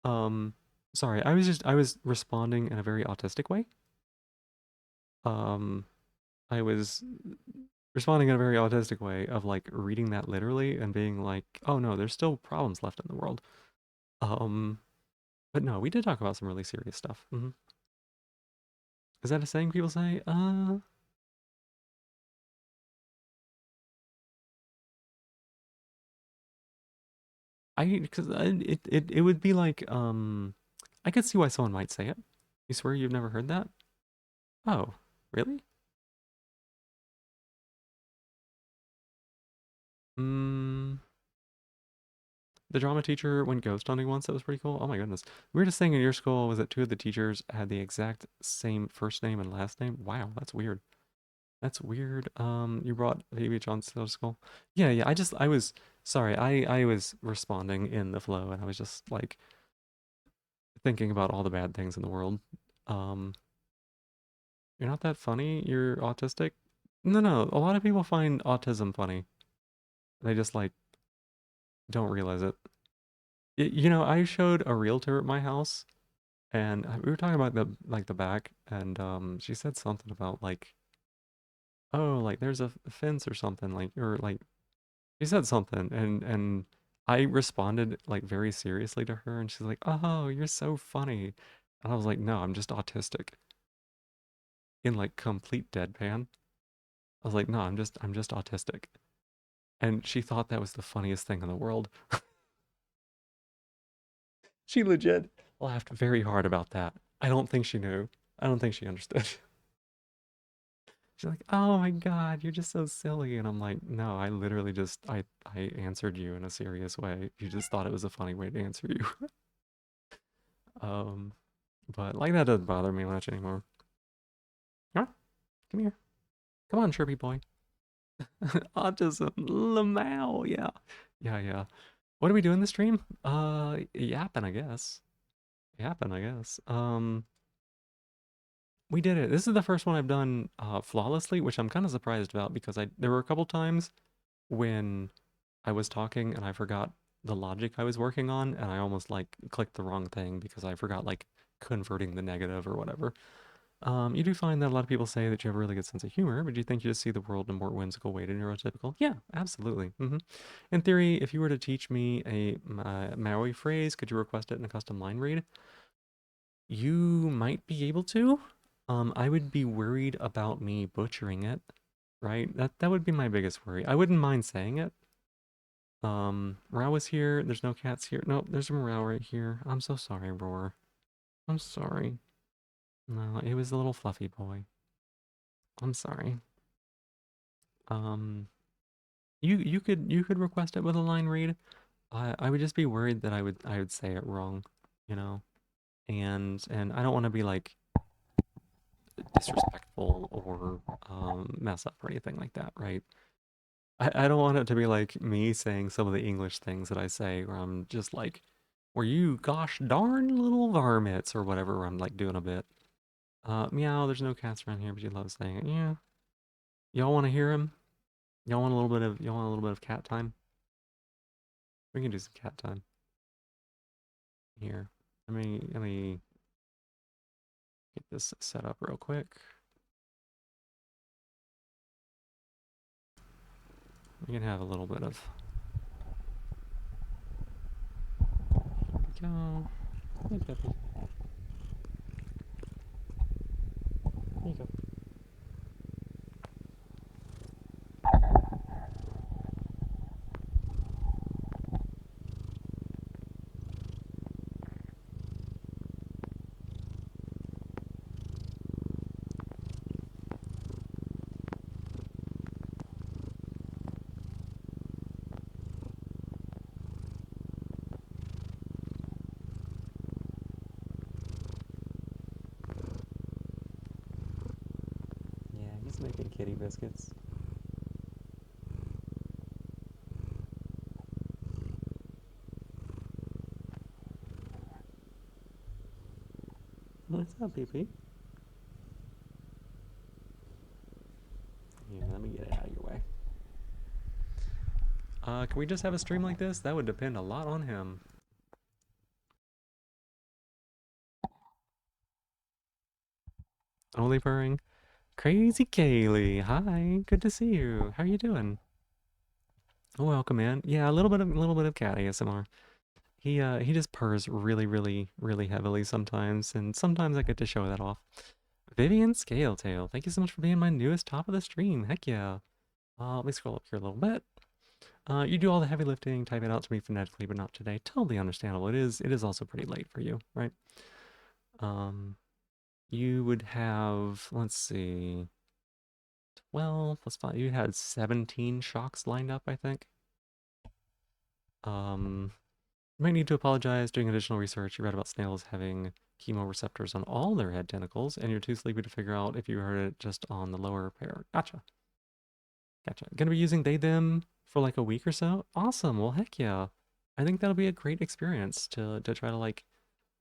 Speaker 1: Um, sorry, I was responding in a very autistic way. Um, I was responding in a very autistic way of like reading that literally and being like, oh no, there's still problems left in the world. Um, but no, we did talk about some really serious stuff. Is that a saying people say? Because it would be like, I could see why someone might say it. You swear you've never heard that? Oh, really? Mm, the drama teacher went ghost hunting once. That was pretty cool. Oh my goodness. Weirdest thing in your school was that 2 of the teachers had the exact same first name and last name. Wow, that's weird. That's weird. You brought Baby Johnson to school. Yeah. I was sorry. I was responding in the flow, and I was just like thinking about all the bad things in the world. Um, you're not that funny? You're autistic? No, no. A lot of people find autism funny. They just like don't realize it. You know, I showed a realtor at my house, and we were talking about the back, and she said something about like, oh, like there's a fence or something, like, or like she said something, and I responded like very seriously to her, and she's like, oh, you're so funny, and I was like, no, I'm just autistic, in like complete deadpan. I was like, no, I'm just autistic, and she thought that was the funniest thing in the world. She legit laughed very hard about that. I don't think she knew. I don't think she understood. She's like, "Oh my God, you're just so silly." And I'm like, "No, I literally just I answered you in a serious way. You just thought it was a funny way to answer you." Um, but like that doesn't bother me much anymore. Huh? Come here. Come on, chirpy boy. Autism. Lamau. Yeah. Yeah, yeah. What are we doing this stream? Yapping, I guess. Yapping, I guess. We did it. This is the first one I've done flawlessly, which I'm kind of surprised about because there were a couple times when I was talking and I forgot the logic I was working on, and I almost like clicked the wrong thing because I forgot like converting the negative or whatever. You do find that a lot of people say that you have a really good sense of humor, but do you think you just see the world in a more whimsical way than neurotypical? Yeah, absolutely. In theory, if you were to teach me a Maui phrase, could you request it in a custom line read? You might be able to. I would be worried about me butchering it, right? That would be my biggest worry. I wouldn't mind saying it. Rao is here. There's no cats here. Nope, there's a Rao right here. I'm so sorry, Roar. I'm sorry. No, it was a little fluffy boy. I'm sorry. Um, you could request it with a line read. I would just be worried that I would say it wrong, you know, and I don't want to be like disrespectful or mess up or anything like that, right? I don't want it to be like me saying some of the English things that I say where I'm just like, were you gosh darn little varmints or whatever, where I'm like doing a bit. Meow, there's no cats around here, but you love saying it. Yeah. Y'all want to hear him? Y'all want a little bit of cat time? We can do some cat time. Here. Let me get this set up real quick. We can have a little bit of. Here we go. Hey, Peppy. Here you go. Yeah, he's making kitty biscuits. What's up, PP? Yeah, let me get it out of your way. Can we just have a stream like this? That would depend a lot on him. Only purring. Crazy Kaylee, hi, good to see you. How are you doing? Welcome in. Yeah, a little bit of cat ASMR. He just purrs really heavily sometimes, and sometimes I get to show that off. Vivian Scaletail, thank you so much for being my newest top of the stream. Heck yeah. Let me scroll up here a little bit. You do all the heavy lifting, type it out to me phonetically, but not today. Totally understandable. It is also pretty late for you, right? You would have, let's see, 12 plus 5. You had 17 shocks lined up, I think. You might need to apologize. Doing additional research, you read about snails having chemoreceptors on all their head tentacles, and you're too sleepy to figure out if you heard it just on the lower pair. Gotcha. Gotcha. Gonna be using they, them for like a week or so? Awesome. Well, heck yeah. I think that'll be a great experience to try to like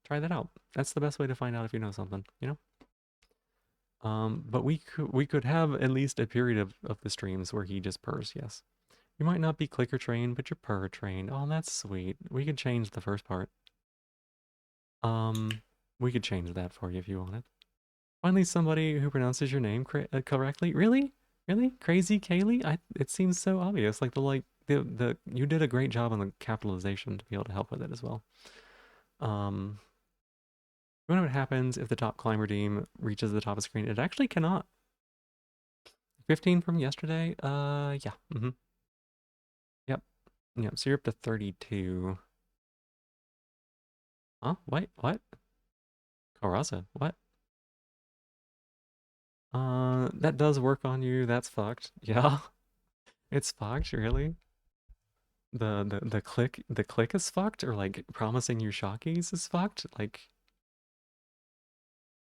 Speaker 1: Try that out. That's the best way to find out if you know something, you know? But we could have at least a period of the streams where he just purrs, yes. You might not be clicker trained, but you're purr trained. Oh, that's sweet. We could change the first part. We could change that for you if you wanted. Finally, somebody who pronounces your name correctly. Really? Really? Crazy Kaylee? It seems so obvious. Like the you did a great job on the capitalization to be able to help with it as well. You know what happens if the top climb redeem reaches the top of the screen? It actually cannot. 15 from yesterday? Yeah. Yep. Yep. So you're up to 32. Huh? Wait, what? Coraza, what? That does work on you. That's fucked. Yeah. It's fucked, really? The click is fucked, or like promising you shockies is fucked? Like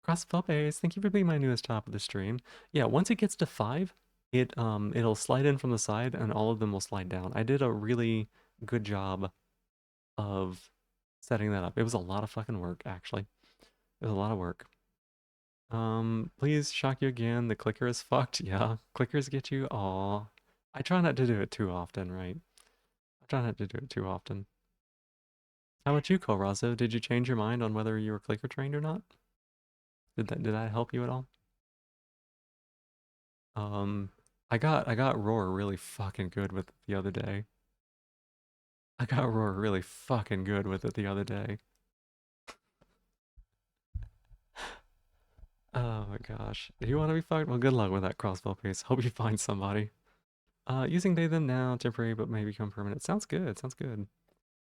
Speaker 1: Crossfell Base, thank you for being my newest top of the stream. Yeah, once it gets to 5, it'll slide in from the side and all of them will slide down. I did a really good job of setting that up. It was a lot of fucking work, actually. It was a lot of work. Please shock you again. The clicker is fucked. Yeah, clickers get you. Aw. I try not to do it too often, right? I try not to do it too often. How about you, Korazo? Did you change your mind on whether you were clicker trained or not? Did that help you at all? Um, I got Roar really fucking good with it the other day. I got Roar really fucking good with it the other day. Oh my gosh. Do you want to be fucked? Well, good luck with that crossbow piece. Hope you find somebody. Using they them now, temporary, but may become permanent. Sounds good. Sounds good.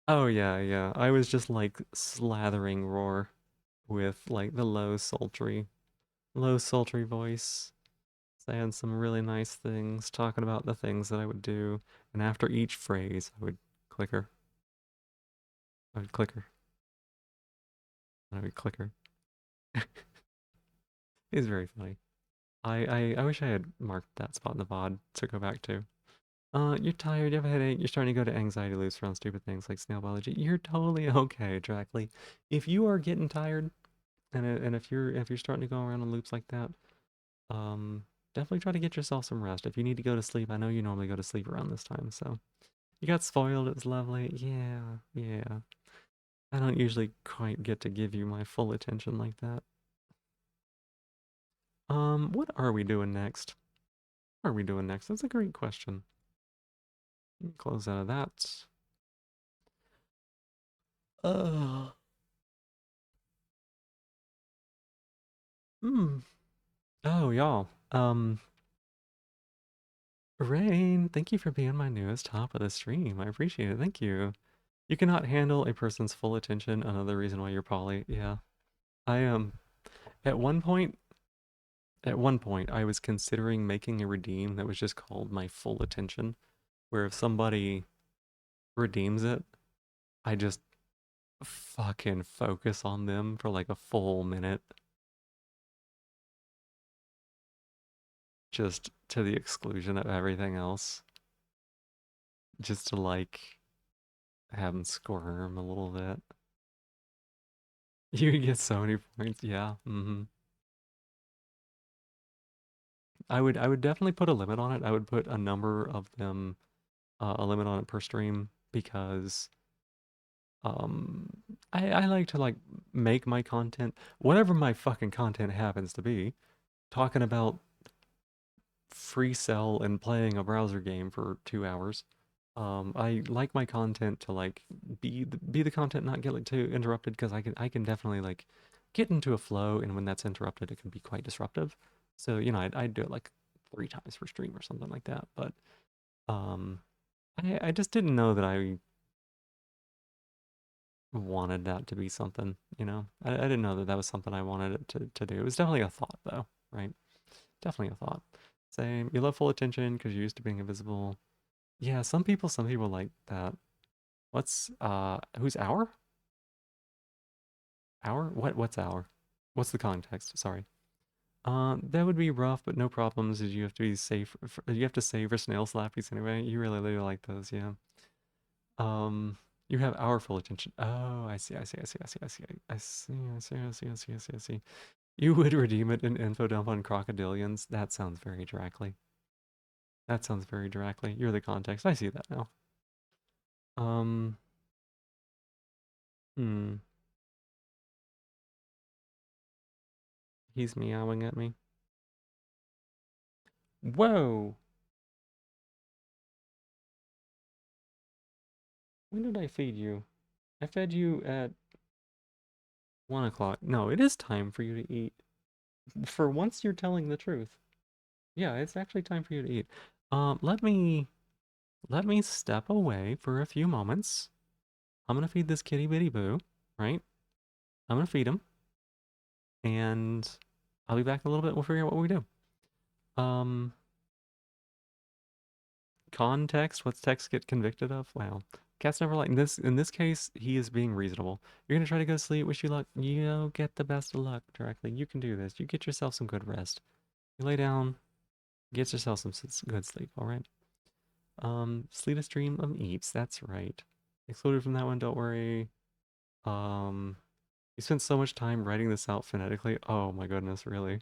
Speaker 1: Oh yeah, yeah. I was just like slathering Roar with like the low sultry voice, saying some really nice things, talking about the things that I would do, and after each phrase, I would click her. I would click her. I would click her. It's very funny. I wish I had marked that spot in the VOD to go back to. You're tired, you have a headache, you're starting to go to anxiety loops around stupid things like snail biology. You're totally okay, Dracly. If you are getting tired, and if you're starting to go around in loops like that, definitely try to get yourself some rest. If you need to go to sleep, I know you normally go to sleep around this time, so you got spoiled, it was lovely. Yeah, yeah. I don't usually quite get to give you my full attention like that. What are we doing next? What are we doing next? That's a great question. Close out of that. Uh, hmm. Oh, y'all. Rain, thank you for being my newest top of the stream. I appreciate it. Thank you. You cannot handle a person's full attention. Another reason why you're poly. Yeah. I at one point I was considering making a redeem that was just called my full attention, where if somebody redeems it, I just fucking focus on them for like a full minute. Just to the exclusion of everything else. Just to like have them squirm a little bit. You get so many points, yeah. I would definitely put a limit on it. I would put a number of them, a limit on it per stream because um I like to like make my content, whatever my fucking content happens to be, talking about free cell and playing a browser game for 2 hours. I like my content to like be the content, not get like too interrupted because I can definitely like get into a flow, and when that's interrupted, it can be quite disruptive. So I'd do it like 3 times per stream or something like that. But um, I just didn't know that I wanted that to be something. I didn't know that that was something I wanted it to do. It was definitely a thought though, right? Definitely a thought. Same. You love full attention because you're used to being invisible. Yeah, some people like that. Who's Our? Our? What's Our? What's the context? Sorry. That would be rough, but no problems. Is you have to be safe. You have to save for snail slappies anyway. You really like those, yeah. Um, You have our full attention. Oh, I see, I see, I see, I see, I see, I see, I see, I see, I see, I see, I see. You would redeem it in info dump on crocodilians? That sounds very directly. That sounds very directly. You're the context. I see that now. Um, hmm. He's meowing at me. Whoa! When did I feed you? I fed you at 1 o'clock. No, it is time for you to eat. For once, you're telling the truth. Yeah, it's actually time for you to eat. Let me step away for a few moments. I'm gonna feed this kitty bitty boo, right? I'm gonna feed him, and I'll be back in a little bit. We'll figure out what we do. Um, Context. What's Tex get convicted of? Wow. Cat's never like in this case, he is being reasonable. You're gonna try to go to sleep. Wish you luck. You get the best of luck directly. You can do this. You get yourself some good rest. You lay down. Get yourself some good sleep. All right. Sleep a stream of eats. That's right. Excluded from that one. Don't worry. Um, you spent so much time writing this out phonetically. Oh my goodness, really,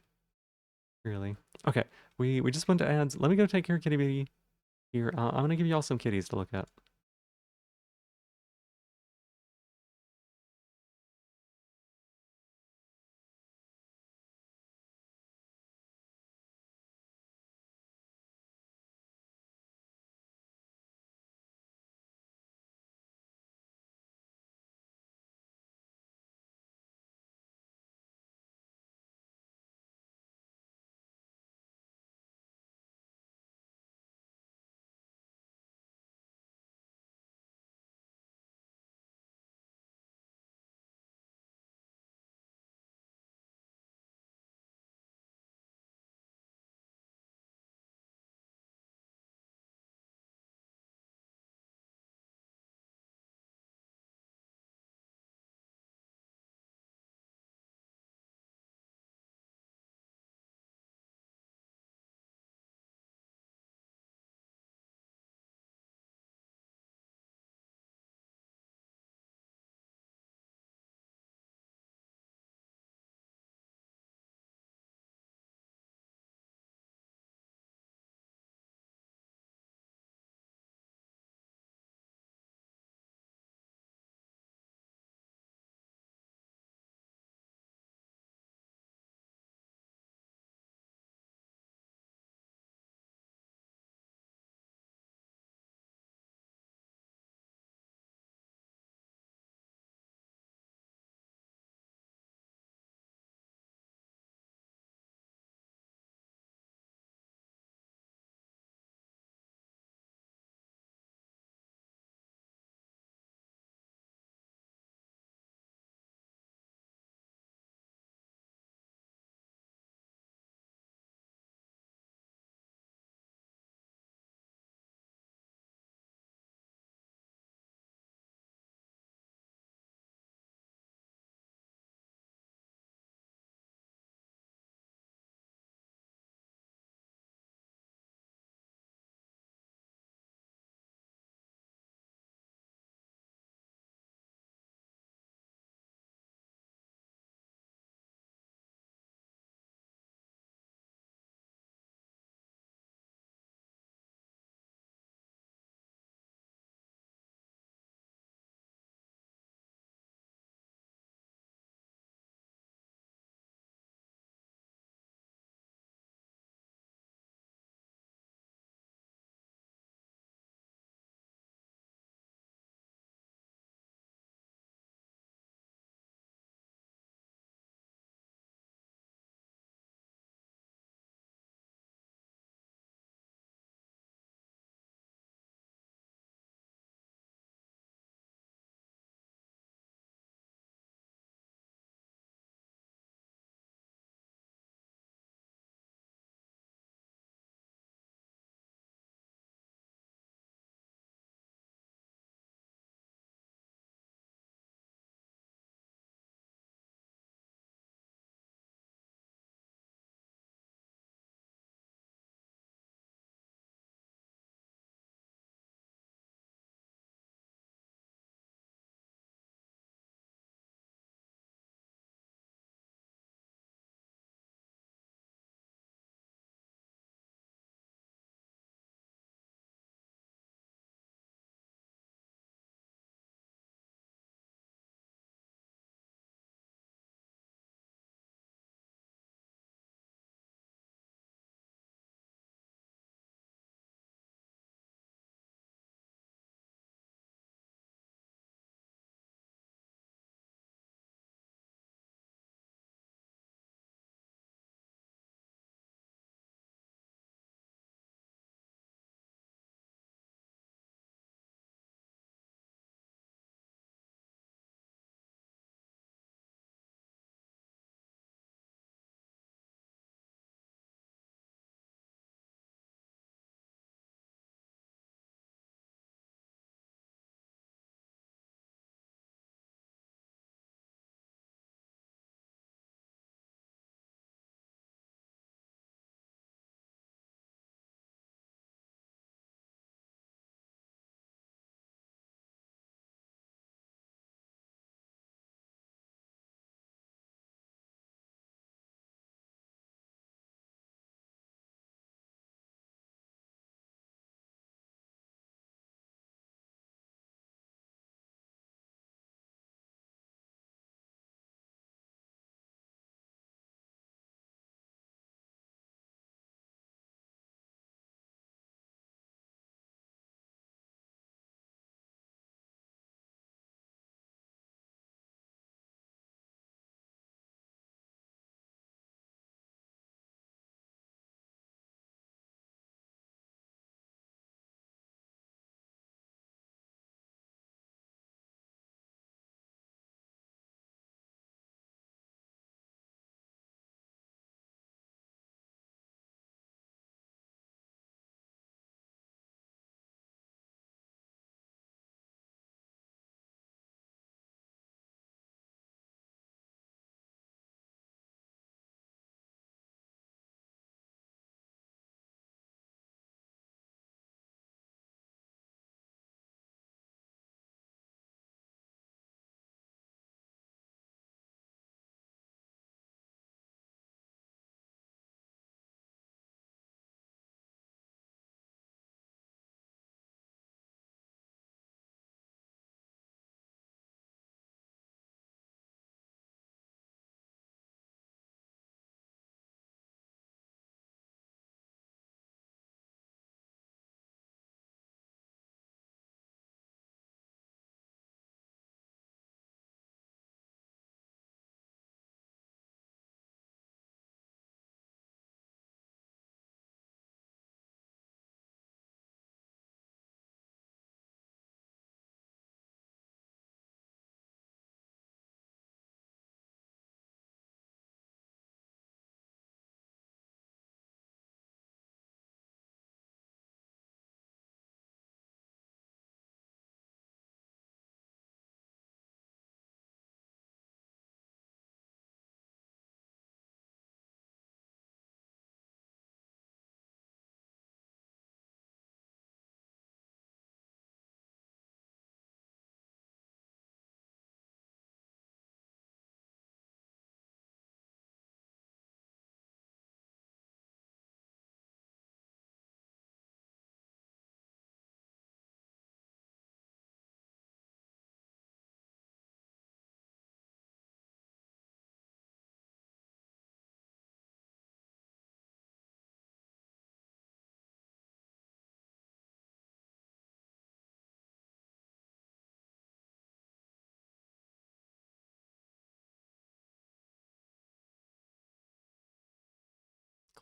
Speaker 1: really. Okay, we just went to ads. Let me go take care of Kitty Baby. Here, I'm gonna give y'all some kitties to look at.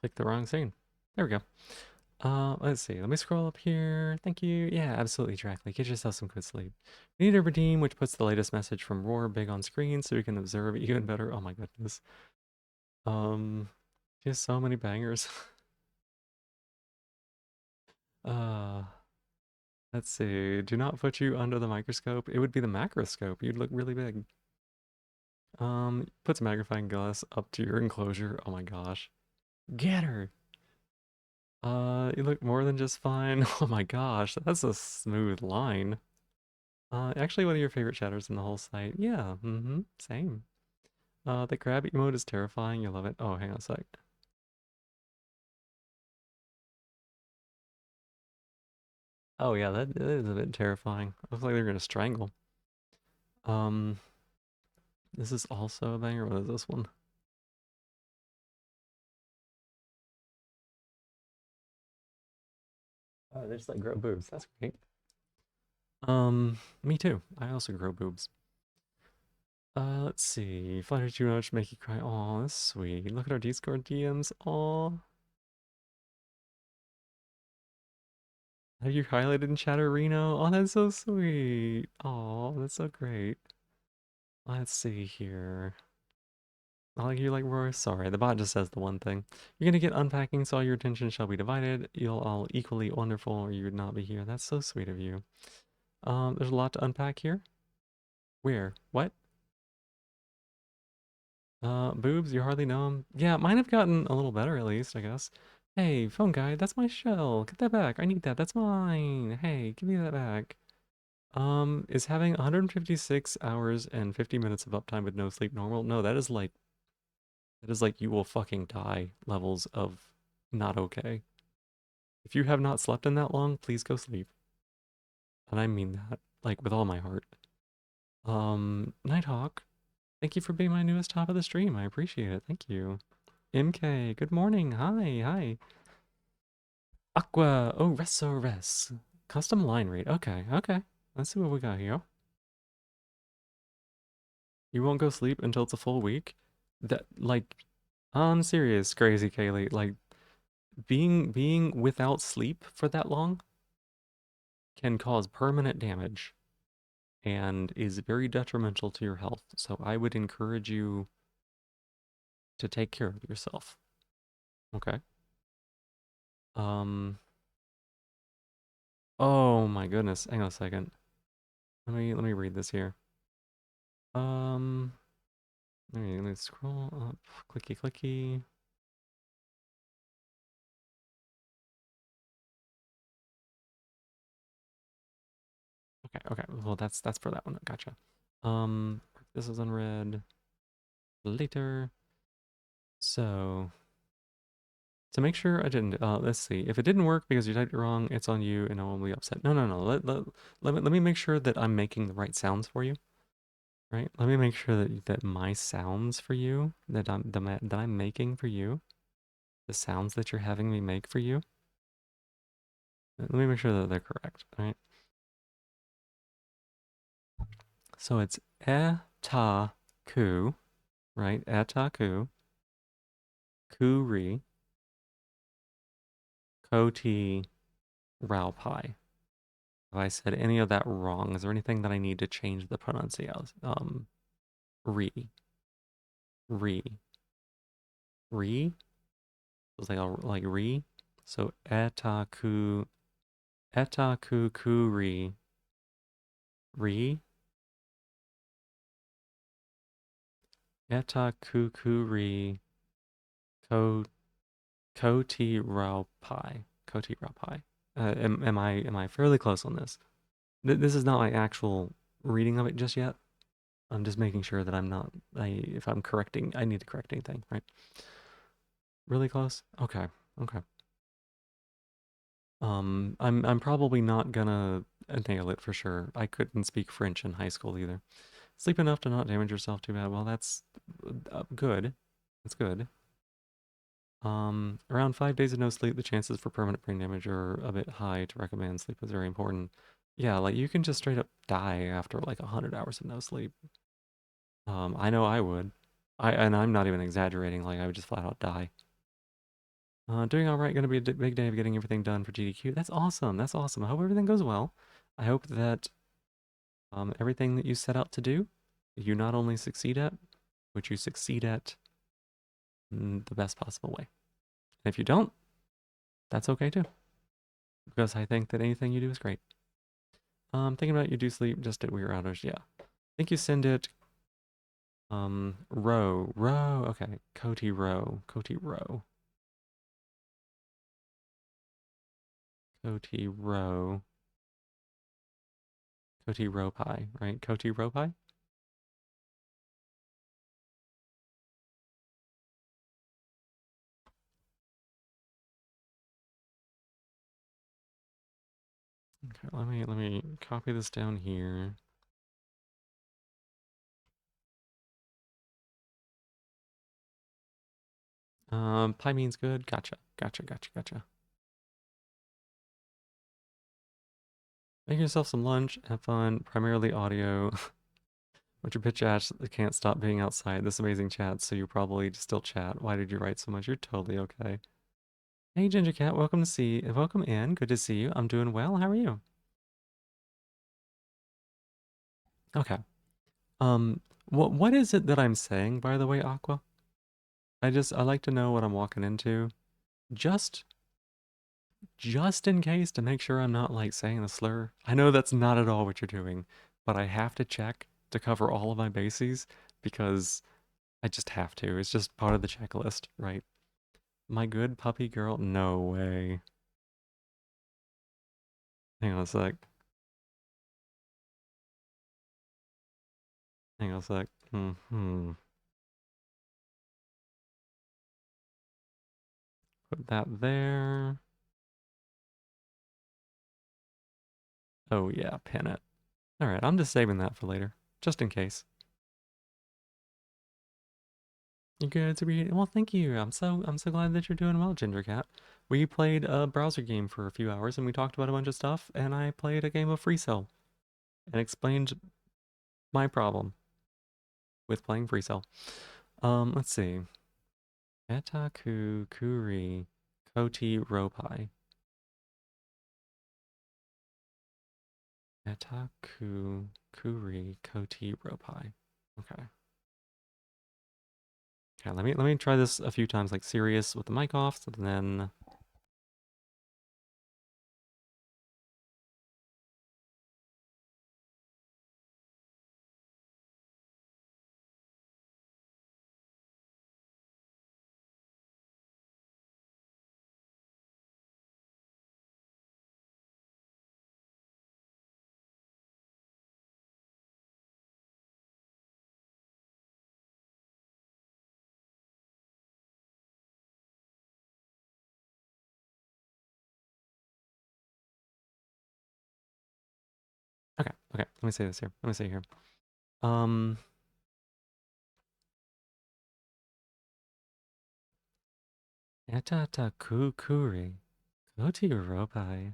Speaker 1: Click the wrong scene. There we go. Let's see. Let me scroll up here. Thank you. Yeah, absolutely, Drackley. Get yourself some good sleep. We need a redeem, which puts the latest message from Roar big on screen so we can observe it even better. Oh my goodness. She has so many bangers. uh, let's see. Do not put you under the microscope. It would be the macroscope. You'd look really big. Puts magnifying glass up to your enclosure. Oh my gosh. Get her. You look more than just fine. Oh my gosh, that's a smooth line. Actually one of your favorite shadows in the whole site. Yeah, same. The crab emote is terrifying. You love it. Oh, hang on a sec. Oh yeah, that is a bit terrifying. Looks like they're gonna strangle. Um, this is also a banger. What is this one? Oh, they just like grow boobs. That's great. Me too. I also grow boobs. Let's see. Flatter too much, make you cry. Aw, that's sweet. Look at our Discord DMs. Aw. Have you highlighted in Chatterino? Oh, that's so sweet. Oh, that's so great. Let's see here. I like you like Roy. Sorry, the bot just says the one thing. You're gonna get unpacking, so all your attention shall be divided. You'll all equally wonderful, or you would not be here. That's so sweet of you. There's a lot to unpack here. Where? What? Boobs, you hardly know them. Yeah, mine have gotten a little better at least, I guess. Hey, phone guy, that's my shell. Get that back. I need that. That's mine. Hey, give me that back. Is having 156 hours and 50 minutes of uptime with no sleep normal? No, that is like you will fucking die levels of not okay. If you have not slept in that long, please go sleep. And I mean that, like with all my heart. Nighthawk, thank you for being my newest top of the stream. I appreciate it. Thank you. MK, good morning. Hi, hi. Aqua, oh, res. Custom line rate. Okay, okay. Let's see what we got here. You won't go sleep until it's a full week? That, like, I'm serious, crazy Kaylee. Like, being without sleep for that long can cause permanent damage and is very detrimental to your health. So I would encourage you to take care of yourself. Okay? Um, oh my goodness. Hang on a second. Let me read this here. Um, let me scroll up. Clicky clicky. Okay, okay. Well, that's for that one. Gotcha. This is unread later. So to make sure I didn't, let's see. If it didn't work because you typed it wrong, it's on you, and I won't be upset. No, no, no. Let me make sure that I'm making the right sounds for you. Right? Let me make sure that my sounds for you, that I'm making for you, the sounds that you're having me make for you. Let me make sure that they're correct. All right. So it's ta ku, right? Eta ku, ri, koti, rao pai. Have I said any of that wrong? Is there anything that I need to change the pronunciation? Re, re, re. It's like re. So etaku kuri, re, etaku kuri, ko koti rao pai, koti rao pai. Am I fairly close on this? This is not my actual reading of it just yet. I'm just making sure that I'm not. If I'm correcting, I need to correct anything, right? Really close. Okay. Okay. I'm probably not gonna nail it for sure. I couldn't speak French in high school either. Sleep enough to not damage yourself too bad. Well, that's good. That's good. Around 5 days of no sleep, the chances for permanent brain damage are a bit high to recommend. Sleep is very important. Yeah, like you can just straight up die after like 100 hours of no sleep. I know I would. And I'm not even exaggerating. Like I would just flat out die. Doing all right. Going to be a big day of getting everything done for GDQ. That's awesome. That's awesome. I hope everything goes well. I hope that everything that you set out to do, you not only succeed at, but you succeed at the best possible way. And if you don't, that's okay too, because I think that anything you do is great. Thinking about you do sleep just at weird hours. Yeah, I think you send it. Row. Okay, Coty Row. Coty Row. Coty Row. Coty Row Pie, right? Coty Row Pie? Okay, let me copy this down here. Pie means good. Gotcha. Make yourself some lunch. Have fun. Primarily audio. But your pitch ads can't stop being outside this amazing chat, so you probably still chat. Why did you write so much? You're totally okay. Hey, Ginger Cat, welcome in. Good to see you. I'm doing well. How are you? Okay. What is it that I'm saying, by the way, Aqua? I like to know what I'm walking into. Just in case, to make sure I'm not like saying the slur. I know that's not at all what you're doing, but I have to check to cover all of my bases because I just have to. It's just part of the checklist, right? My good puppy girl? No way. Hang on a sec. Hang on a sec. Put that there. Oh yeah, pin it. Alright, I'm just saving that for later. Just in case. You good to be? Well, thank you. I'm so glad that you're doing well, Ginger Cat. We played a browser game for a few hours and we talked about a bunch of stuff, and I played a game of Free Cell and explained my problem with playing Free Cell. Let's see. Etaku Kuri Koti Ropai. Etaku Kuri Koti Ropai. Okay. Okay, let me try this a few times, like serious with the mic off, and then okay. Let me say this here. Let me say here. Etata kukuri koti ropai.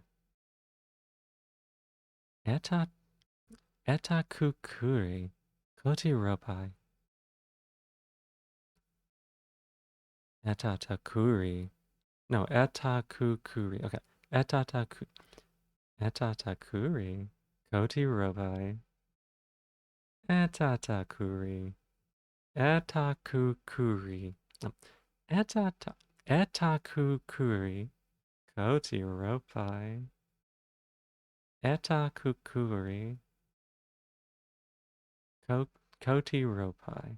Speaker 1: Eta kukuri koti ropai. Etata kuri. No, eta kukuri. Okay. Etata kuri koti ropai. Etata kuri. Eta kukuri. Eta kukuri koti ropai. Eta kukuri koti ropai.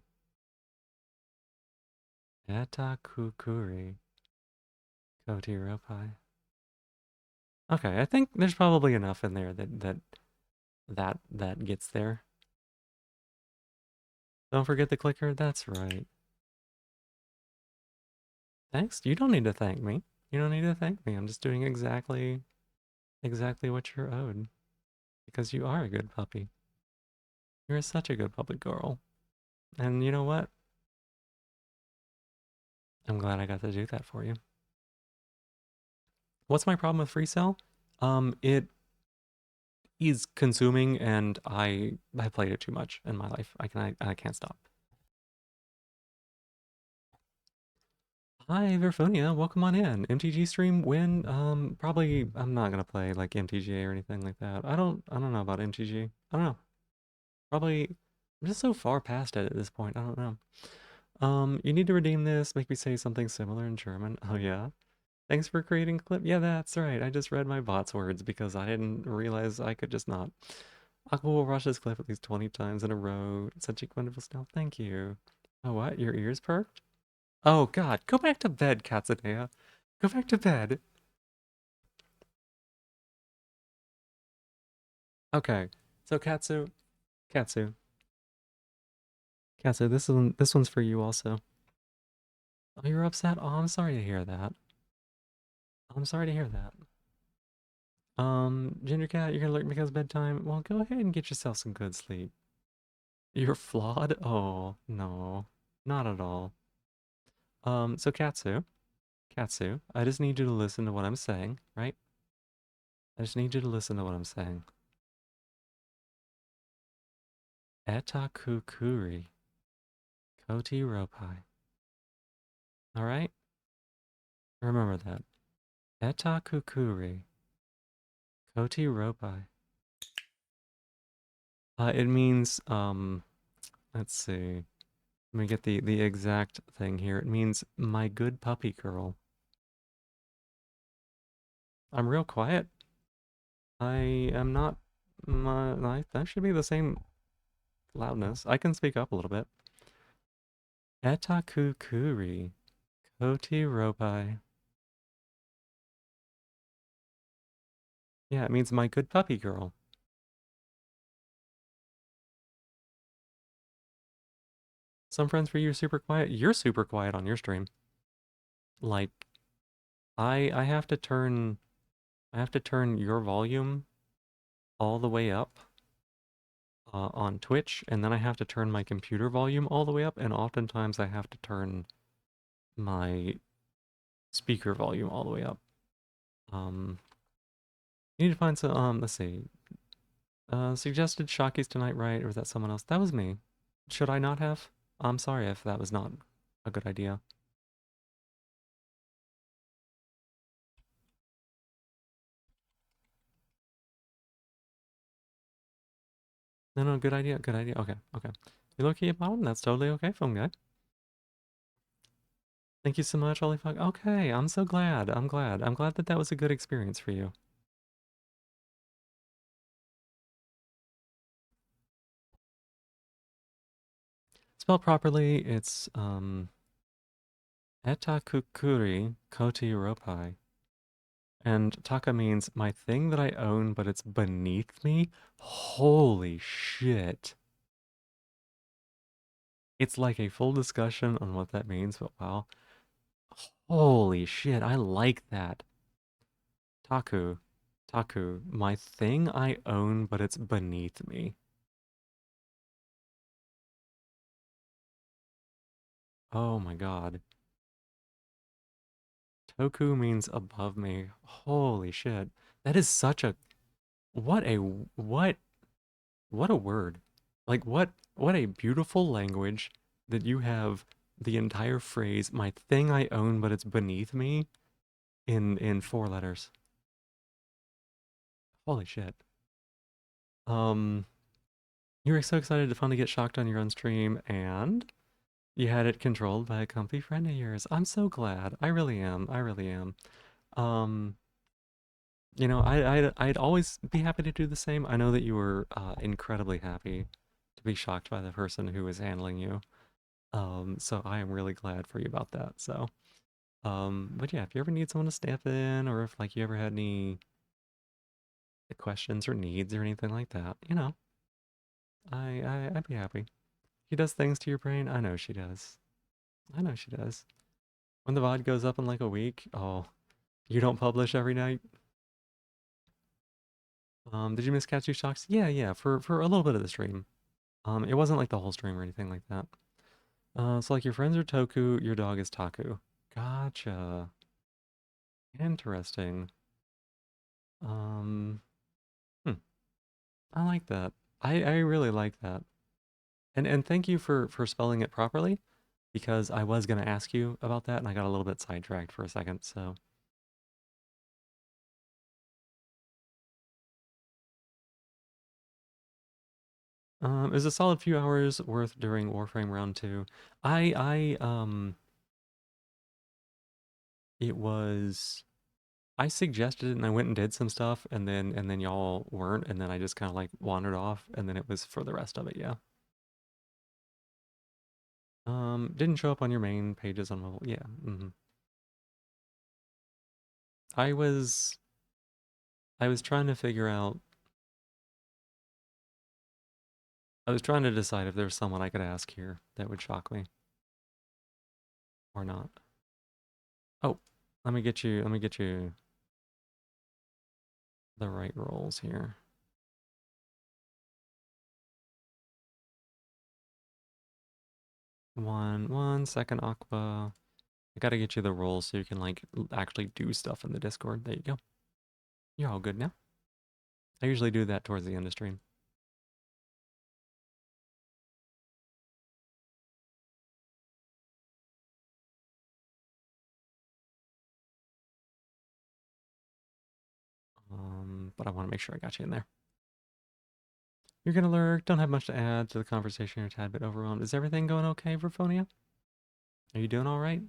Speaker 1: Eta kukuri koti ropai. Okay, I think there's probably enough in there that gets there. Don't forget the clicker. That's right. Thanks. You don't need to thank me. You don't need to thank me. I'm just doing exactly what you're owed. Because you are a good puppy. You're such a good puppy girl. And you know what? I'm glad I got to do that for you. What's my problem with Free Cell? It is consuming, and I played it too much in my life. I can't stop. Hi, Verfonia. Welcome on in. MTG stream when? Probably I'm not gonna play like MTGA or anything like that. I don't know about MTG. I don't know. Probably I'm just so far past it at this point. I don't know. You need to redeem this. Make me say something similar in German. Oh yeah. Thanks for creating clip. Yeah, that's right. I just read my bot's words because I didn't realize I could just not. Aqua will rush this clip at least 20 times in a row. Such a wonderful stealth. Thank you. Oh, what? Your ears perked? Oh, God. Go back to bed, Katsunea. Go back to bed. Okay. So, Katsu, this one's for you also. Oh, you're upset? Oh, I'm sorry to hear that. I'm sorry to hear that. Ginger Cat, you're gonna lurk because bedtime? Well, go ahead and get yourself some good sleep. You're flawed? Oh, no. Not at all. So Katsu, I just need you to listen to what I'm saying, right? I just need you to listen to what I'm saying. Etakukuri Koti Ropai. Alright? Remember that. Etakukuri Koti Ropai. It means, let's see. Let me get the exact thing here. It means my good puppy girl. I'm real quiet. I am not that should be the same loudness. I can speak up a little bit. Etakukuri Koti Ropai. Yeah, it means my good puppy girl. Some friends for you are super quiet. You're super quiet on your stream. Like, I have to turn your volume all the way up on Twitch, and then I have to turn my computer volume all the way up, and oftentimes I have to turn my speaker volume all the way up. You need to find some, let's see. Suggested Shockies tonight, right? Or was that someone else? That was me. Should I not have? I'm sorry if that was not a good idea. No, good idea, good idea. Okay. You low-key at bottom? That's totally okay, phone guy. Thank you so much, holy fuck. Okay, I'm so glad. I'm glad that that was a good experience for you. Spelled properly, it's, Etakukuri Koti Ropai. And Taka means my thing that I own, but it's beneath me. Holy shit. It's like a full discussion on what that means, but wow. Holy shit, I like that. Taku. My thing I own, but it's beneath me. Oh my god. Toku means above me. Holy shit. That is such a what a what a word. Like what a beautiful language that you have the entire phrase my thing I own but it's beneath me in 4 letters. Holy shit. Um you were so excited to finally get shocked on your own stream and you had it controlled by a comfy friend of yours. I'm so glad. I really am. I really am. Um You know, I'd always be happy to do the same. I know that you were incredibly happy to be shocked by the person who was handling you. So I am really glad for you about that. So, but yeah, if you ever need someone to step in, or if like you ever had any questions or needs or anything like that, you know, I'd be happy. She does things to your brain. I know she does. I know she does. When the VOD goes up in like a week, oh, you don't publish every night. Did you miss Catch You Shocks? Yeah, for a little bit of the stream. It wasn't like the whole stream or anything like that. So like your friends are Toku, your dog is Taku. Gotcha. Interesting. Um, hmm. I like that. I really like that. And thank you for spelling it properly. because I was gonna ask you about that and I got a little bit sidetracked for a second, so. It was a solid few hours worth during Warframe Round 2. It was, I suggested it and I went and did some stuff and then y'all weren't and then I just kind of like wandered off and then it was for the rest of it, yeah. Didn't show up on your main pages on mobile, yeah. I was trying to figure out, I was trying to decide if there's someone I could ask here that would shock me or not. Oh, let me get you the right roles here. One second, Aqua. I gotta get you the roles so you can like actually do stuff in the Discord. There you go. You're all good now. I usually do that towards the end of stream. But I want to make sure I got you in there. You're gonna lurk. Don't have much to add to the conversation. You're a tad bit overwhelmed. Is everything going okay, Verphonia? Are you doing all right?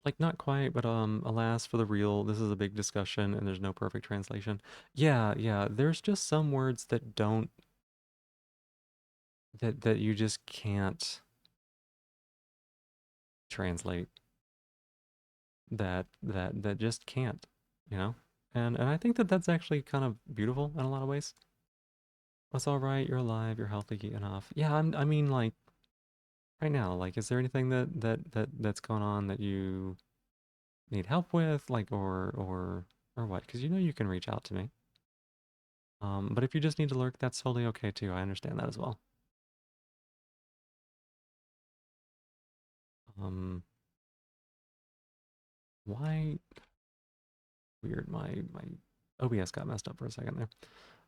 Speaker 1: Like not quite, but alas for the real, this is a big discussion and there's no perfect translation. Yeah, there's just some words that don't that you just can't translate. That just can't, you know? And I think that that's actually kind of beautiful in a lot of ways. That's all right, you're alive, you're healthy enough. Yeah, I mean like right now, like is there anything that's going on that you need help with like or what? Cuz you know you can reach out to me. But if you just need to lurk, that's totally okay too. I understand that as well. Um, why? Weird. My OBS got messed up for a second there.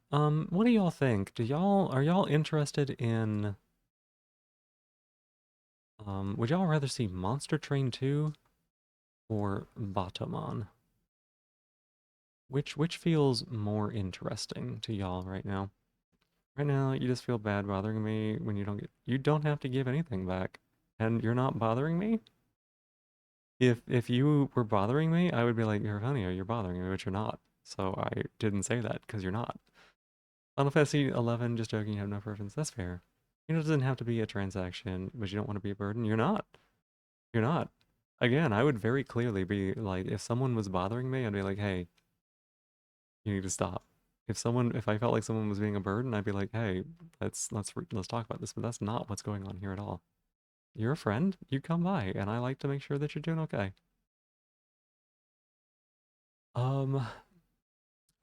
Speaker 1: What do y'all think? Are y'all interested in? Would y'all rather see Monster Train 2 or Batamon? Which feels more interesting to y'all right now? Right now, you just feel bad bothering me when you don't have to give anything back, and you're not bothering me. If you were bothering me, I would be like, you're funny or you're bothering me, but you're not. So I didn't say that because you're not. Final Fantasy 11, just joking, you have no preference. That's fair. You know, it doesn't have to be a transaction, but you don't want to be a burden. You're not. You're not. Again, I would very clearly be like, if someone was bothering me, I'd be like, hey, you need to stop. If I felt like someone was being a burden, I'd be like, hey, let's talk about this. But that's not what's going on here at all. You're a friend. You come by, and I like to make sure that you're doing okay. Um,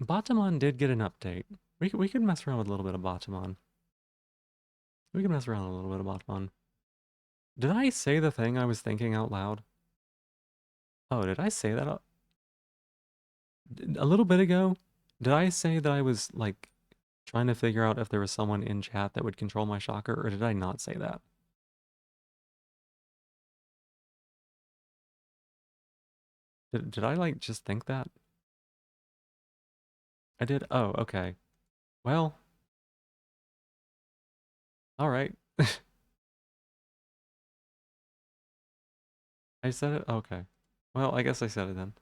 Speaker 1: Batamon did get an update. We could mess around with a little bit of Batamon. We can mess around with a little bit of Batamon. Did I say the thing I was thinking out loud? Oh, did I say that a little bit ago? Did I say that I was like trying to figure out if there was someone in chat that would control my shocker, or did I not say that? Did I like just think that? I did. Oh, okay. Well, all right. I said it. Okay. Well, I guess I said it then.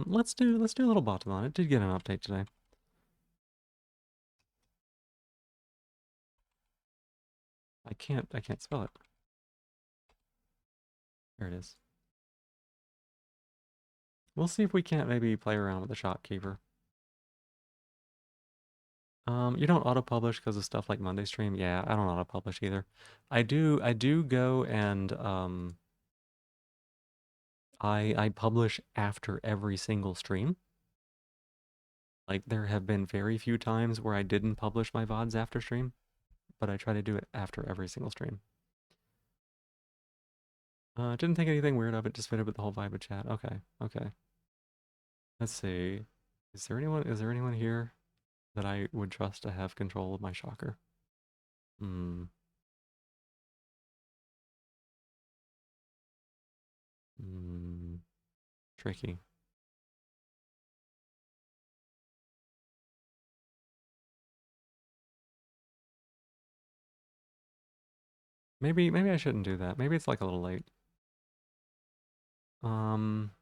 Speaker 1: Let's do a little Batamon. It did get an update today. I can't spell it. There it is. We'll see if we can't maybe play around with the shopkeeper. You don't auto-publish because of stuff like Monday stream. Yeah, I don't auto-publish either. I do go and I publish after every single stream. Like there have been very few times where I didn't publish my VODs after stream, but I try to do it after every single stream. Didn't think anything weird of it, just fitted with the whole vibe of chat. Okay, okay. Let's see. Is there anyone here? that I would trust to have control of my shocker. Hmm. Hmm. Tricky. Maybe I shouldn't do that. Maybe it's like a little late. Um,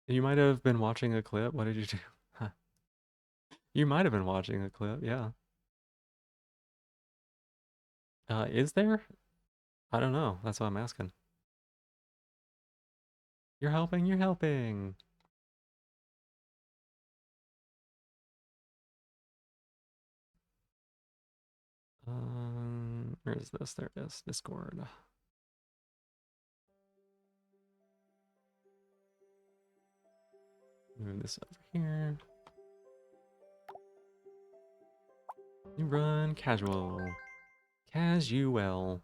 Speaker 1: you might have been watching a clip. What did you do? You might have been watching a clip, yeah. Is there? I don't know. That's what I'm asking. You're helping, you're helping. Where is this? There it is. Discord. Move this over here. You run casual. Casual.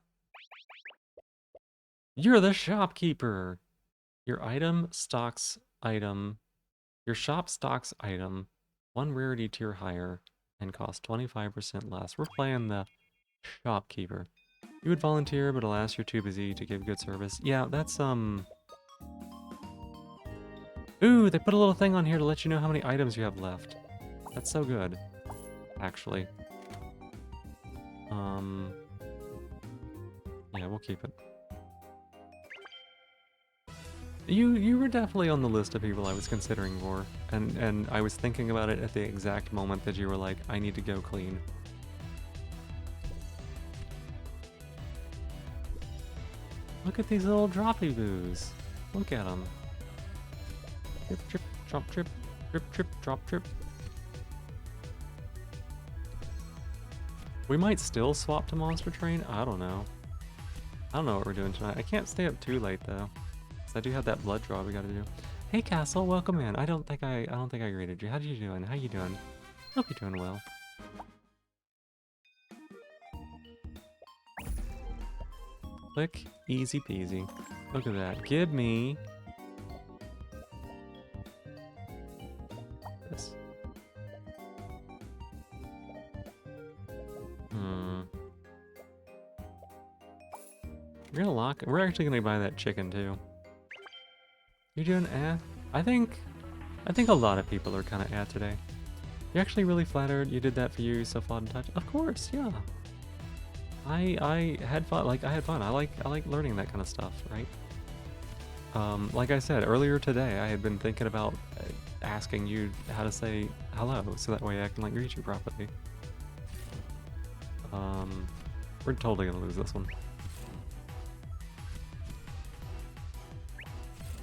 Speaker 1: You're the shopkeeper. Your item stocks item. Your shop stocks item. 1 rarity tier higher and costs 25% less. We're playing the shopkeeper. You would volunteer, but alas, you're too busy to give good service. Yeah, that's Ooh, they put a little thing on here to let you know how many items you have left. That's so good, actually. Yeah, we'll keep it. You were definitely on the list of people I was considering for, and I was thinking about it at the exact moment that you were like, I need to go clean. Look at these little droppy boos. Look at them. Trip, trip, drop, trip, trip, trip, drop, trip. We might still swap to Monster Train. I don't know. I don't know what we're doing tonight. I can't stay up too late though. I do have that blood draw we gotta do. Hey Castle, welcome in. I don't think I greeted you. How you doing? How you doing? Hope you're doing well. Click, easy peasy. Look at that. Give me this. We're gonna lock. We're actually gonna buy that chicken too. You doing I think a lot of people are kind of today. You're actually really flattered. You did that for you, so flawed and touch. Of course, yeah. I had fun. Like I had fun. I like learning that kind of stuff, right? Like I said earlier today, I had been thinking about asking you how to say hello, so that way I can like greet you properly. We're totally gonna lose this one.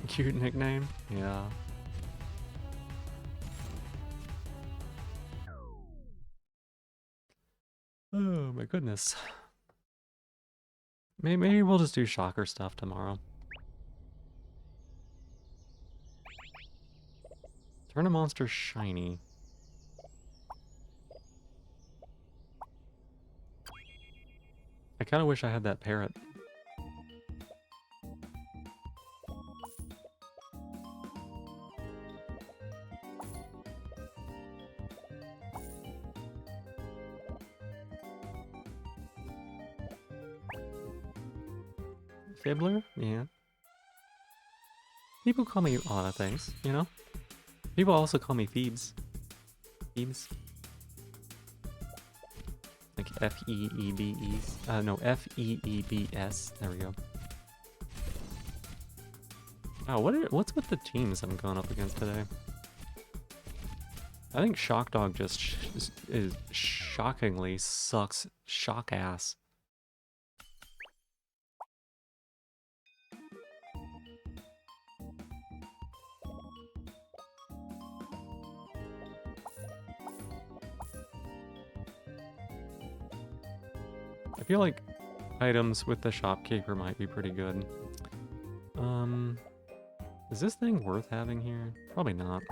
Speaker 1: Cute nickname, yeah. Oh my goodness. Maybe we'll just do shocker stuff tomorrow. Turn a monster shiny. I kind of wish I had that parrot. Fibbler? Yeah. People call me a lot of things, you know? People also call me Phoebes. Phoebes. Like F-E-E-B-E-S. No, F-E-E-B-S. There we go. Wow, what's with the teams I'm going up against today? I think Shock Dog just is shockingly sucks shock ass. I feel like items with the shopkeeper might be pretty good. Is this thing worth having here? Probably not.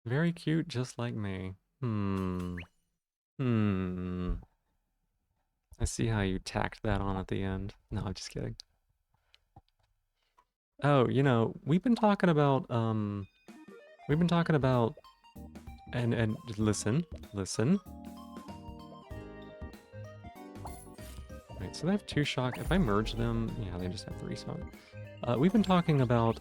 Speaker 1: Very cute, just like me. Hmm. I see how you tacked that on at the end. No, I'm just kidding. Oh, we've been talking about, and listen. Right, so they have 2 shock. If I merge them, yeah, they just have 3 shock. We've been talking about,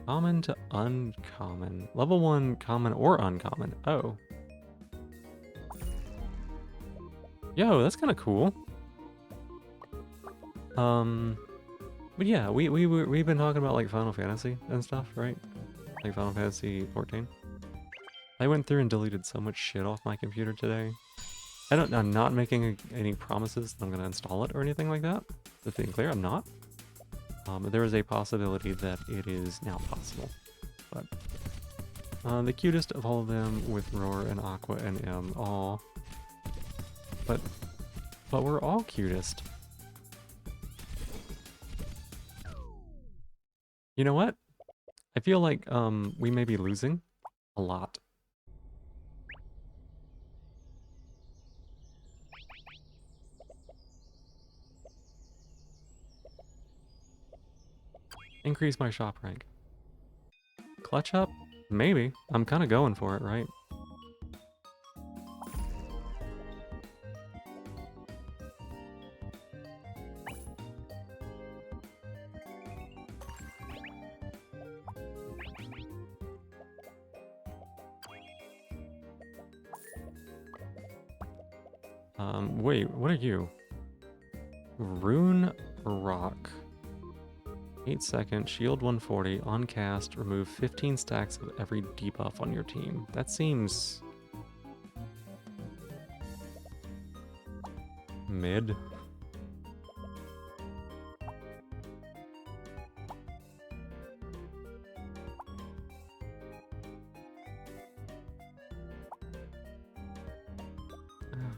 Speaker 1: common to uncommon. Level 1 common or uncommon. Oh. Yo, that's kind of cool. But yeah, we've been talking about like Final Fantasy and stuff, right? Like Final Fantasy 14. I went through and deleted so much shit off my computer today. I'm not making any promises that I'm gonna install it or anything like that. Just being clear, I'm not. There is a possibility that it is now possible. But the cutest of all of them with Roar and Aqua and M. Aw. But we're all cutest. You know what? I feel like we may be losing a lot. Increase my shop rank. Clutch up? Maybe. I'm kind of going for it, right? Wait, what are you? Rune Rock. 8 seconds, shield 140, on cast, remove 15 stacks of every debuff on your team. That seems... mid.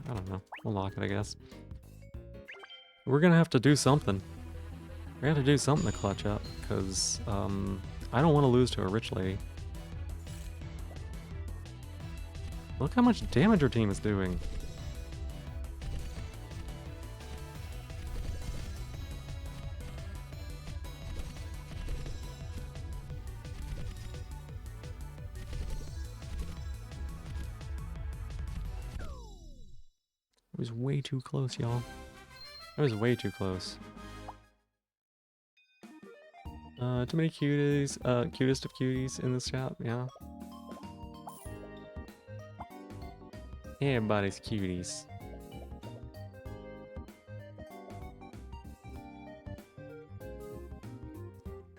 Speaker 1: I don't know. We'll lock it, I guess. We're gonna have to do something. We're gonna have to do something to clutch up, because, I don't want to lose to a rich lady. Look how much damage our team is doing. It was way too close, y'all. That was way too close. Too many cuties. Cutest of cuties in this chat, yeah. Everybody's cuties.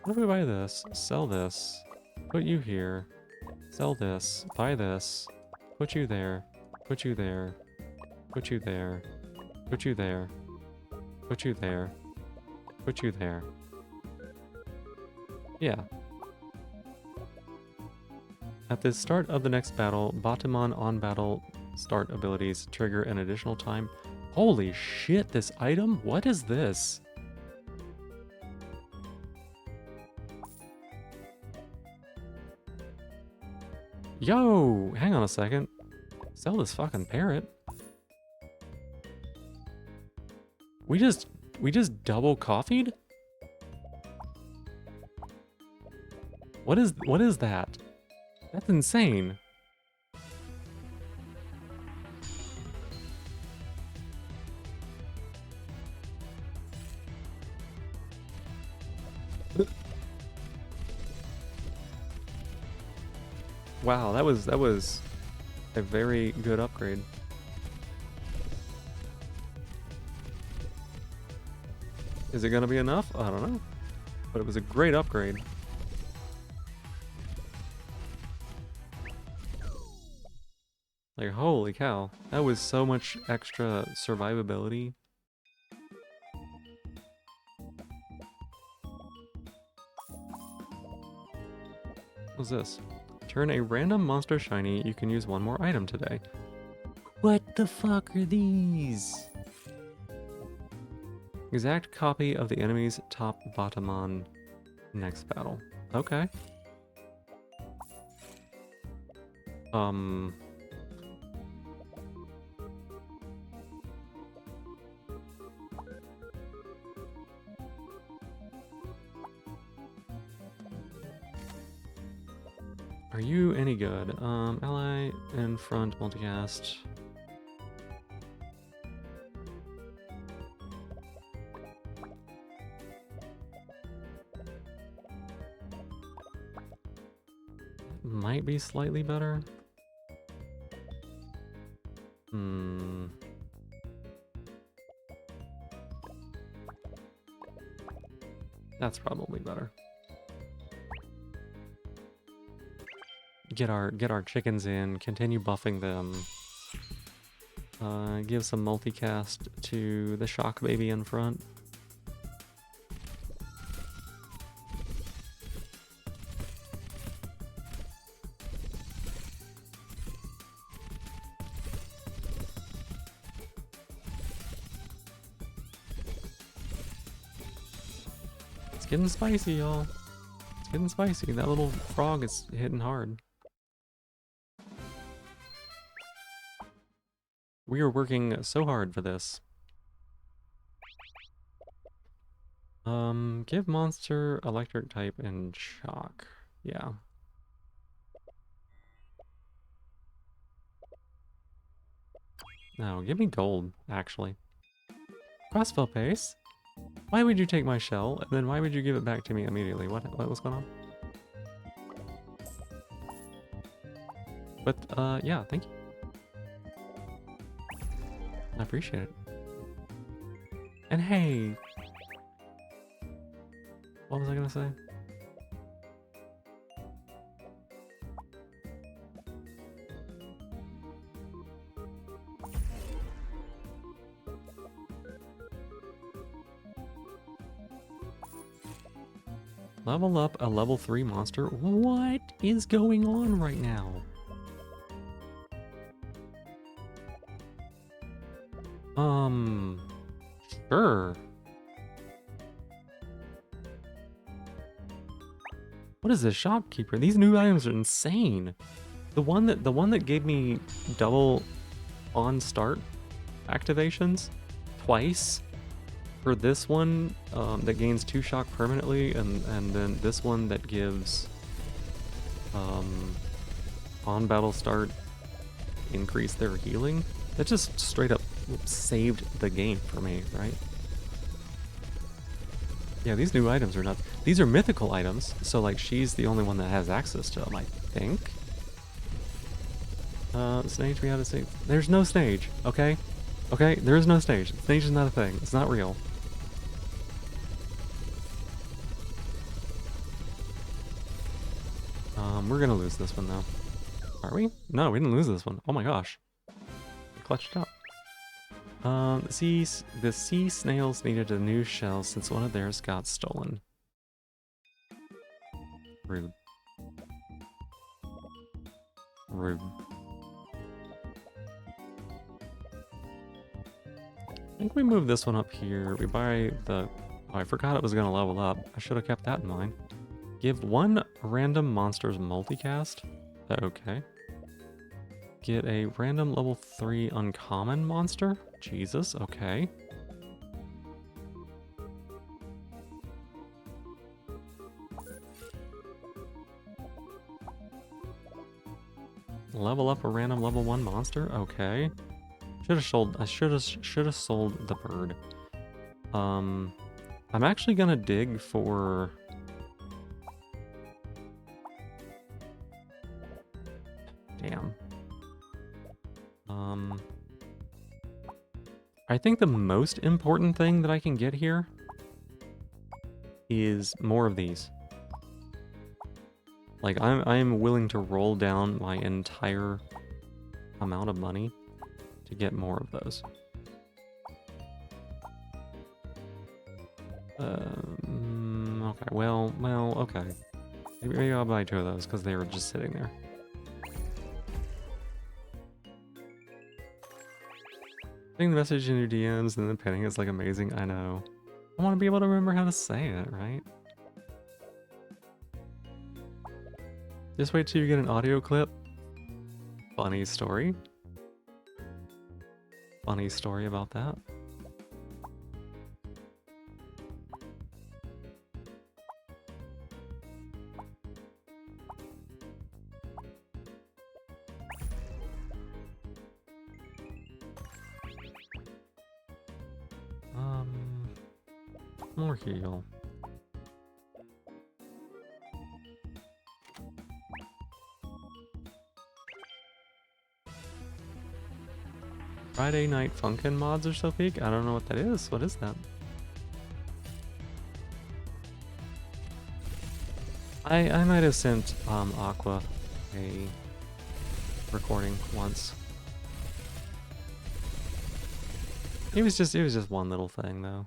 Speaker 1: What if we buy this, sell this, put you here, sell this, buy this, put you there, put you there, put you there, put you there, put you there, put you there. Yeah. At the start of the next battle, Batimon on battle start abilities trigger an additional time. Holy shit, this item? What is this? Yo, hang on a second. Sell this fucking parrot. We just double coffeed? What is that? That's insane. Wow, that was a very good upgrade. Is it gonna be enough? I don't know. But it was a great upgrade. Like, holy cow. That was so much extra survivability. What's this? Turn a random monster shiny. You can use one more item today. What the fuck are these? Exact copy of the enemy's top Batamon next battle. Okay. Are you any good? Ally in front multicast. Might be slightly better. That's probably better. Get our chickens in, continue buffing them. Give some multicast to the shock baby in front. It's getting spicy, y'all. It's getting spicy. That little frog is hitting hard. We are working so hard for this. Give monster electric type and shock. Yeah. No, give me gold, actually. Crossbow pace? Why would you take my shell, and then why would you give it back to me immediately? What was going on? But, yeah, thank you. I appreciate it. And hey! What was I gonna say? Level up a level 3 monster? What is going on right now? Sure. What is this shopkeeper? These new items are insane. The one that gave me double on start activations twice for this one that gains 2 shock permanently, and then this one that gives on battle start increase their healing. That just straight up saved the game for me, right? Yeah, these new items are nuts. These are mythical items, so like she's the only one that has access to them, I think. Stage, we have a stage. There's no stage, okay? Okay, there is no stage. Stage is not a thing. It's not real. We're gonna lose this one though. Are we? No, we didn't lose this one. Oh my gosh. We clutched up. The sea snails needed a new shell since one of theirs got stolen. Rude. Rude. I think we move this one up here. We buy the... Oh, I forgot it was going to level up. I should have kept that in mind. Give one random monster's multicast. Okay. Get a random level 3 uncommon monster. Jesus, okay. Level up a random level 1 monster. Okay. I should have sold the bird. I'm actually gonna dig for... Damn. I think the most important thing that I can get here is more of these. Like, I'm willing to roll down my entire amount of money to get more of those. Okay, well, okay. Maybe I'll buy 2 of those because they were just sitting there. Putting the message in your DMs and then pinning is like amazing, I know. I want to be able to remember how to say it, right? Just wait till you get an audio clip. Funny story. Funny story about that. More heal. Friday Night Funkin' mods are so big? I don't know what that is. What is that? I might have sent Aqua a recording once. It was just one little thing though.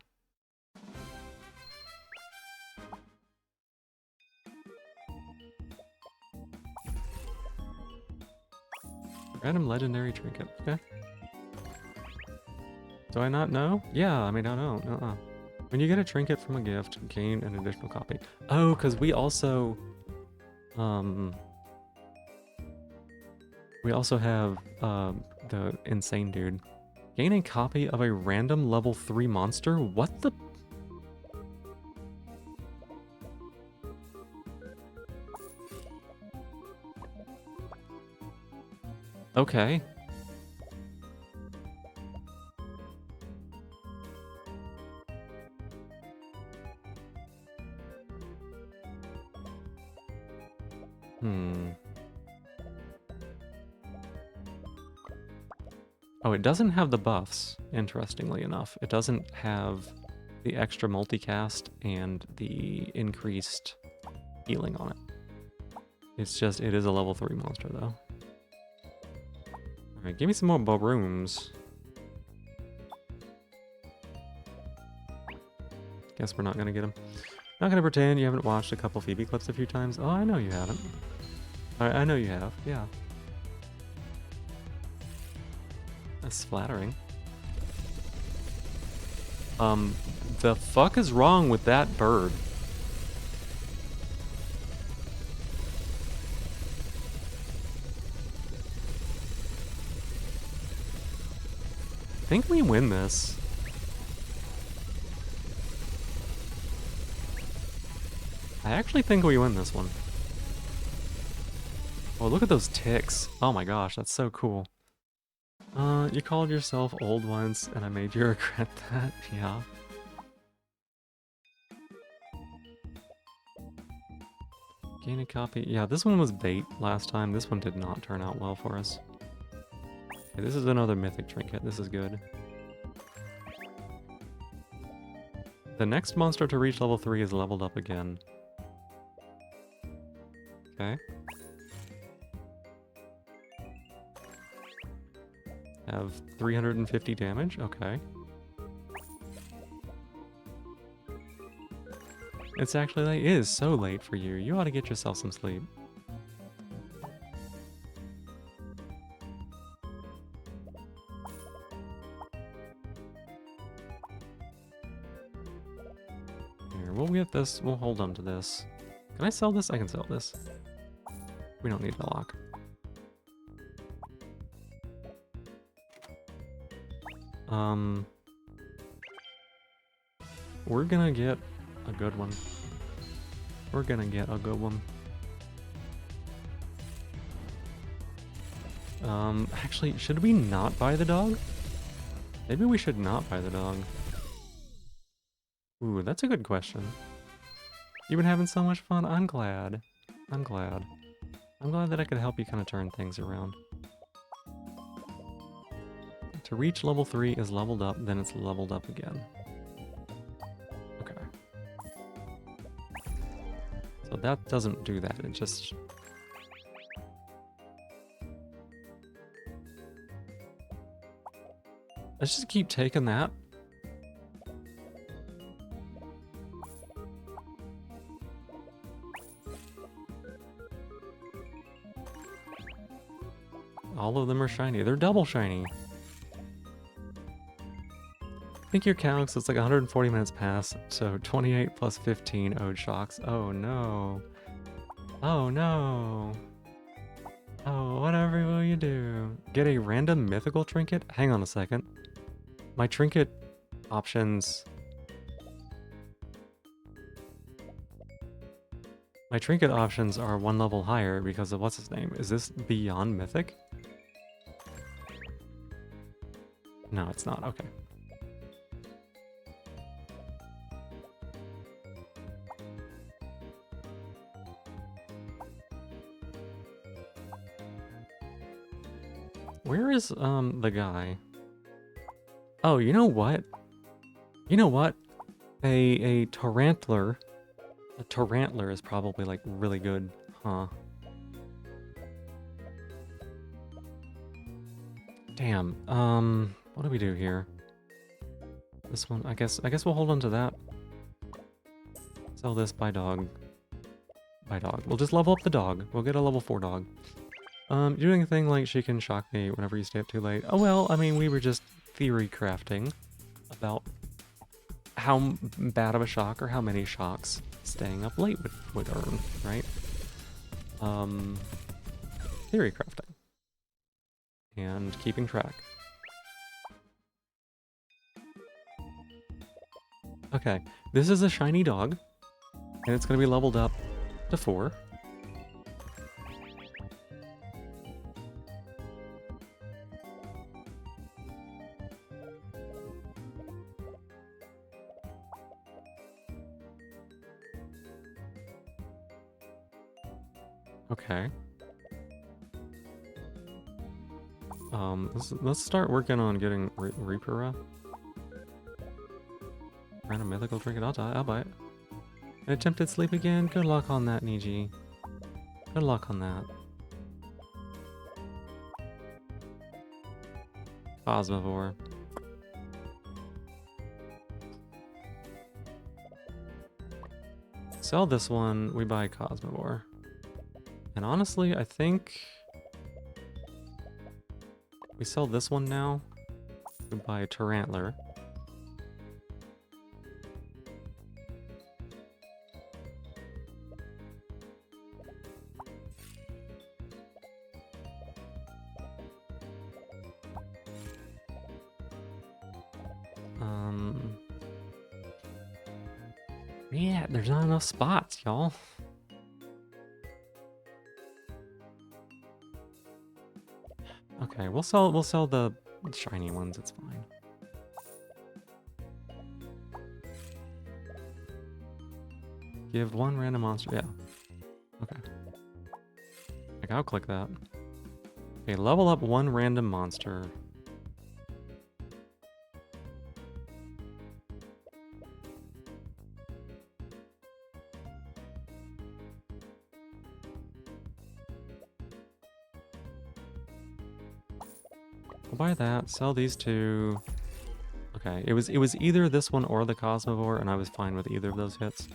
Speaker 1: Random legendary trinket. Okay. Do I not know? Yeah, I mean, I don't know. When you get a trinket from a gift, gain an additional copy. Oh, because we also have the insane dude. Gain a copy of a random level 3 monster? What the? Okay. Oh, it doesn't have the buffs, interestingly enough. It doesn't have the extra multicast and the increased healing on it. It's just, it is a level 3 monster, though. Alright, give me some more Barooms. Guess we're not gonna get them. Not gonna pretend you haven't watched a couple Phoebe clips a few times. Oh, I know you haven't. I know you have, yeah. That's flattering. The fuck is wrong with that bird? I think we win this. I actually think we win this one. Oh, look at those ticks. Oh my gosh, that's so cool. You called yourself old once, and I made you regret that? Yeah. Gain a copy. Yeah, this one was bait last time. This one did not turn out well for us. Okay, this is another mythic trinket. This is good. The next monster to reach level 3 is leveled up again. Okay. Have 350 damage? Okay. It's actually late. It is so late for you. You ought to get yourself some sleep. Here, we'll get this. We'll hold on to this. Can I sell this? I can sell this. We don't need the lock. We're gonna get a good one. We're gonna get a good one. Actually, should we not buy the dog? Maybe we should not buy the dog. Ooh, that's a good question. You've been having so much fun. I'm glad. I'm glad. I'm glad that I could help you kind of turn things around. To reach level 3 is leveled up, then it's leveled up again. Okay. So that doesn't do that, it just... Let's just keep taking that. All of them are shiny. They're double shiny. think your calcs, it's like 140 minutes past, so 28 plus 15 owed shocks. Oh no. Oh no. Oh, whatever will you do? Get a random mythical trinket? Hang on a second. My trinket options... My trinket options are one level higher because of what's his name. Is this beyond mythic? No, it's not. Okay. Where is the guy? Oh, you know what? You know what? A Tarantler. A Tarantler is probably like really good, huh? Damn. What do we do here? This one, I guess we'll hold on to that. Sell this by dog. By dog. We'll just level up the dog. We'll get a level 4 dog. Doing a thing like she can shock me whenever you stay up too late. Oh well, I mean, we were just theory crafting about how bad of a shock or how many shocks staying up late would earn, right? Theory crafting. And keeping track. Okay, this is a shiny dog, and it's going to be leveled up to 4. Okay. Let's start working on getting Reapera. Random mythical trinket, I'll buy it. An attempted sleep again? Good luck on that, Niji. Good luck on that. Cosmivore. Sell this one, we buy Cosmivore. And honestly, I think we sell this one now. We buy a Tarantler. Yeah, there's not enough spots, y'all. Okay, we'll sell the shiny ones, it's fine. Give one random monster, yeah. Okay. Like, I'll click that. Okay, level up one random monster. I'll buy that, sell these two. Okay, it was either this one or the Cosmivore, and I was fine with either of those hits.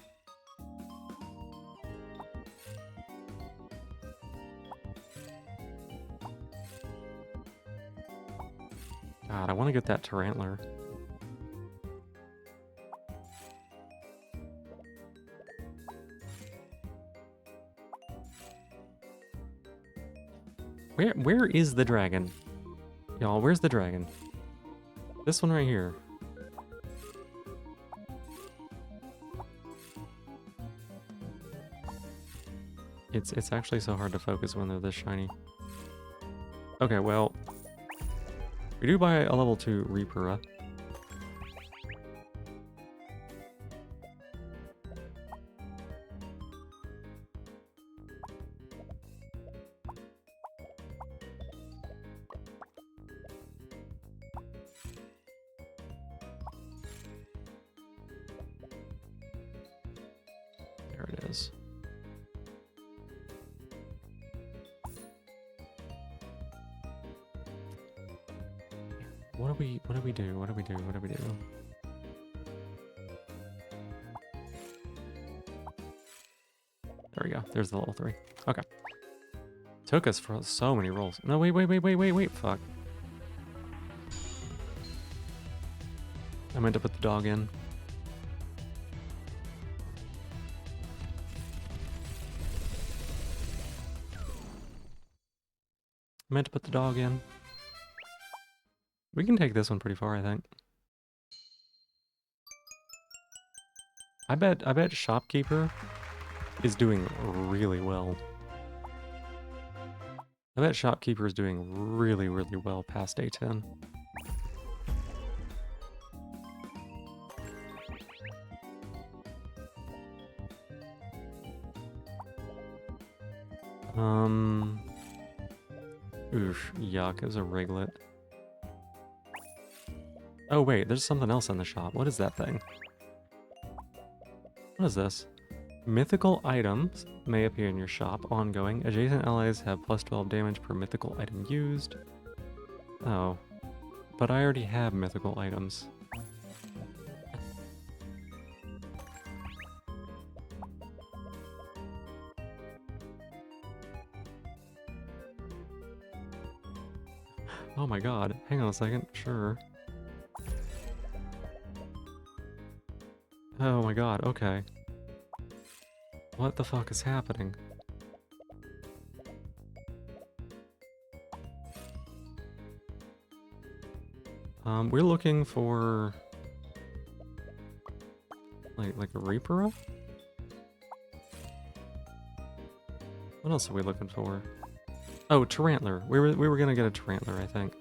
Speaker 1: God, I want to get that Tarantler. Where is the dragon? Y'all, where's the dragon? This one right here. It's actually so hard to focus when they're this shiny. Okay, well, we do buy a level 2 Reapera. There it is. What do we do? What do we do? What do we do? There we go. There's the level 3. Okay. Took us for so many rolls. No, wait. Fuck. I meant to put the dog in. I meant to put the dog in. We can take this one pretty far, I think. I bet Shopkeeper is doing really well. I bet Shopkeeper is doing really, really well past A10. Oof, yuck, it was a Riglet. Oh wait, there's something else in the shop. What is that thing? What is this? Mythical items may appear in your shop ongoing. Adjacent allies have plus 12 damage per mythical item used. Oh. But I already have mythical items. Oh my god, hang on a second, sure. Oh my god, okay. What the fuck is happening? We're looking for... Like a Reaper? What else are we looking for? Oh, Tarantler. We were gonna get a Tarantler, I think.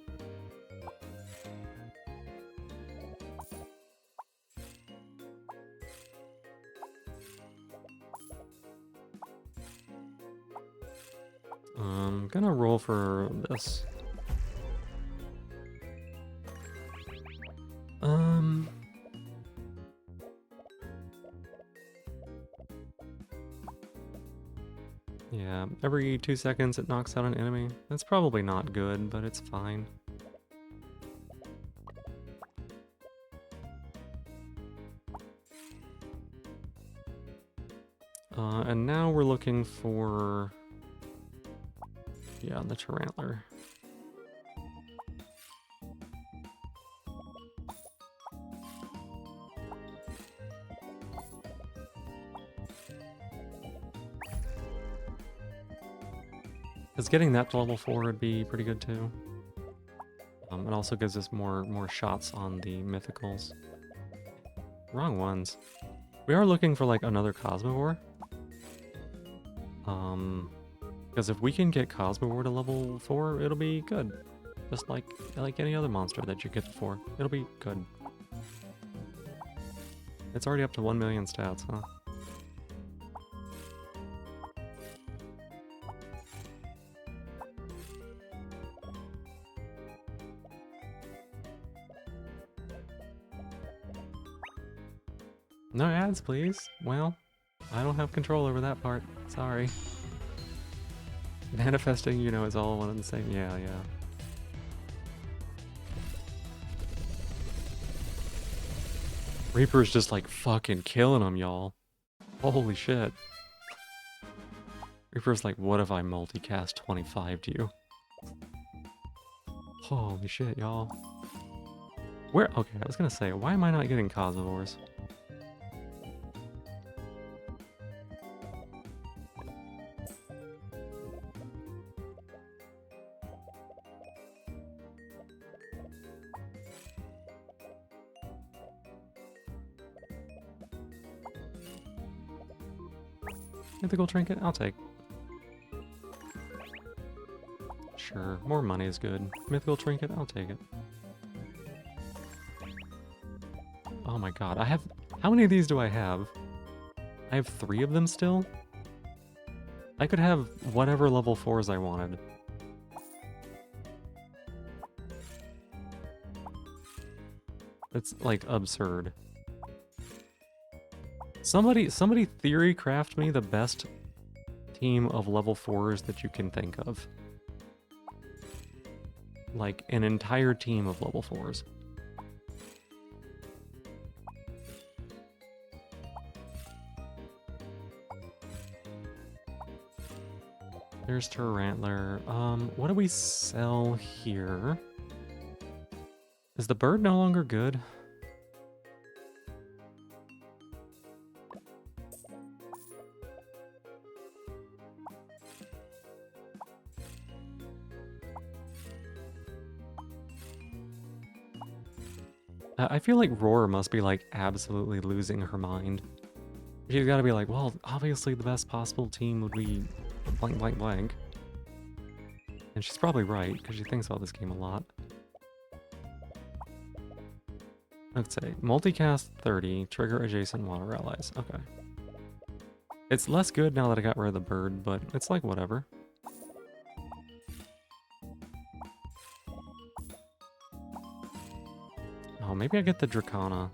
Speaker 1: Gonna roll for this. Yeah, every 2 seconds it knocks out an enemy. That's probably not good, but it's fine. And now we're looking for... yeah, the Tarantler. Because getting that to level 4 would be pretty good too. It also gives us more shots on the mythicals. Wrong ones. We are looking for like another Cosmivore. Because if we can get Cosmivore to level 4, it'll be good. Just like any other monster that you get to 4. It'll be good. It's already up to 1 million stats, huh? No ads, please. Well, I don't have control over that part. Sorry. Manifesting, you know, is all one and the same. Yeah, yeah. Reaper's just like fucking killing them, y'all. Holy shit. Reaper's like, what if I multicast 25 to you? Holy shit, y'all. Where? Okay, I was gonna say, why am I not getting Cosmivores? Mythical trinket? I'll take. Sure, more money is good. Mythical trinket? I'll take it. Oh my god, I have... how many of these do I have? I have 3 of them still? I could have whatever level 4s I wanted. It's, like, absurd. Somebody theory craft me the best team of level 4s that you can think of. Like, an entire team of level 4s. There's Tarantler. What do we sell here? Is the bird no longer good? I feel like Roar must be like absolutely losing her mind. She's got to be like, well, obviously the best possible team would be blank, blank, blank. And she's probably right, because she thinks about this game a lot. Let's say, multicast 30, trigger adjacent water allies. Okay. It's less good now that I got rid of the bird, but it's like whatever. Oh, maybe I get the Dracana.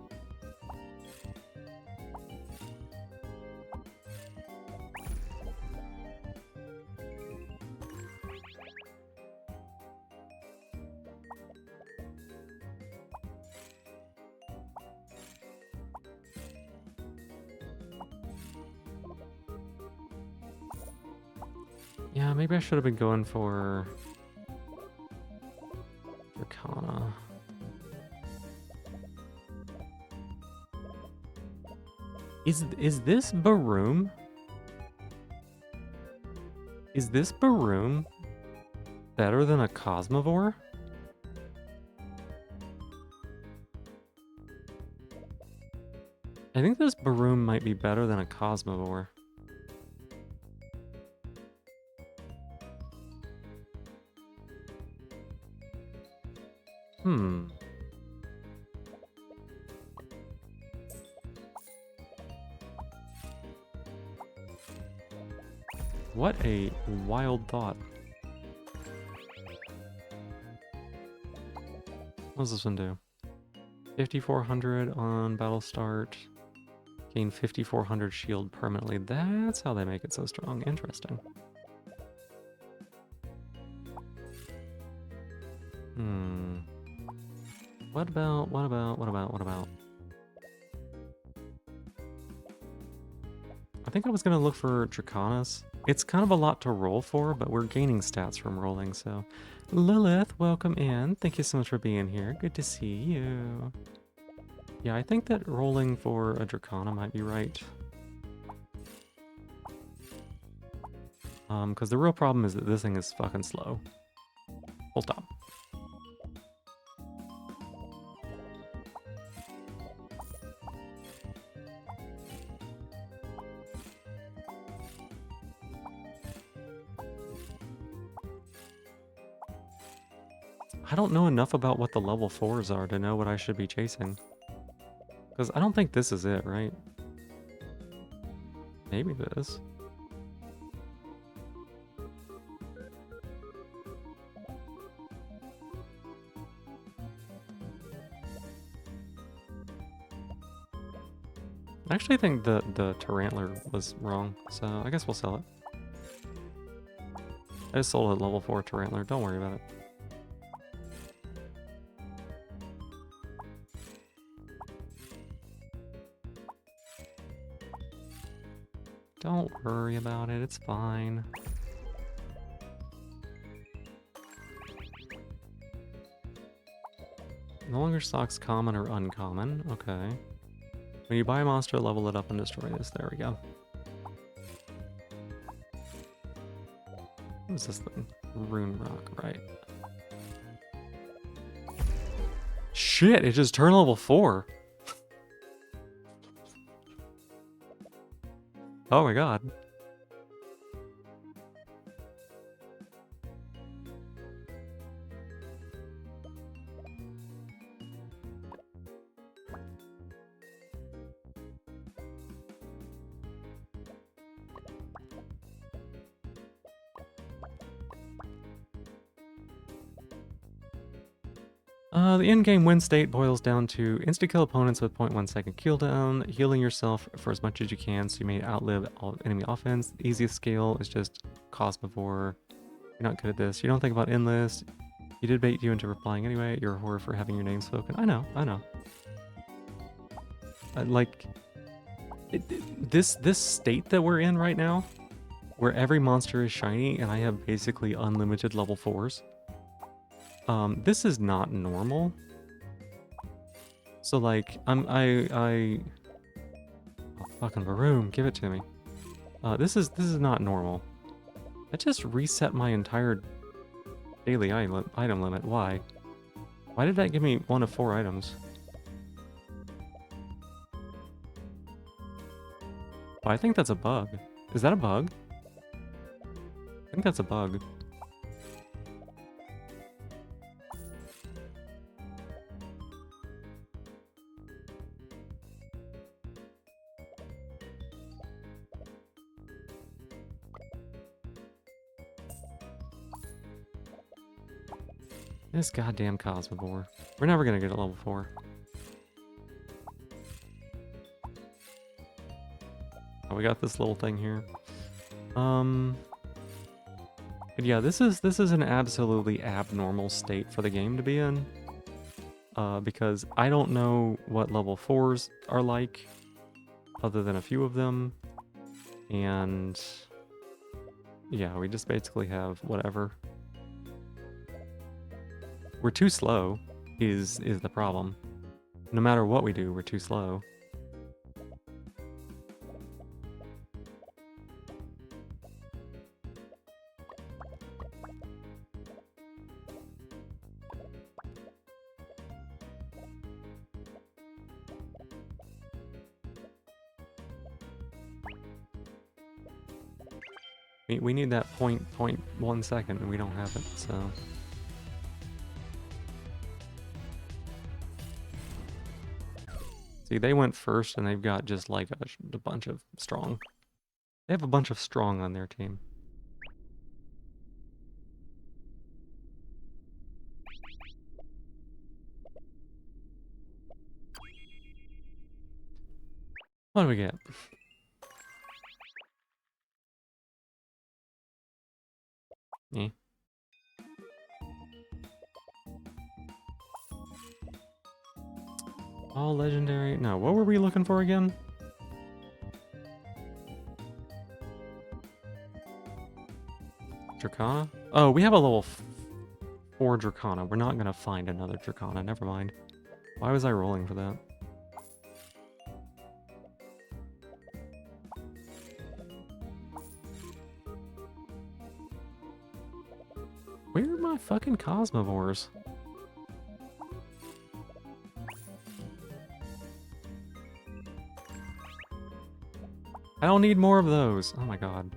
Speaker 1: Yeah, maybe I should have been going for Dracana. Is this Baroom? Is this Baroom better than a Cosmivore? I think this Baroom might be better than a Cosmivore. Hmm. What a wild thought. What does this one do? 5400 on battle start. Gain 5400 shield permanently. That's how they make it so strong. Interesting. Hmm. What about? I think I was gonna look for Dracanas. It's kind of a lot to roll for, but we're gaining stats from rolling, so... Lilith, welcome in. Thank you so much for being here. Good to see you. Yeah, I think that rolling for a Dracana might be right. Because the real problem is that this thing is fucking slow. Full stop. I don't know enough about what the level 4s are to know what I should be chasing. Because I don't think this is it, right? Maybe this. I actually think the Tarantler was wrong, so I guess we'll sell it. I just sold a level 4 Tarantler, don't worry about it. Don't worry about it, it's fine. No longer stocks common or uncommon, okay. When you buy a monster, level it up and destroy this, there we go. What is this thing? Rune Rock, right. Shit, it just turned level 4! Oh my god. The in-game win state boils down to insta-kill opponents with 0.1 second cooldown, healing yourself for as much as you can so you may outlive all enemy offense. The easiest skill is just Cosmivore. You're not good at this. You don't think about Endless. You did bait you into replying anyway. You're a whore for having your name spoken. I know. This state that we're in right now, where every monster is shiny and I have basically unlimited level 4s. This is not normal. So like, oh, fucking Baroom, give it to me. This is not normal. I just reset my entire daily item limit. Why? Why did that give me 1 of 4 items? Oh, I think that's a bug. Is that a bug? I think that's a bug. This goddamn Cosmivore. We're never gonna get a level 4. Oh, we got this little thing here. But yeah, this is an absolutely abnormal state for the game to be in. Because I don't know what level 4s are like, other than a few of them. And yeah, we just basically have whatever. We're too slow is the problem. No matter what we do, we're too slow. We need that 0.1 second and we don't have it, so. See, they went first and they've got just like a bunch of strong. They have a bunch of strong on their team. What do we get? Eh. All legendary. No, what were we looking for again? Dracana? Oh, we have a level 4 Dracana. We're not gonna find another Dracana. Never mind. Why was I rolling for that? Where are my fucking Cosmivores? I don't need more of those. Oh my god.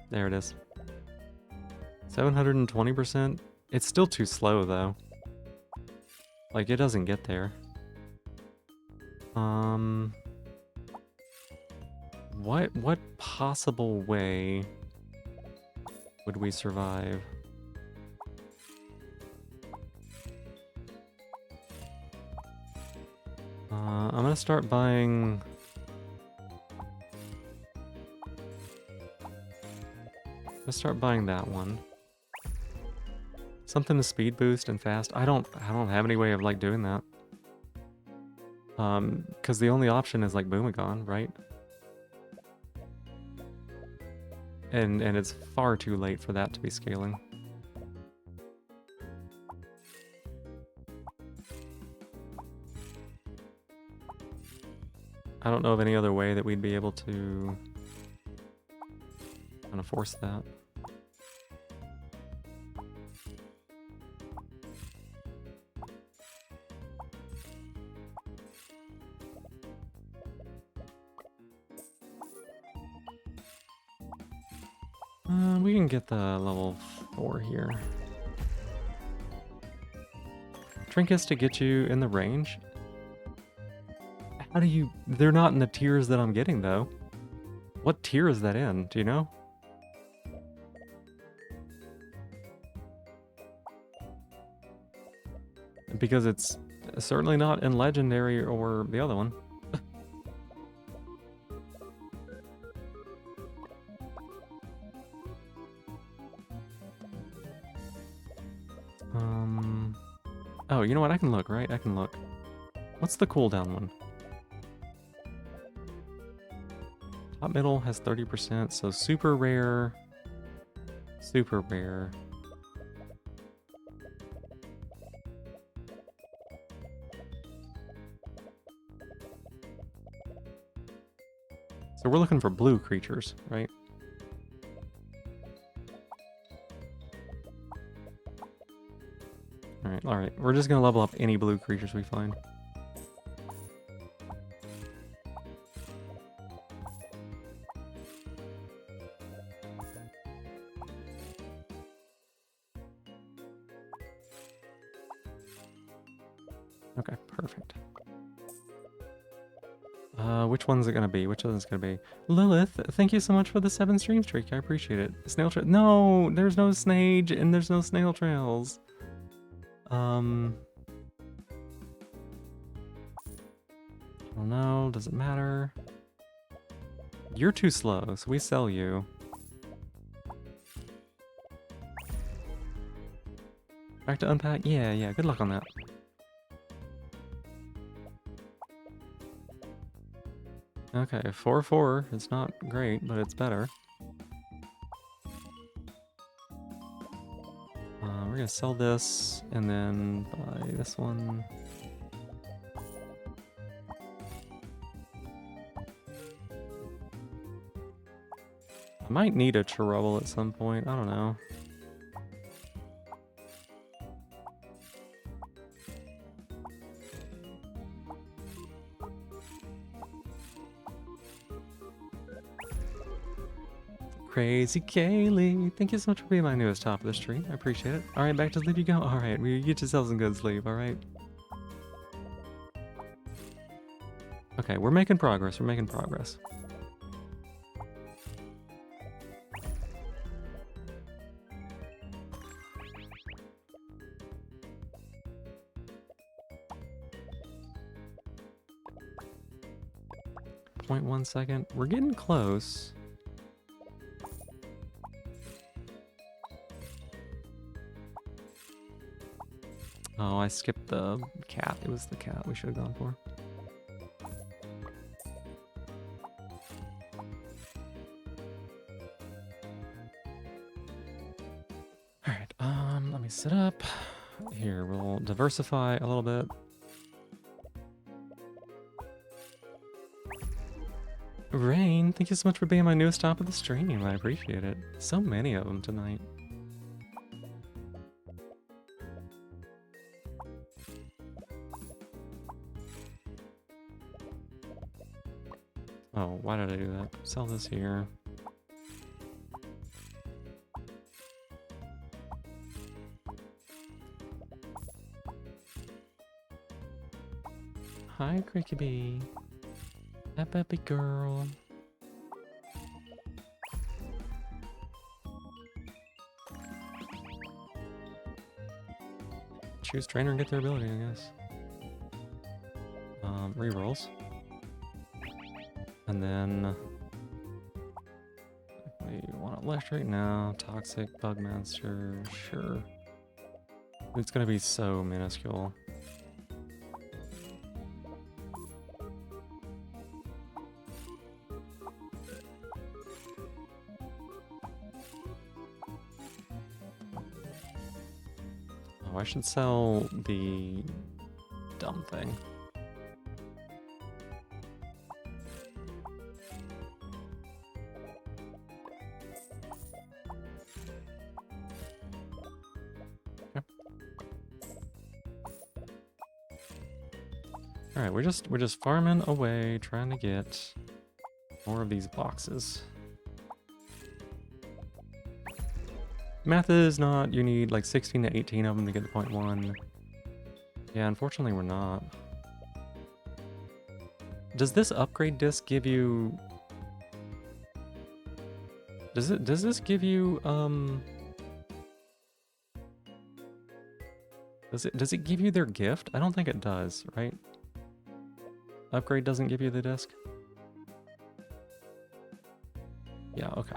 Speaker 1: There it is. 720%. It's still too slow though. Like it doesn't get there. What possible way would we survive? I'm gonna start buying. Let's start buying that one. Something to speed boost and fast. I don't have any way of like doing that. Because the only option is like Boomagon, right? And it's far too late for that to be scaling. I don't know of any other way that we'd be able to kind of force that. We can get the level 4 here. Trinkets to get you in the range. How do you... They're not in the tiers that I'm getting, though. What tier is that in? Do you know? Because it's certainly not in Legendary or the other one. Oh, you know what? I can look, right? I can look. What's the cooldown one? Top middle has 30%, so super rare. Super rare. So we're looking for blue creatures, right? Alright. We're just gonna level up any blue creatures we find. Okay, perfect. Which one's it gonna be? Which one's it gonna be? Lilith, thank you so much for the 7 stream streak. I appreciate it. Snail trail. No, there's no Snage and there's no snail trails. I don't know. Does it matter? You're too slow, so we sell you. Back to unpack? Yeah. Good luck on that. Okay, 4-4. It's not great, but it's better. We're gonna sell this and then buy this one. I might need a Trouble at some point. I don't know. Crazy Kaylee, thank you so much for being my newest top of the stream. I appreciate it. All right, back to sleep you go. All right, we get yourself some good sleep. All right. Okay, we're making progress. We're making progress. .1 second. We're getting close. Oh, I skipped the cat. It was the cat we should have gone for. Alright, let me sit up. Here, we'll diversify a little bit. Rain, thank you so much for being my newest top of the stream. I appreciate it. So many of them tonight. Oh, why did I do that? Sell this here. Hi, Cricky Bee. Hi, baby girl. Choose trainer and get their ability, I guess. Rerolls. And then we want electric now. Toxic, Bugmaster, sure. It's gonna be so minuscule. Oh, I should sell the dumb thing. Alright, we're just farming away, trying to get more of these boxes. Math is not, you need like 16 to 18 of them to get to .1. Yeah, unfortunately we're not. Does this upgrade disc give you... Does this give you, Does it give you their gift? I don't think it does, right? Upgrade doesn't give you the disc? Yeah, okay.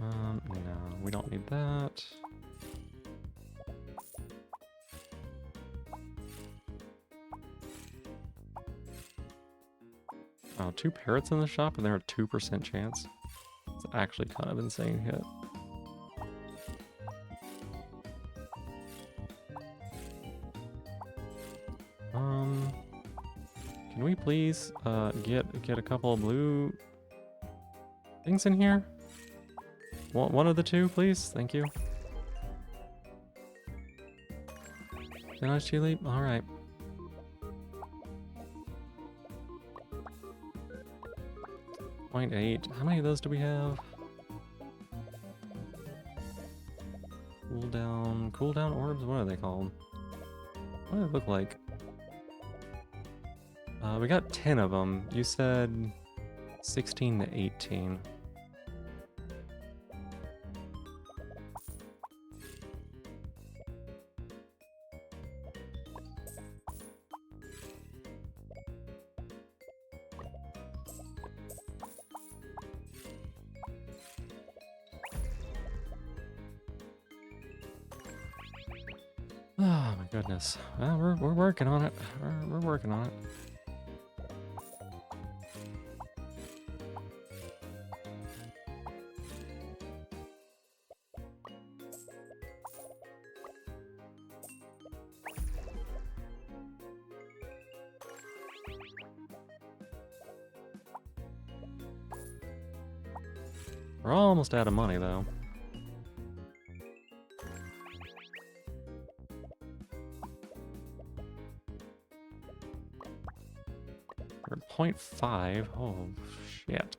Speaker 1: No, we don't need that. Oh, 2 parrots in the shop and they're a 2% chance. It's actually kind of insane hit. Can we please get a couple of blue things in here? One of the two, please. Thank you. Nice chili. All right. .8. How many of those do we have? Cooldown orbs? What are they called? What do they look like? We got 10 of them. You said 16 to 18. Oh my goodness. Well, we're working on it. We're working on it. We're almost out of money though. We're at 0.5. Oh, shit.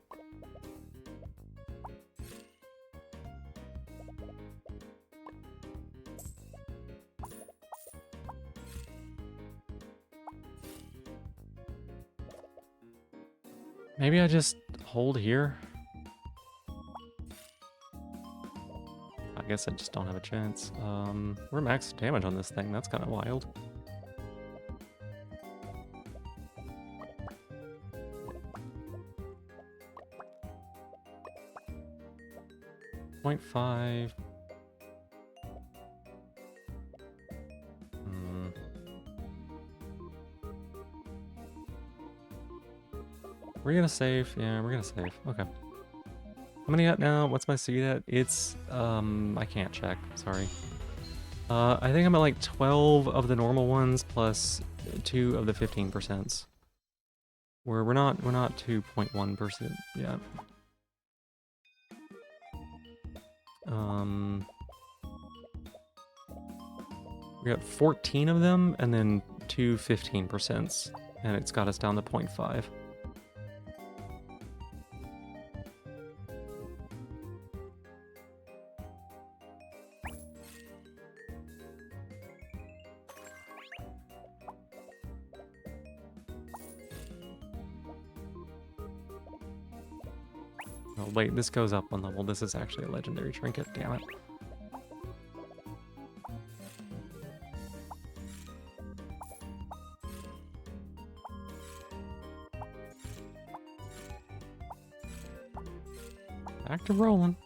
Speaker 1: Maybe I just hold here? I guess I just don't have a chance. We're max damage on this thing. That's kind of wild. .5. We're gonna save. Yeah, we're gonna save. Okay. How many at now? What's my seed at? It's, I can't check. Sorry. I think I'm at like 12 of the normal ones plus 2 of the 15%. We're not 2.1% yet. We got 14 of them and then 2 15%, and it's got us down to 0.5. Oh wait, this goes up one level. This is actually a legendary trinket, damn it. Back to rolling.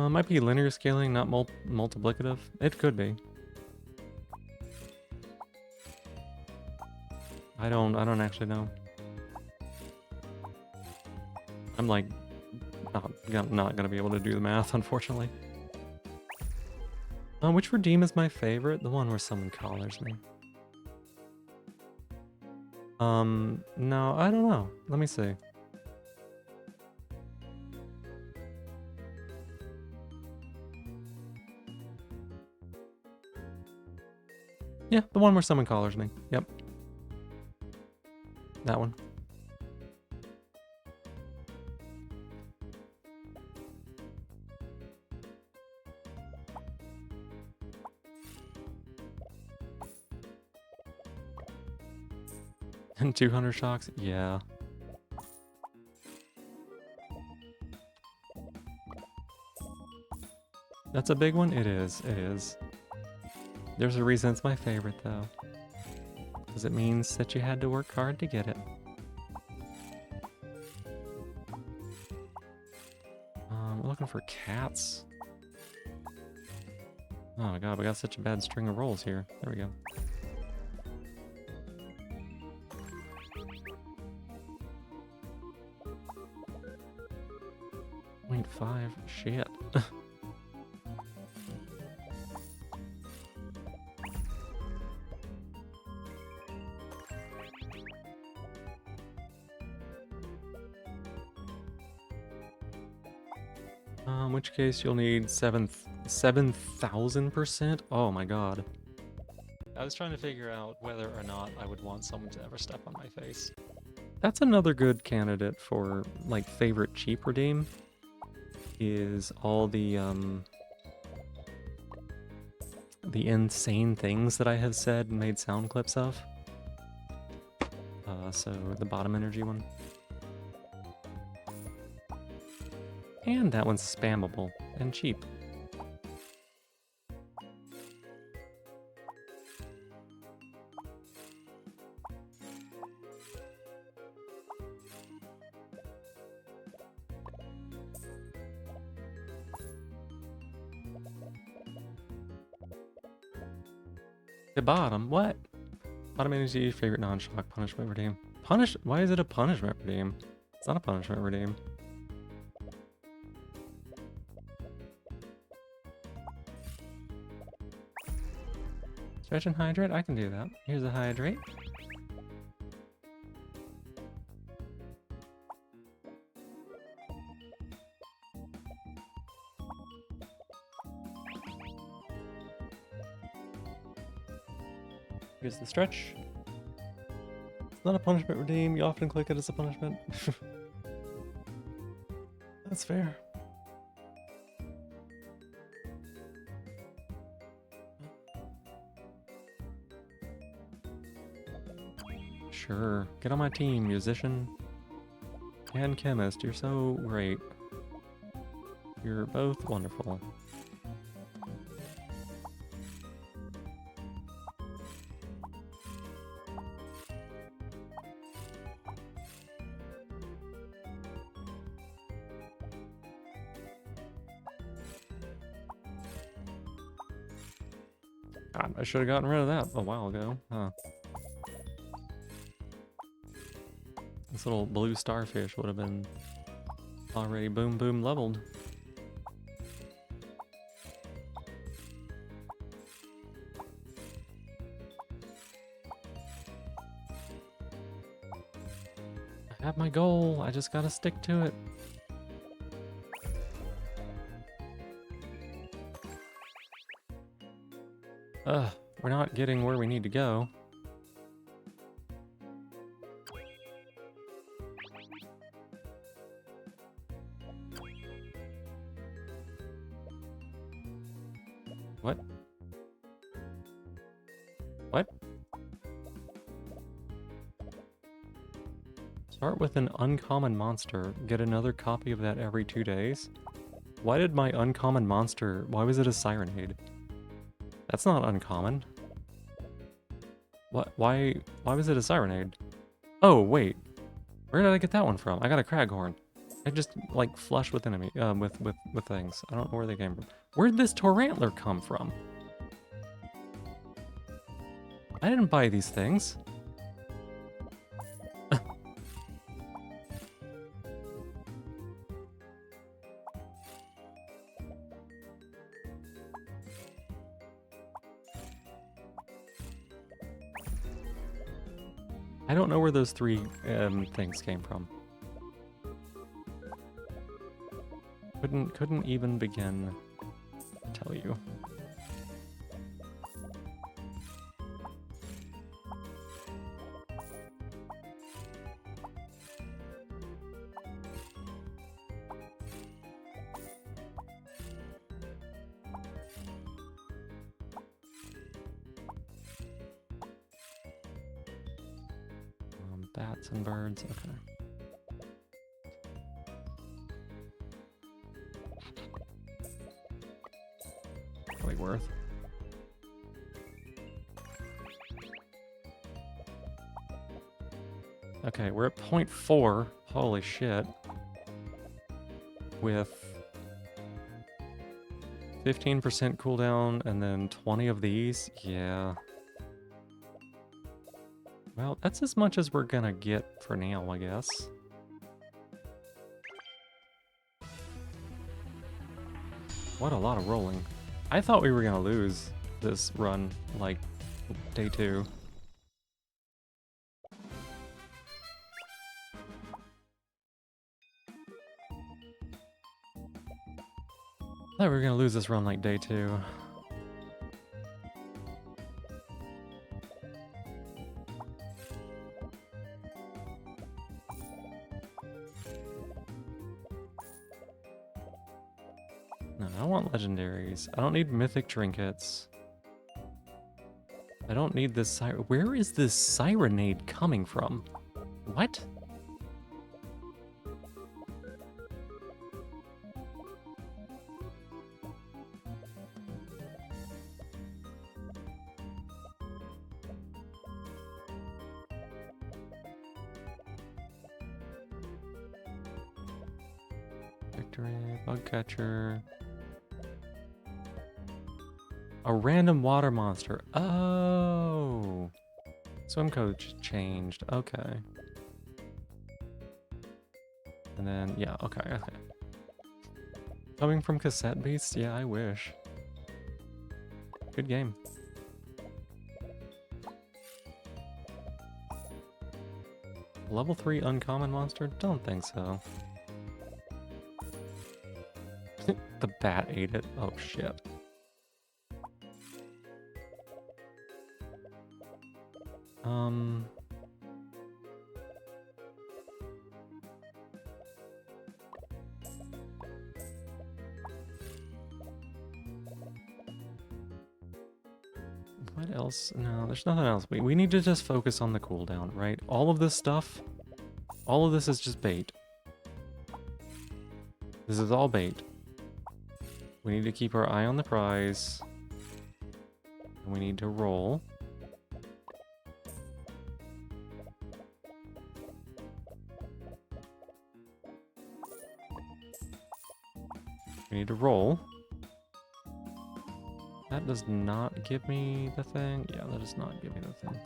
Speaker 1: Might be linear scaling, not multiplicative. It could be. I don't actually know. I'm like not gonna be able to do the math, unfortunately. Which redeem is my favorite? The one where someone collars me. No, I don't know. Let me see. Yeah, the one where someone collars me. Yep. That one. And 200 shocks? Yeah. That's a big one? It is. It is. There's a reason it's my favorite, though. Because it means that you had to work hard to get it. We're looking for cats. Oh my god, we got such a bad string of rolls here. There we go. 5. Shit. In which case you'll need 7,000%? Oh my god. I was trying to figure out whether or not I would want someone to ever step on my face. That's another good candidate for, like, favorite cheap redeem. Is all the insane things that I have said and made sound clips of. So the bottom energy one. And that one's spammable and cheap. The bottom? What? Bottom energy, favorite non-shock punishment redeem. Why is it a punishment redeem? It's not a punishment redeem. Stretch and hydrate? I can do that. Here's a hydrate. Here's the stretch. It's not a punishment redeem. You often click it as a punishment. That's fair. Sure. Get on my team, musician and chemist. You're so great. You're both wonderful. God, I should have gotten rid of that a while ago, huh? This little blue starfish would have been already boom boom leveled. I have my goal, I just gotta stick to it. We're not getting where we need to go. What? What? Start with an uncommon monster. Get another copy of that every 2 days. Why did my uncommon monster... Why was it a Sirenade? That's not uncommon. What? Why was it a Sirenade? Oh, wait. Where did I get that one from? I got a Craghorn. I just, like, flush with enemy, with things. I don't know where they came from. Where'd this Torantler come from? I didn't buy these things. I don't know where those 3 things came from. Couldn't even begin to tell you. Bats and birds, okay. Probably worth. Okay, we're at 0.4. Holy shit. With 15% cooldown and then 20 of these. Yeah. Well, that's as much as we're gonna get for now, I guess. What a lot of rolling. I thought we were gonna lose this run, like, day 2. I thought we were gonna lose this run like day 2. No, I don't want legendaries. I don't need mythic trinkets. I don't need this siren. Where is this Sirenade coming from? What? Victory, bug catcher. A random water monster. Oh. Swim coach changed. Okay. And then, yeah, okay. Coming from Cassette Beasts? Yeah, I wish. Good game. Level 3 uncommon monster? Don't think so. The bat ate it. Oh, shit. What else? No, there's nothing else. We need to just focus on the cooldown, right? All of this stuff, all of this is just bait. This is all bait. We need to keep our eye on the prize. And we need to roll. We need to roll. That does not give me the thing. Yeah, that does not give me the thing.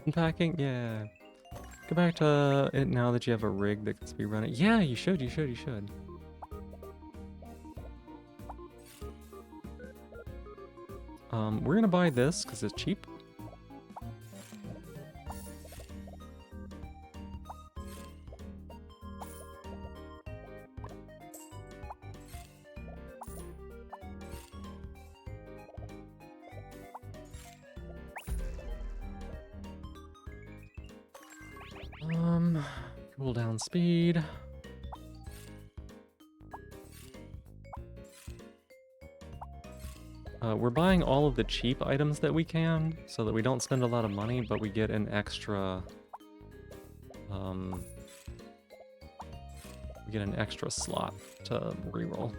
Speaker 1: Unpacking? Yeah. Go back to it now that you have a rig that can be running. Yeah, you should. We're gonna buy this because it's cheap. Cooldown speed. We're buying all of the cheap items that we can, so that we don't spend a lot of money, but we get an extra... we get an extra slot to reroll.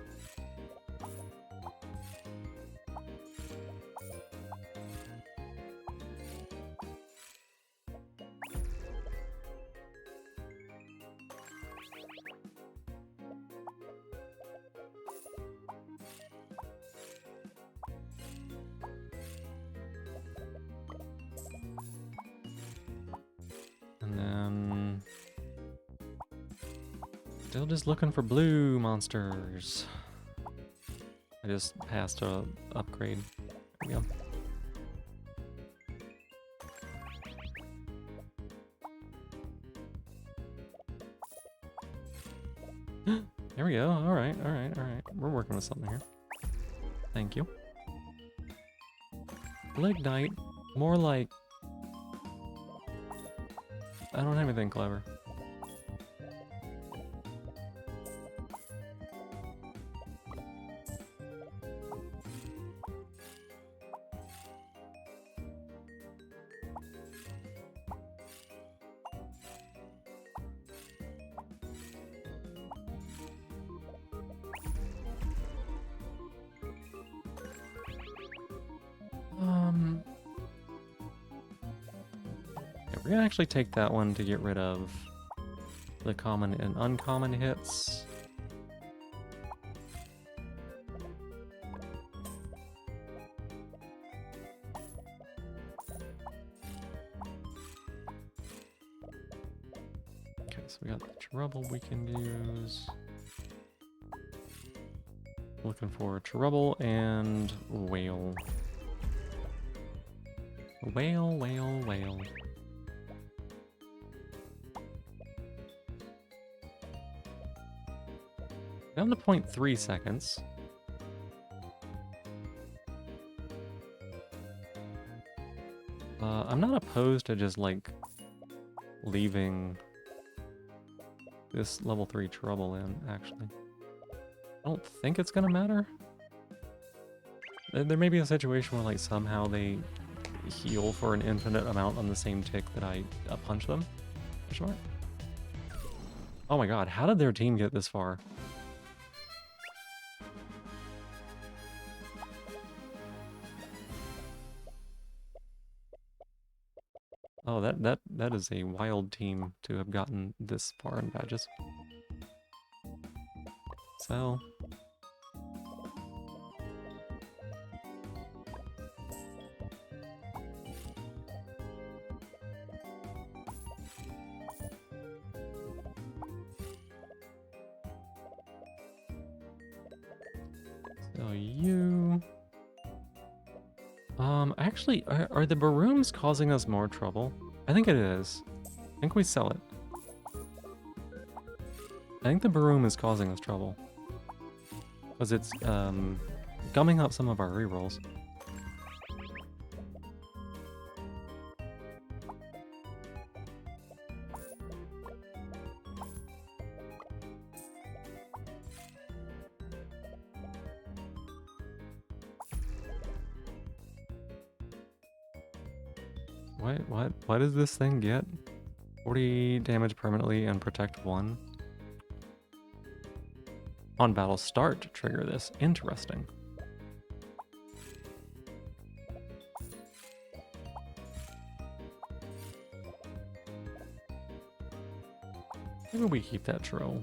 Speaker 1: And then... still just looking for blue monsters. I just passed a upgrade. There we go. There we go. Alright. We're working with something here. Thank you. Lignite. More like... I don't have anything clever. We're gonna actually take that one to get rid of the common and uncommon hits. so we got the trouble we can use. Looking for trouble and whale. Whale, whale, whale. Down to 0.3 seconds. I'm not opposed to just like leaving this level 3 trouble in, actually. I don't think it's gonna matter. There may be a situation where like somehow they heal for an infinite amount on the same tick that I punch them. Sure. Oh my god, how did their team get this far? Oh, that is a wild team to have gotten this far in badges. So you actually are the Barooms causing us more trouble? I think it is. I think we sell it. I think the Baroom is causing us trouble. Because it's gumming up some of our rerolls. What does this thing get? 40 damage permanently and protect 1. On battle start to trigger this. Interesting. Maybe we keep that troll.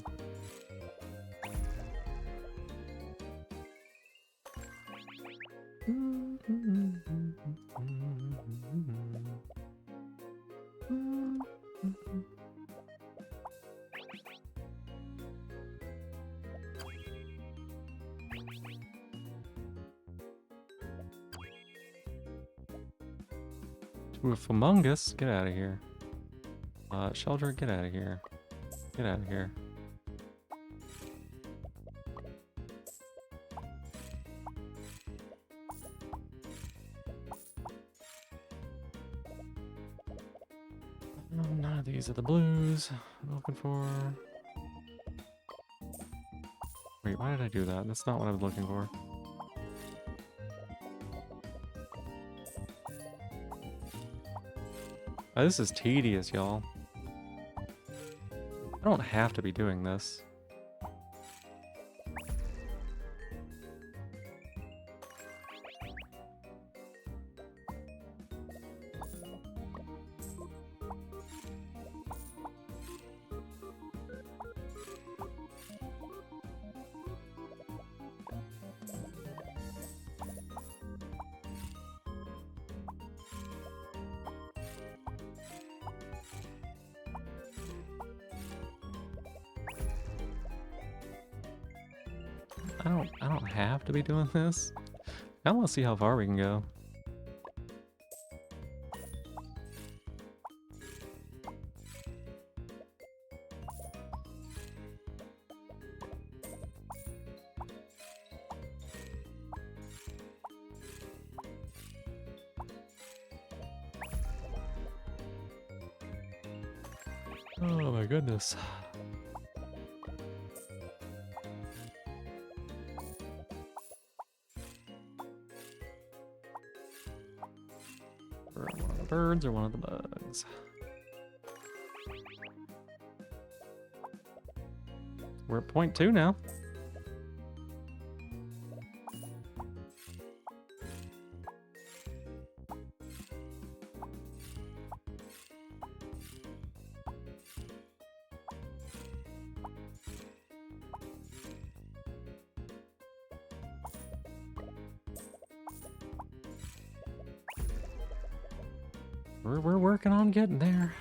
Speaker 1: With Among Us, get out of here. Shelter, get out of here. Get out of here. Oh, none of these are the blues I'm looking for. Wait, why did I do that? That's not what I was looking for. Oh, this is tedious, y'all. I don't have to be doing this. I don't have to be doing this. I want to see how far we can go. Oh my goodness. One of the birds or one of the bugs? We're at point 2 now. We're working on getting there.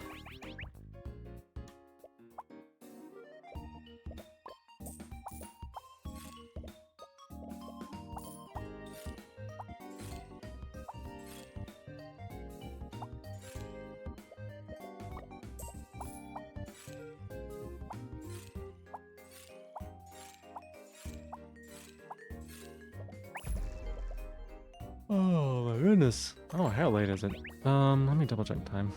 Speaker 1: Oh my goodness. Oh, how late is it? Let me double check time.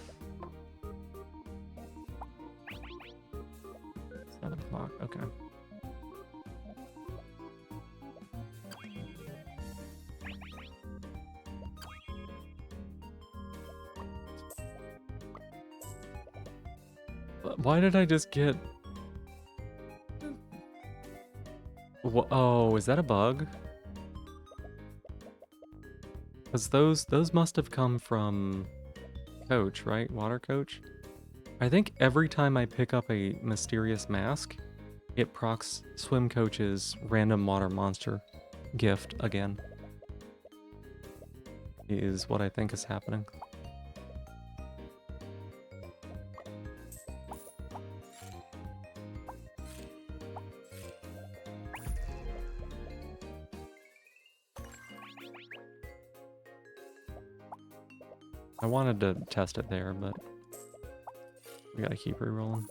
Speaker 1: 7 o'clock, okay. Why did I just get... Oh, is that a bug? Because those must have come from Coach, right? Water Coach? I think every time I pick up a mysterious mask, it procs Swim Coach's random water monster gift again. Is what I think is happening. I wanted to test it there, but we gotta keep rerolling.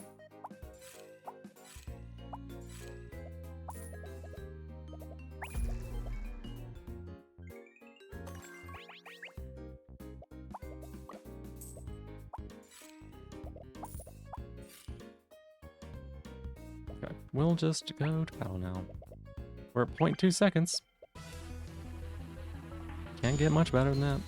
Speaker 1: Okay, we'll just go to battle now. We're at 0.2 seconds. Can't get much better than that.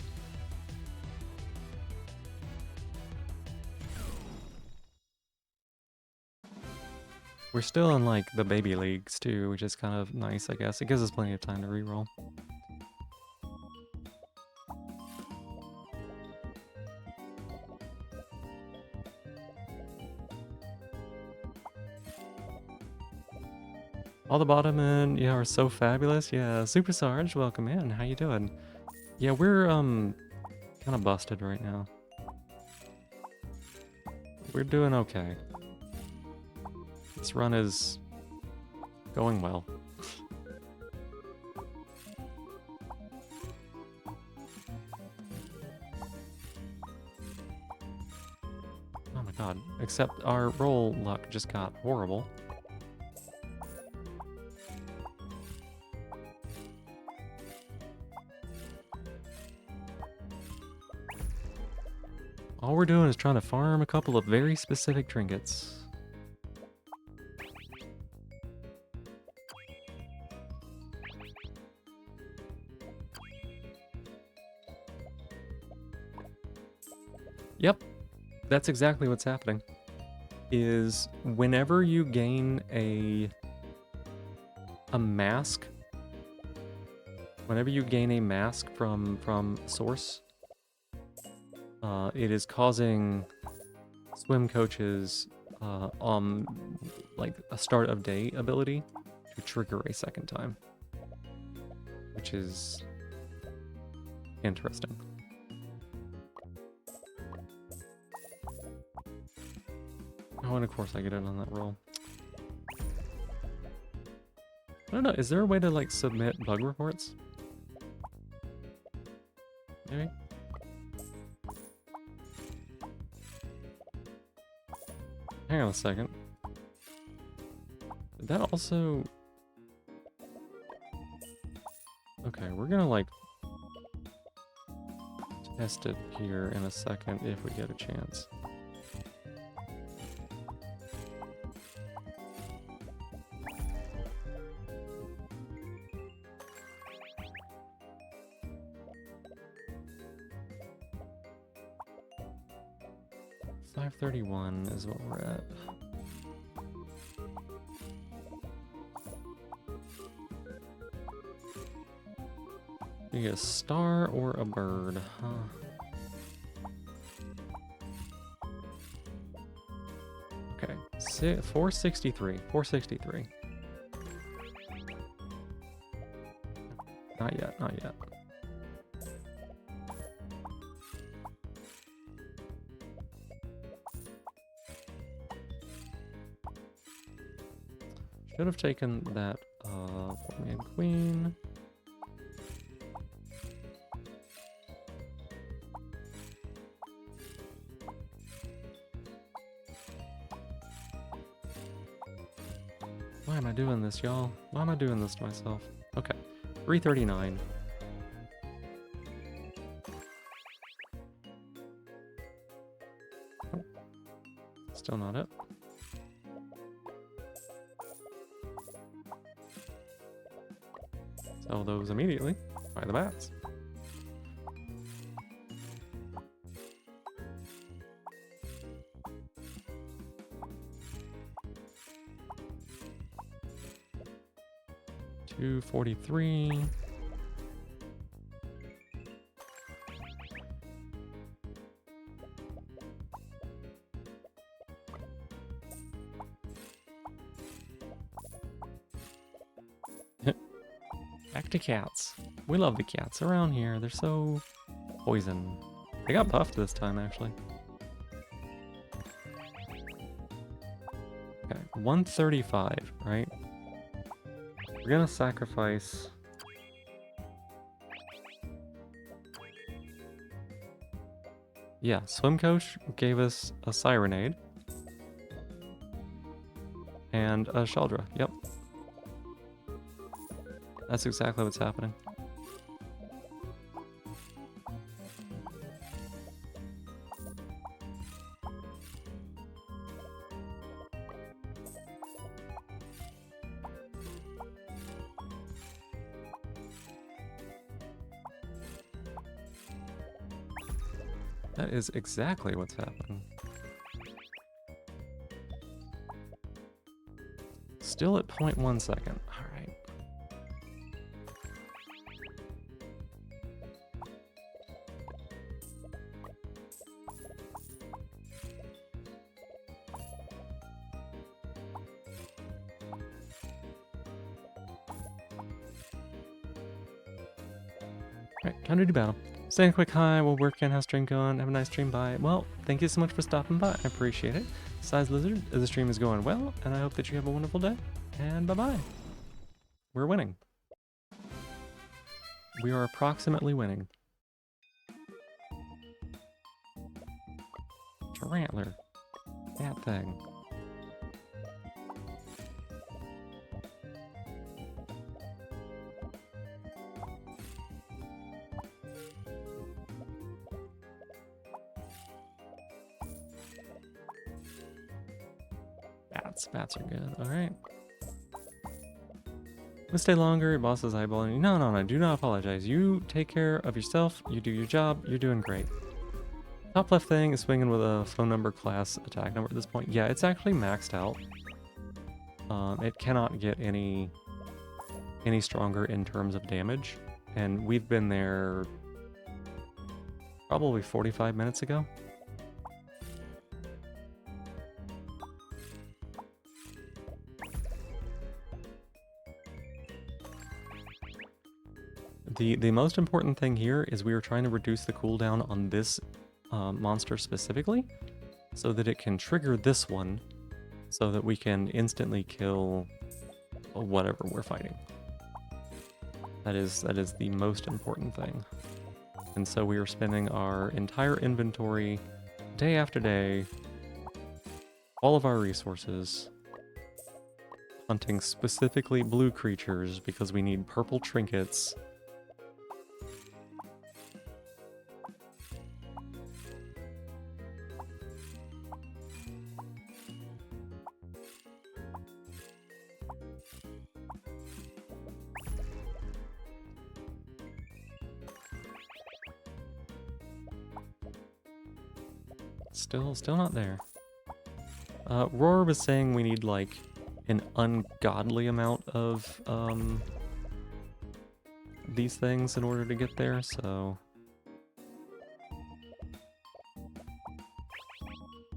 Speaker 1: We're still in like the baby leagues too, which is kind of nice, I guess. It gives us plenty of time to reroll. All the bottom and yeah are so fabulous. Yeah, Super Sarge, welcome in. How you doing? Yeah, we're kind of busted right now. We're doing okay. This run is going well. Oh my god, except our roll luck just got horrible. All we're doing is trying to farm a couple of very specific trinkets. Yep, that's exactly what's happening. Is whenever you gain a mask, whenever you gain a mask from source, it is causing Swim Coach's like a start of day ability to trigger a second time, which is interesting. Oh, and of course I get it on that roll. I don't know, is there a way to like submit bug reports? Maybe? Hang on a second. Did that also... Okay, we're gonna like test it here in a second if we get a chance. $531 is what we're at. You get a star or a bird, huh? Okay, 463. 463. Not yet, not yet. Should have taken that man queen. Why am I doing this, y'all? Why am I doing this to myself? Okay, 339. Still not it. Sell those immediately. Buy the bats. $243. Back to cats. We love the cats around here. They're so poison. They got buffed this time, actually. Okay, 135, right? We're gonna sacrifice... Yeah, Swim Coach gave us a Sirenade. And a Sheldra, yep. That's exactly what's happening. That is exactly what's happening. Still at 0.1 second. All right. Alright, time to do battle. Saying a quick hi while working, how's stream going? Have a nice stream, bye. Well, thank you so much for stopping by, I appreciate it. Size Lizard, the stream is going well, and I hope that you have a wonderful day, and bye-bye. We're winning. We are approximately winning. Tarantler. That thing. Bats are good. Alright. Let's stay longer. Your boss is eyeballing you. No, do not apologize. You take care of yourself. You do your job. You're doing great. Top left thing is swinging with a phone number class attack number at this point. Yeah, it's actually maxed out. It cannot get any stronger in terms of damage. And we've been there probably 45 minutes ago. The most important thing here is we are trying to reduce the cooldown on this monster specifically, so that it can trigger this one, so that we can instantly kill whatever we're fighting. That is the most important thing. And so we are spending our entire inventory, day after day, all of our resources, hunting specifically blue creatures because we need purple trinkets. Still not there. Roar was saying we need like an ungodly amount of these things in order to get there, so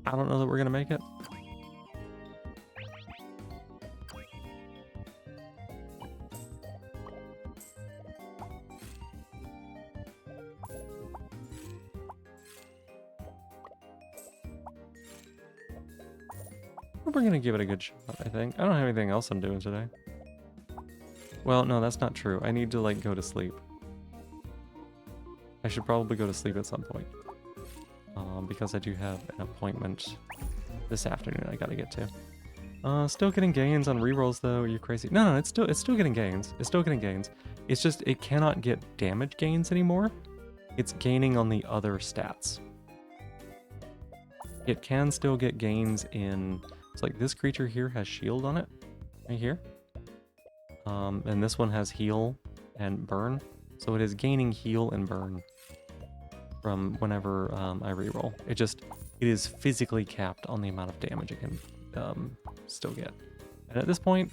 Speaker 1: I don't know that we're gonna make it. We're gonna give it a good shot, I think. I don't have anything else I'm doing today. Well, no, that's not true. I need to, like, go to sleep. I should probably go to sleep at some point. Because I do have an appointment this afternoon I gotta get to. Still getting gains on rerolls, though. Are you crazy? No, it's still getting gains. It's still getting gains. It's just, it cannot get damage gains anymore. It's gaining on the other stats. it can still get gains in... It's like this creature here has shield on it, right here. And this one has heal and burn. So it is gaining heal and burn from whenever I reroll. It is physically capped on the amount of damage it can still get. And at this point,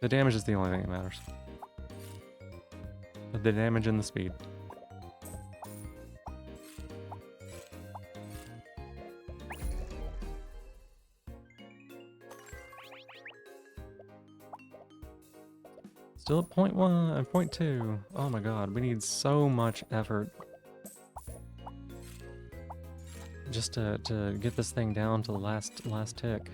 Speaker 1: the damage is the only thing that matters. The damage and the speed. Still at point 1 and point 2. Oh my god, we need so much effort just to get this thing down to the last tick.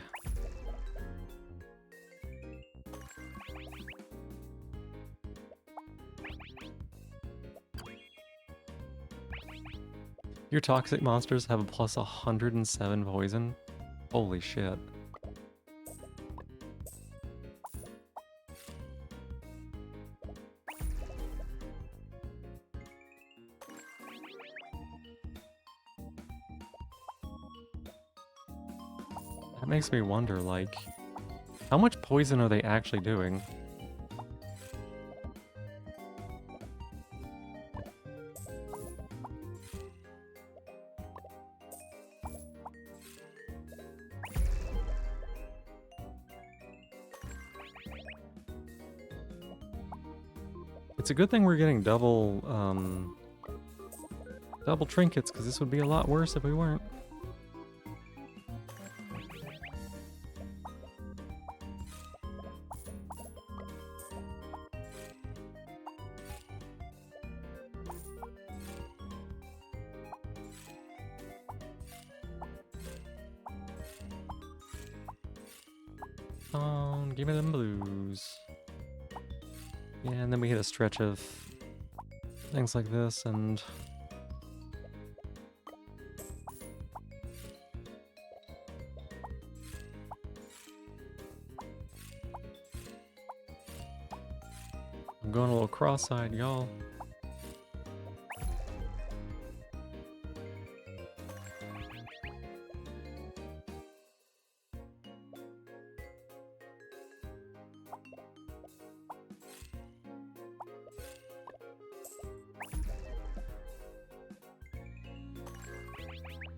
Speaker 1: Your toxic monsters have a plus 107 poison. Holy shit. That makes me wonder, like, how much poison are they actually doing? It's a good thing we're getting double trinkets, because this would be a lot worse if we weren't. Give me them blues. Yeah, and then we hit a stretch of things like this, and I'm going a little cross-eyed, y'all.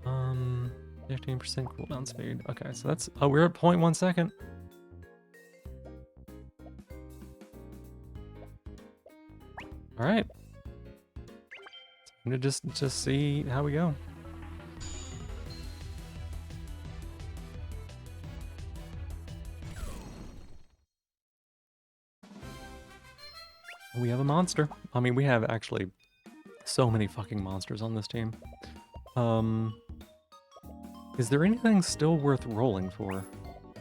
Speaker 1: Um, 15% cooldown speed. Okay, so that's... Oh, we're at 0.1 second. Alright. Time to just see how we go. We have a monster. I mean, we have actually so many fucking monsters on this team. Is there anything still worth rolling for?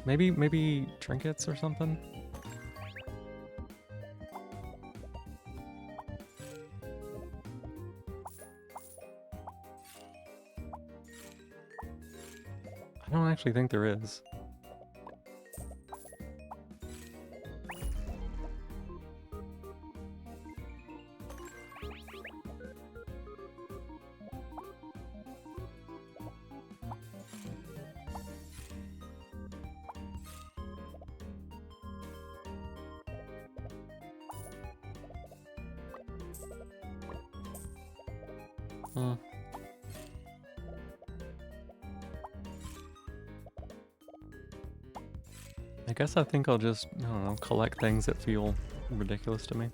Speaker 1: Maybe trinkets or something? I don't actually think there is. I guess I think I'll just, I don't know, collect things that feel ridiculous to me.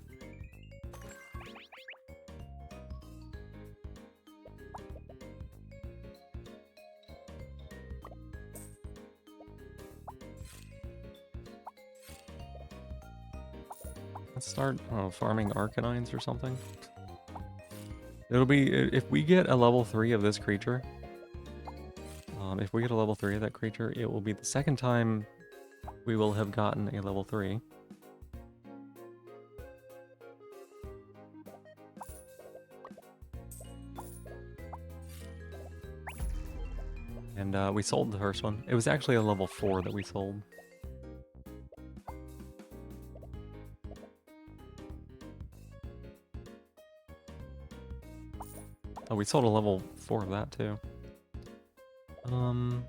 Speaker 1: Let's start, I don't know, farming Arcanines or something. It'll be, if we get a level 3 of this creature, if we get a level 3 of that creature, it will be the second time we will have gotten a level 3. And we sold the first one. It was actually a level 4 that we sold. Oh, we sold a level 4 of that too. Um.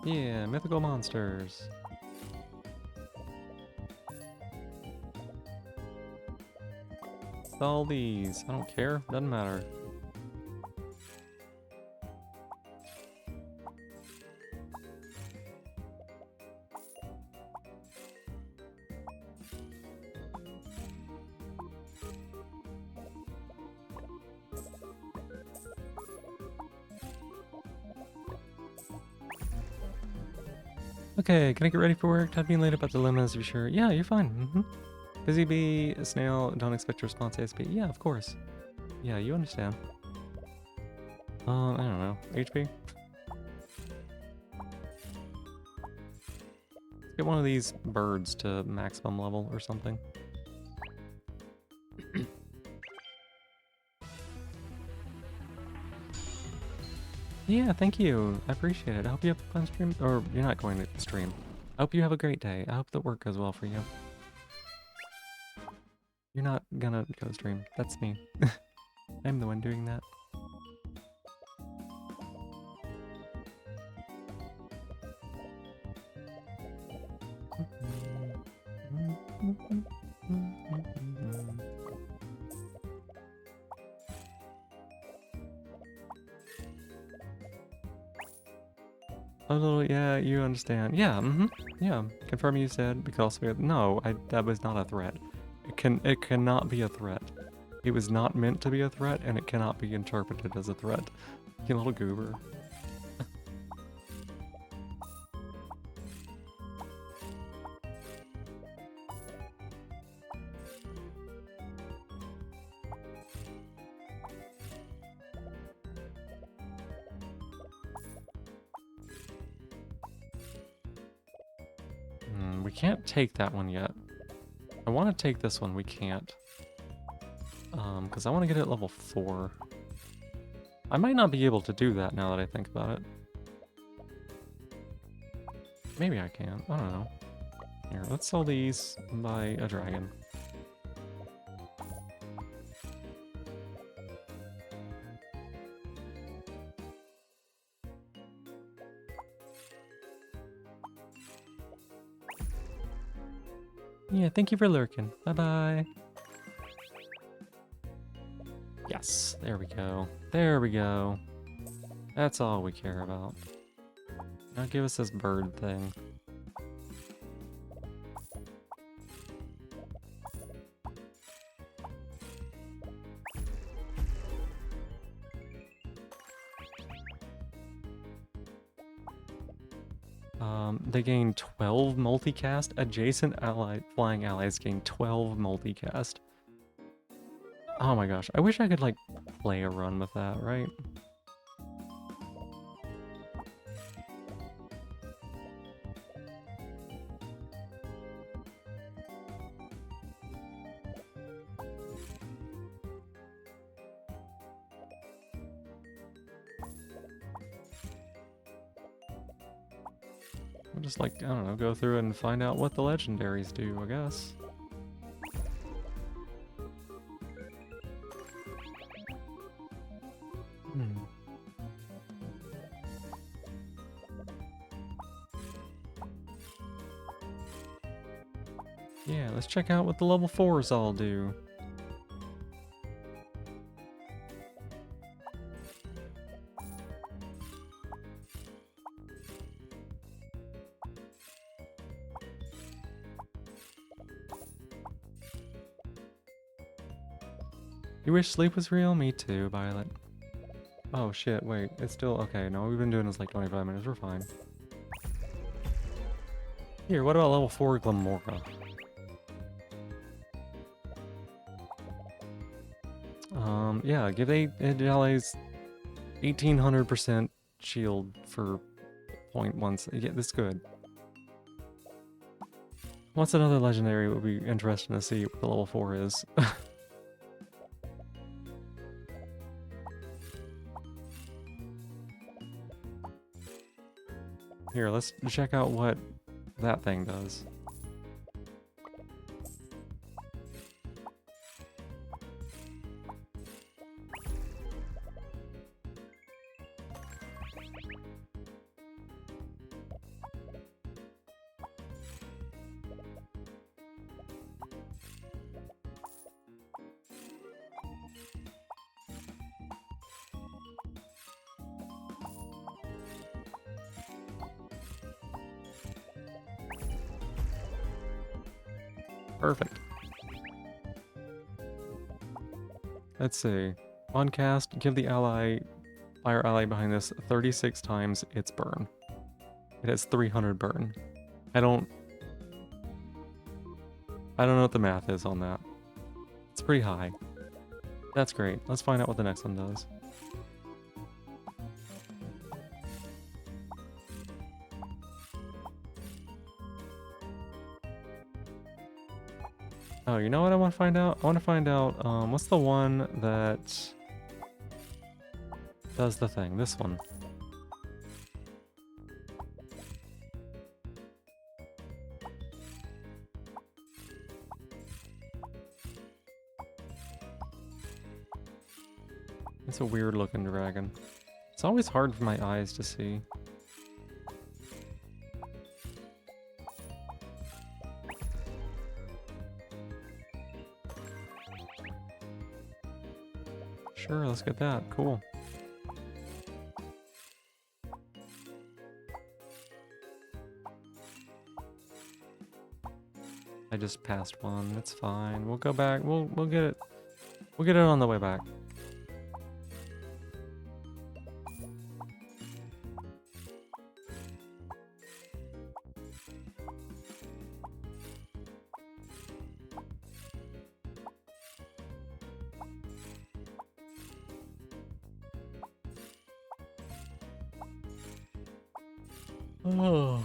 Speaker 1: Yeah, mythical monsters. All these. I don't care. Doesn't matter. Okay, can I get ready for work? Time being late about dilemmas, you sure? Yeah, you're fine. Busy bee, a snail, don't expect a response ASP. Yeah, of course. Yeah, you understand. I don't know. HP? Let's get one of these birds to maximum level or something. Yeah, thank you. I appreciate it. I hope you have a fun stream. Or you're not going to stream. I hope you have a great day. I hope the work goes well for you. You're not gonna go stream. That's me. I'm the one doing that. A little, yeah, you understand. Yeah, yeah. Confirm you said because no, that was not a threat. It cannot be a threat. It was not meant to be a threat, and it cannot be interpreted as a threat. You little goober. We can't take that one yet. I want to take this one. We can't. Because I want to get it at level 4. I might not be able to do that now that I think about it. Maybe I can. I don't know. Here, let's sell these and buy a dragon. Yeah, thank you for lurking. Bye-bye. Yes, there we go. There we go. That's all we care about. Now give us this bird thing. They gain 12 multicast. Adjacent flying allies gain 12 multicast. Oh my gosh, I wish I could like play a run with that, right? We'll just like, I don't know, go through and find out what the legendaries do, I guess. Yeah, let's check out what the level 4s all do. You wish sleep was real? Me too, Violet. Oh shit, wait, it's still, okay, no, we've been doing this like 25 minutes, we're fine. Here, what about level 4 Glamorga? Yeah, give 8 allies 1800% shield for 0.1. Yeah, that's good. What's another legendary would be interesting to see what the level 4 is? Here, let's check out what that thing does. Perfect. Let's see. On cast, give the fire ally behind this 36 times its burn. It has 300 burn. I don't know what the math is on that. It's pretty high. That's great. Let's find out what the next one does. Oh, you know what I want to find out? I want to find out, what's the one that does the thing? This one. It's a weird looking dragon. It's always hard for my eyes to see. Sure, let's get that. Cool. I just passed one. It's fine. We'll go back. We'll get it. We'll get it on the way back. Oh.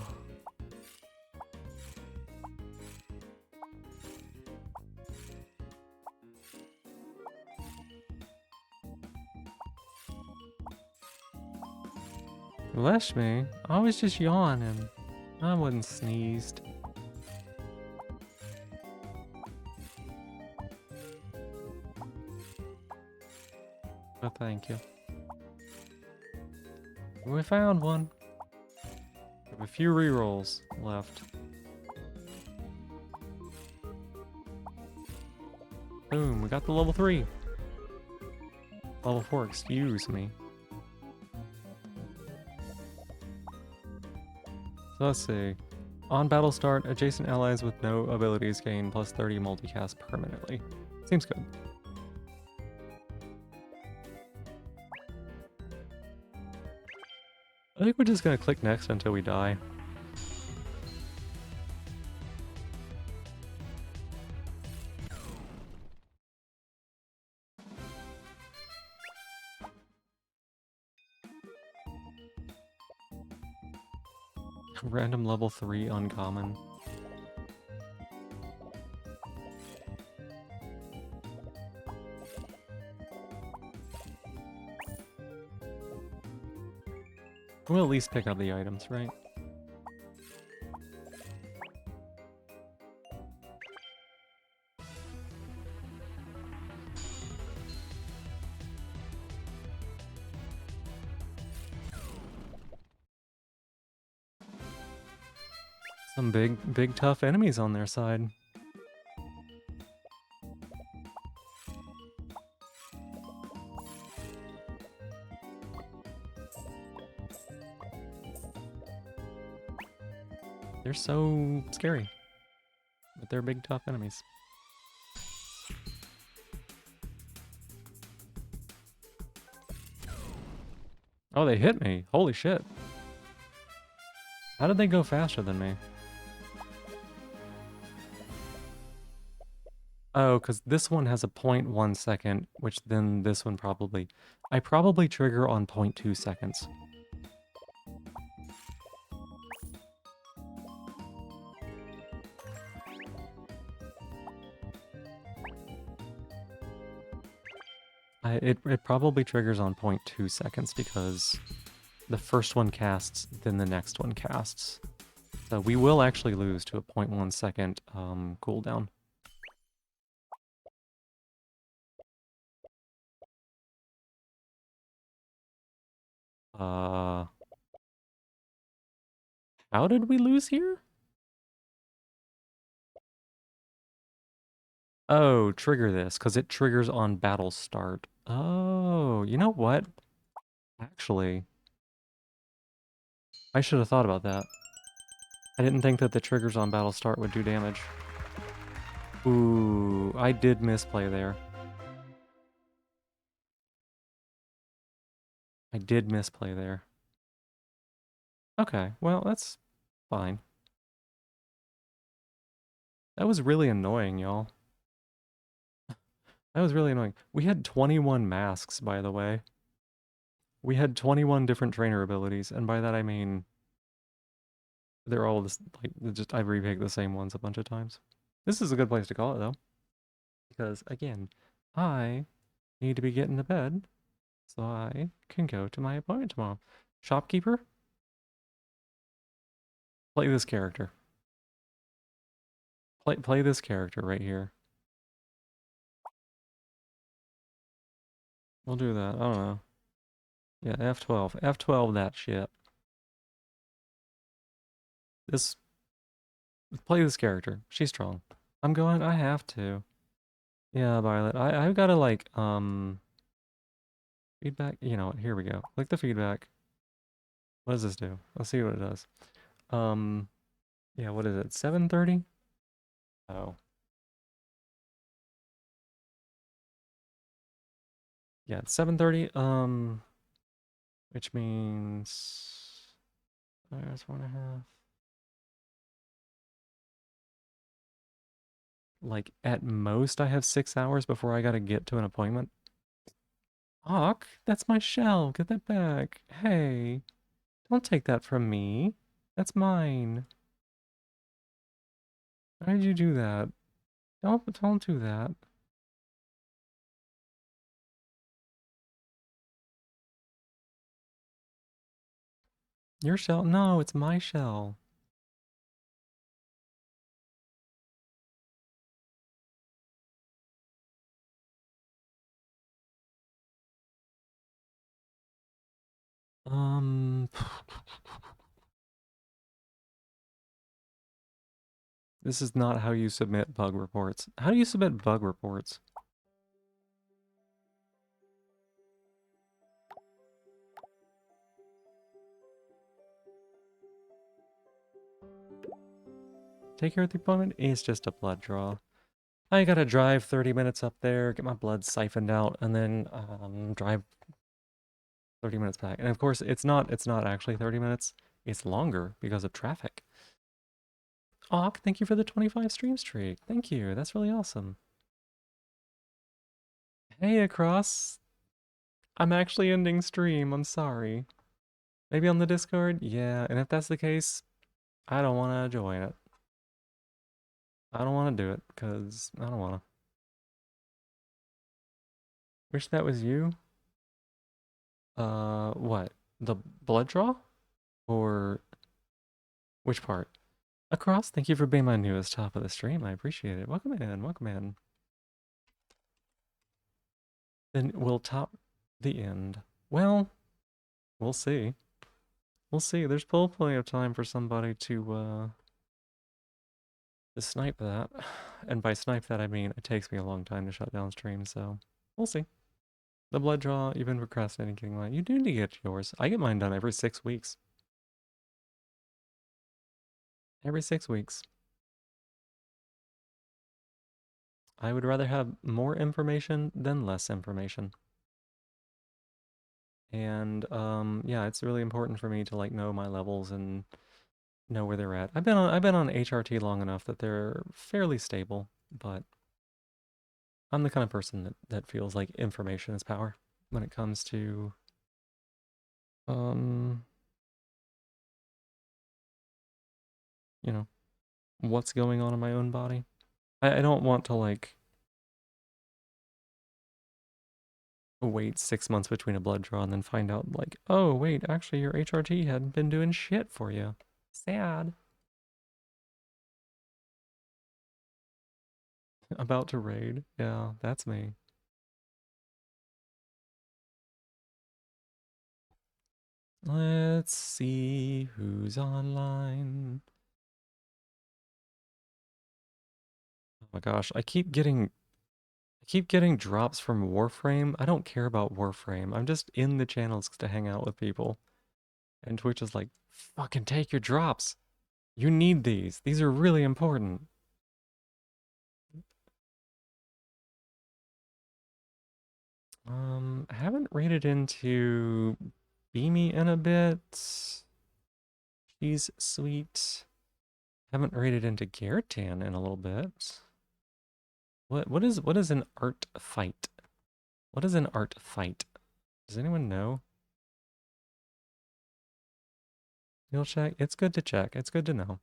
Speaker 1: Bless me. I was just yawning. I wasn't sneezed. Oh, thank you. We found one. We have a few rerolls left. Boom, we got the level 3. Level 4, excuse me. So let's see. On battle start, adjacent allies with no abilities gain plus 30 multicast permanently. Seems good. I think we're just gonna click next until we die. Random level 3 uncommon. We'll at least pick up the items, right? Some big tough enemies on their side. They're so scary. But they're big tough enemies. Oh, they hit me. Holy shit. How did they go faster than me? Oh, because this one has a 0.1 second, which then this one probably... I probably trigger on 0.2 seconds. It probably triggers on 0.2 seconds because the first one casts, then the next one casts. So we will actually lose to a 0.1 second cooldown. How did we lose here? Oh, trigger this, because it triggers on battle start. Oh, you know what? Actually, I should have thought about that. I didn't think that the triggers on battle start would do damage. Ooh, I did misplay there. I did misplay there. Okay, well, that's fine. That was really annoying, y'all. That was really annoying. We had 21 masks, by the way. We had 21 different trainer abilities, and by that I mean they're all this, like, just I've repicked the same ones a bunch of times. This is a good place to call it, though. Because, again, I need to be getting to bed so I can go to my appointment tomorrow. Shopkeeper? Play this character. Play this character right here. We'll do that. I don't know. Yeah, F12. F12 that shit. This... Play this character. She's strong. I'm going... I have to. Yeah, Violet. I've got to, like, feedback. You know what? Here we go. Click the feedback. What does this do? Let's see what it does. Yeah, what is it? 7:30? Oh. Yeah, it's 7:30. Which means there's 1.5. Like at most, I have 6 hours before I gotta get to an appointment. Hawk, that's my shell. Get that back. Hey, don't take that from me. That's mine. Why did you do that? Don't do that. Your shell? No, it's my shell. This is not how you submit bug reports. How do you submit bug reports? Take care of the opponent? It's just a blood draw. I gotta drive 30 minutes up there, get my blood siphoned out, and then drive 30 minutes back. And of course, it's not actually 30 minutes. It's longer because of traffic. Aw, thank you for the 25 stream streak. Thank you. That's really awesome. Hey, Across. I'm actually ending stream. I'm sorry. Maybe on the Discord? Yeah, and if that's the case, I don't want to join it. I don't want to do it because I don't want to. Wish that was you. What? The blood draw? Or which part? Across, thank you for being my newest top of the stream. I appreciate it. Welcome in, welcome in. Then we'll top the end. Well, we'll see. We'll see. There's plenty of time for somebody to snipe that. And by snipe that, I mean it takes me a long time to shut down streams, so we'll see. The blood draw, you've been procrastinating getting mine. You do need to get yours. I get mine done every 6 weeks. Every 6 weeks. I would rather have more information than less information. And yeah, it's really important for me to like know my levels and know where they're at. I've been on HRT long enough that they're fairly stable, but I'm the kind of person that feels like information is power when it comes to you know, what's going on in my own body. I don't want to like wait 6 months between a blood draw and then find out like, oh wait, actually your HRT hadn't been doing shit for you. Sad. About to raid. Yeah, that's me. Let's see who's online. Oh my gosh, I keep getting drops from Warframe. I don't care about Warframe. I'm just in the channels to hang out with people. And Twitch is like, fucking take your drops. You need these. These are really important. I haven't raided into Beamy in a bit. She's sweet. Haven't raided into Gartan in a little bit. What is an art fight? What is an art fight? Does anyone know? You'll check. It's good to check. It's good to know.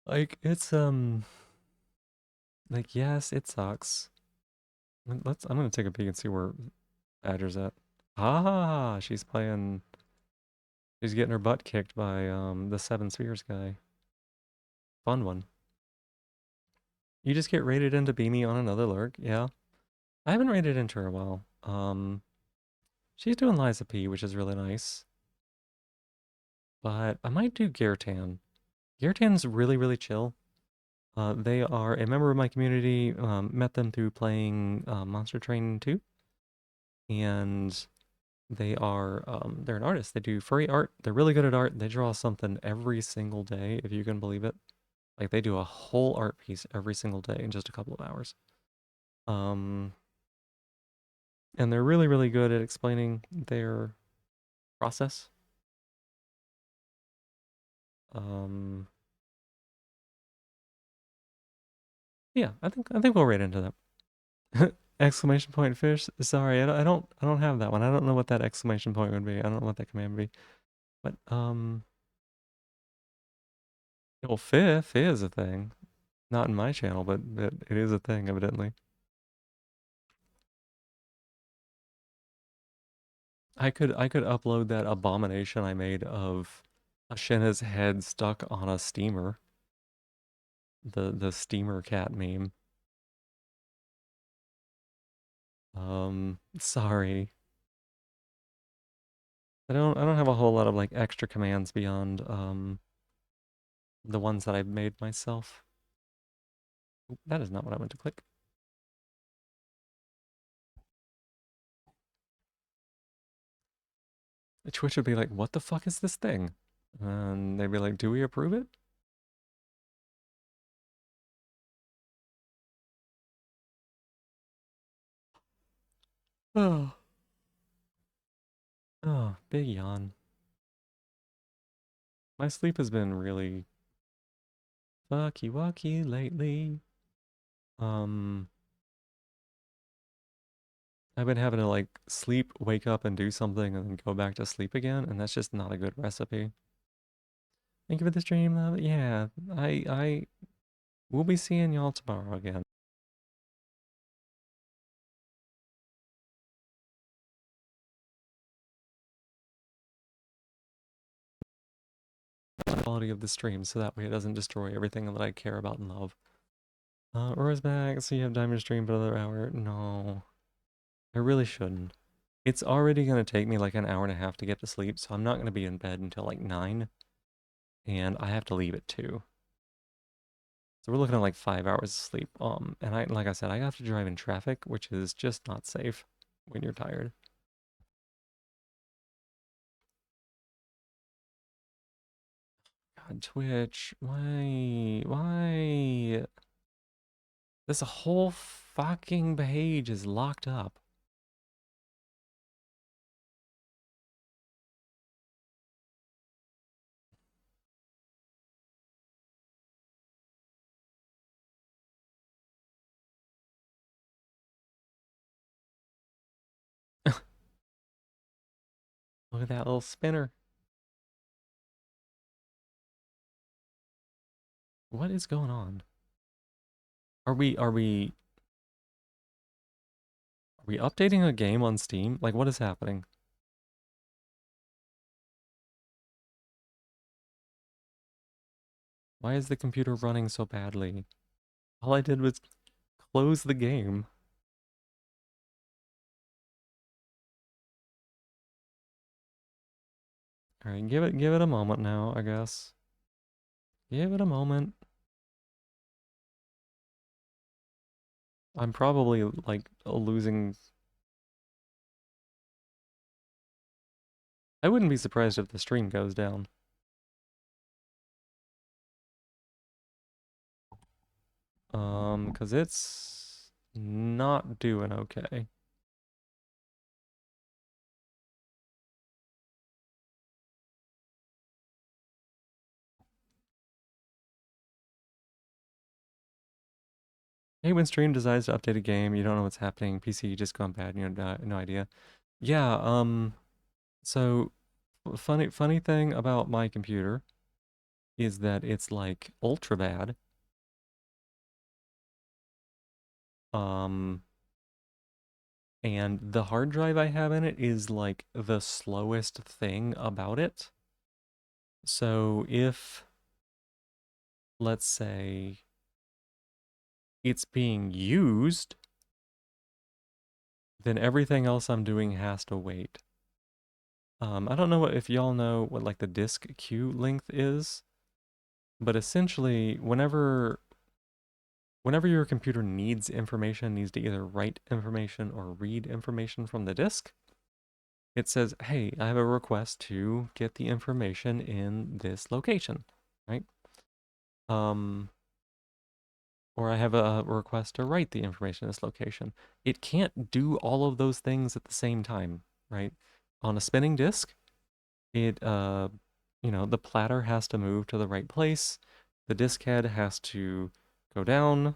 Speaker 1: Like it's like yes, it sucks. I'm gonna take a peek and see where Badger's at. Ah, she's getting her butt kicked by the Seven Spheres guy. Fun one. You just get raided into Beamy on another lurk, yeah. I haven't raided into her a while. She's doing Liza P, which is really nice. But I might do Gartan. Gartan's really, really chill. They are a member of my community. Met them through playing Monster Train 2. And they're an artist. They do furry art. They're really good at art. They draw something every single day, if you can believe it. Like they do a whole art piece every single day in just a couple of hours. Um, and they're really, really good at explaining their process. Um, yeah, I think we'll rate into that. Exclamation point fish. Sorry, I don't have that one. I don't know what that exclamation point would be. I don't know what that command would be. But well, fifth is a thing. Not in my channel, but it is a thing evidently. I could upload that abomination I made of Ashina's head stuck on a steamer. The steamer cat meme. Sorry. I don't have a whole lot of like extra commands beyond the ones that I've made myself. Oop, that is not what I meant to click. Twitch would be like, "What the fuck is this thing?" And they'd be like, "Do we approve it?" Oh, oh, big yawn. My sleep has been really fucky wucky lately. Um, I've been having to like sleep, wake up, and do something, and then go back to sleep again, and that's just not a good recipe. Thank you for the stream, love. Yeah, I will be seeing y'all tomorrow again. Quality of the stream, so that way it doesn't destroy everything that I care about and love. Aura's back, so you have Diamond stream for another hour. No, I really shouldn't. It's already gonna take me like an hour and a half to get to sleep, so I'm not gonna be in bed until like 9, and I have to leave at 2. So we're looking at like 5 hours of sleep. And like I said, I have to drive in traffic, which is just not safe when you're tired. God, Twitch, why? This whole fucking page is locked up. Look at that little spinner. What is going on? Are we updating a game on Steam? Like, what is happening? Why is the computer running so badly? All I did was close the game. All right, give it a moment now, I guess. Give it a moment. I'm probably like losing. I wouldn't be surprised if the stream goes down. Cause it's not doing okay. Hey, when stream decides to update a game, you don't know what's happening. PC just gone bad, you know, no idea. Yeah, so funny thing about my computer is that it's like ultra bad. Um, and the hard drive I have in it is like the slowest thing about it. So if, let's say, it's being used, then everything else I'm doing has to wait. I don't know if y'all know what like the disk queue length is, but essentially whenever your computer needs information, needs to either write information or read information from the disk, it says, hey, I have a request to get the information in this location, right? Or I have a request to write the information in this location. It can't do all of those things at the same time, right? On a spinning disk, it, the platter has to move to the right place. The disk head has to go down,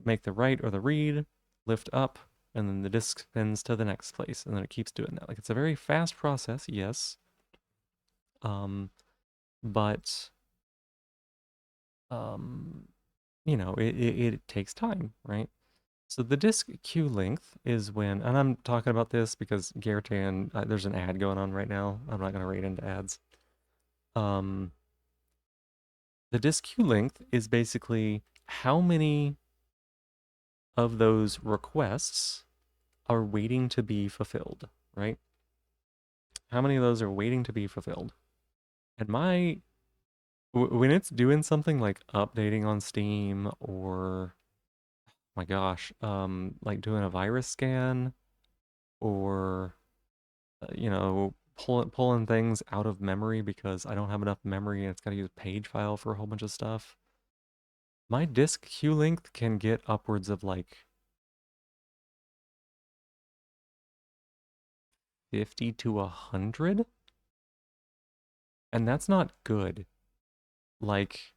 Speaker 1: make the write or the read, lift up, and then the disk spins to the next place, and then it keeps doing that. Like, it's a very fast process, yes. But um, it takes time, right? So the disk queue length is when, and I'm talking about this because Gartan, there's an ad going on right now. I'm not going to rate into ads. Um, the disk queue length is basically how many of those requests are waiting to be fulfilled, right? How many of those are waiting to be fulfilled? And when it's doing something like updating on Steam or my gosh, like doing a virus scan or pulling things out of memory because I don't have enough memory and it's got to use a page file for a whole bunch of stuff. My disk queue length can get upwards of like 50 to 100, and that's not good. Like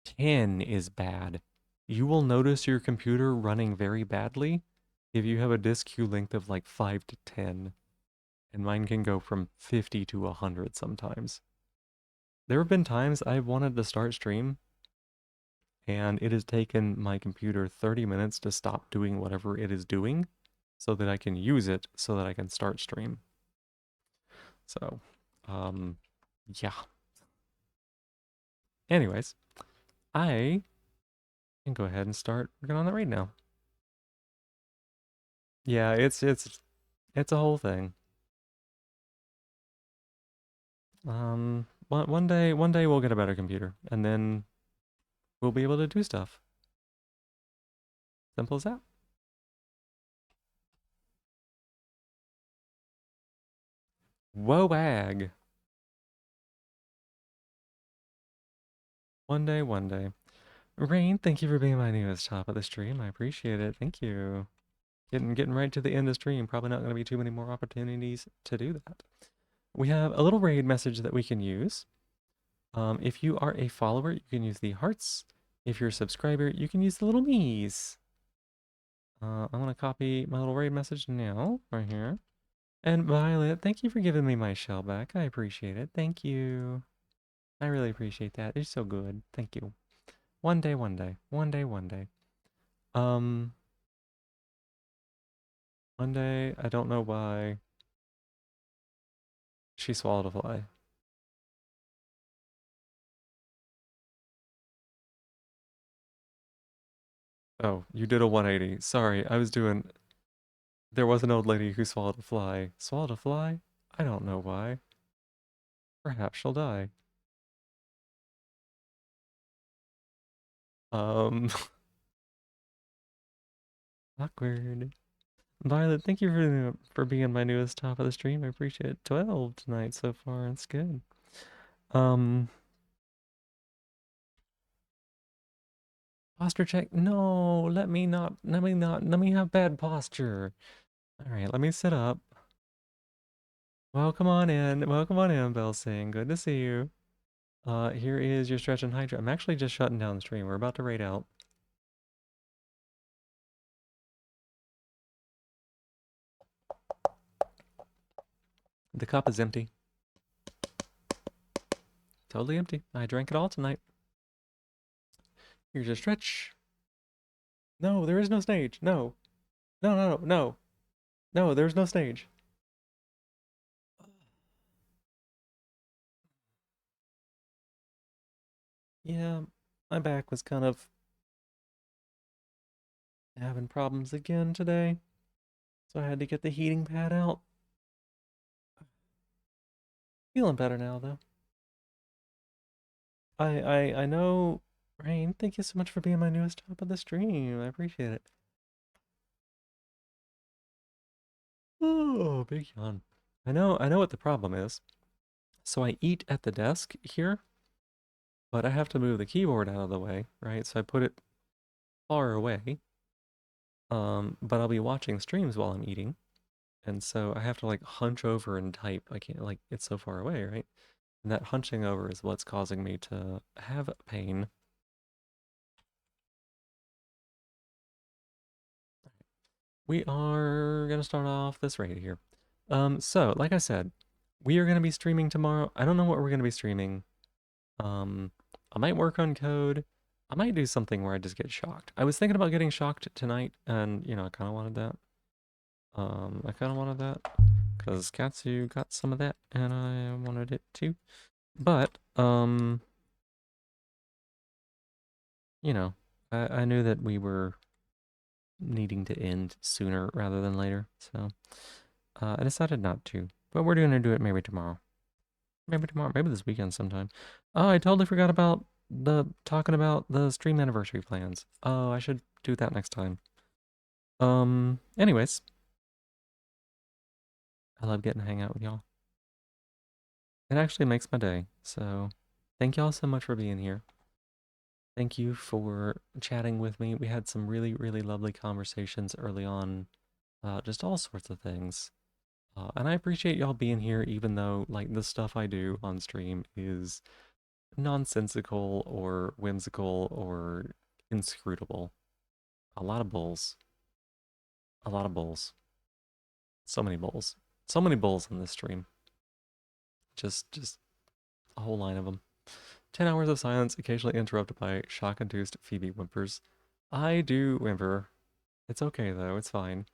Speaker 1: 10 is bad. You will notice your computer running very badly if you have a disk queue length of like 5 to 10, and mine can go from 50 to 100 sometimes. There have been times I've wanted to start stream, and it has taken my computer 30 minutes to stop doing whatever it is doing so that I can use it so that I can start stream. So, yeah. Anyways, I can go ahead and start working on that right now. Yeah, it's a whole thing. One day we'll get a better computer, and then we'll be able to do stuff. Simple as that. Whoa, one day, one day. Rain, thank you for being my newest top of the stream. I appreciate it. Thank you. Getting right to the end of the stream. Probably not going to be too many more opportunities to do that. We have a little raid message that we can use. If you are a follower, you can use the hearts. If you're a subscriber, you can use the little me's. I'm going to copy my little raid message now, right here. And Violet, thank you for giving me my shell back. I appreciate it. Thank you. I really appreciate that. It's so good. Thank you. One day, one day. One day, one day. Um, one day, I don't know why she swallowed a fly. Oh, you did a 180. Sorry, I was doing. There was an old lady who swallowed a fly. Swallowed a fly? I don't know why. Perhaps she'll die. Um, awkward. Violet, thank you for being my newest top of the stream. I appreciate it. 12 tonight so far. It's good. Um, posture check. No, let me have bad posture. All right, let me sit up. Welcome on in. Welcome on in, Belsing. Good to see you. Here is your stretch and hydrate. I'm actually just shutting down the stream. We're about to raid out. The cup is empty. Totally empty. I drank it all tonight. Here's your stretch. No, there is no stage. No. No, no, no, no. No, there's no stage. Yeah, my back was kind of having problems again today. So I had to get the heating pad out. Feeling better now though. I know, Rain, thank you so much for being my newest top of the stream. I appreciate it. Oh, big yawn. I know what the problem is. So I eat at the desk here, but I have to move the keyboard out of the way, right? So I put it far away. But I'll be watching streams while I'm eating. And so I have to like hunch over and type. I can't like it's so far away, right? And that hunching over is what's causing me to have pain. We are gonna start off this raid here. So like I said, we are gonna be streaming tomorrow. I don't know what we're gonna be streaming. Um, I might work on code. I might do something where I just get shocked. I was thinking about getting shocked tonight, and I kind of wanted that. I kind of wanted that because Katsu got some of that, and I wanted it too. But I knew that we were needing to end sooner rather than later, so I decided not to. But we're gonna do it maybe tomorrow. Maybe tomorrow, maybe this weekend sometime. Oh, I totally forgot about the talking about the stream anniversary plans. Oh, I should do that next time. Anyways, I love getting to hang out with y'all. It actually makes my day. So, thank y'all so much for being here. Thank you for chatting with me. We had some really, really lovely conversations early on, just all sorts of things. And I appreciate y'all being here, even though like the stuff I do on stream is nonsensical or whimsical or inscrutable. A lot of bulls. A lot of bulls. So many bulls. So many bulls in this stream. Just a whole line of them. 10 hours of silence, occasionally interrupted by shock-induced Phoebe whimpers. I do whimper. It's okay though, it's fine.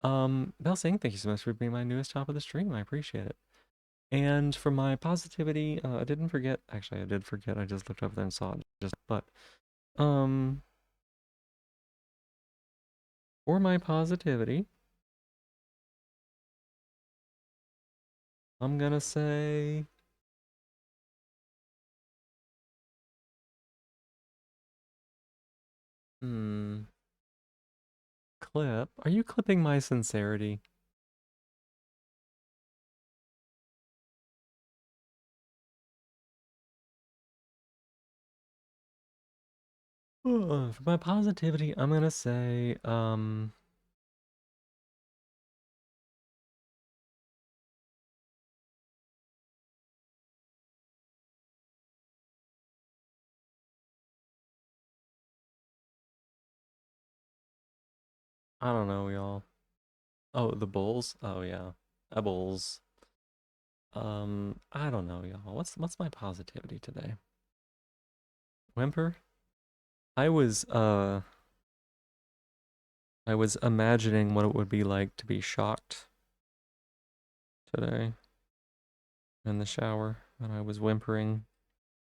Speaker 1: Belsing, thank you so much for being my newest top of the stream. I appreciate it. And for my positivity, I didn't forget. Actually, I did forget. I just looked up there and saw it. Um, for my positivity, I'm gonna say, hmm, clip. Are you clipping my sincerity? For my positivity, I'm gonna say, I don't know, y'all. Oh, the bulls? Oh, yeah. Bulls. I don't know, y'all. What's my positivity today? Whimper? I was I was imagining what it would be like to be shocked today in the shower, and I was whimpering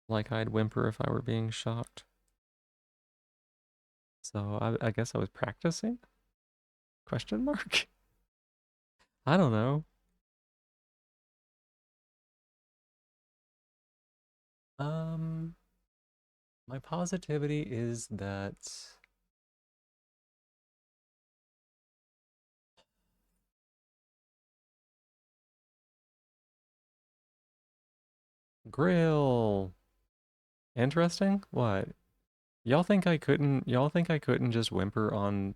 Speaker 1: like I'd whimper if I were being shocked. So I guess I was practicing? Question mark? I don't know. Um, my positivity is that grill. Interesting? What? Y'all think I couldn't just whimper on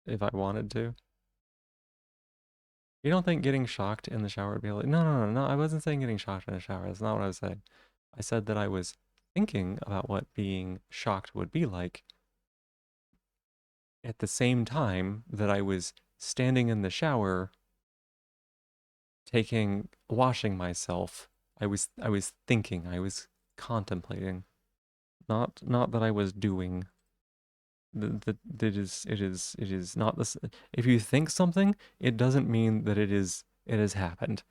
Speaker 1: if I wanted to? You don't think getting shocked in the shower would be like, no, I wasn't saying getting shocked in the shower. That's not what I was saying. I said that I was thinking about what being shocked would be like at the same time that I was standing in the shower washing myself. I was thinking, I was contemplating. Not that I was doing. It is not this. If you think something, it doesn't mean that it has happened,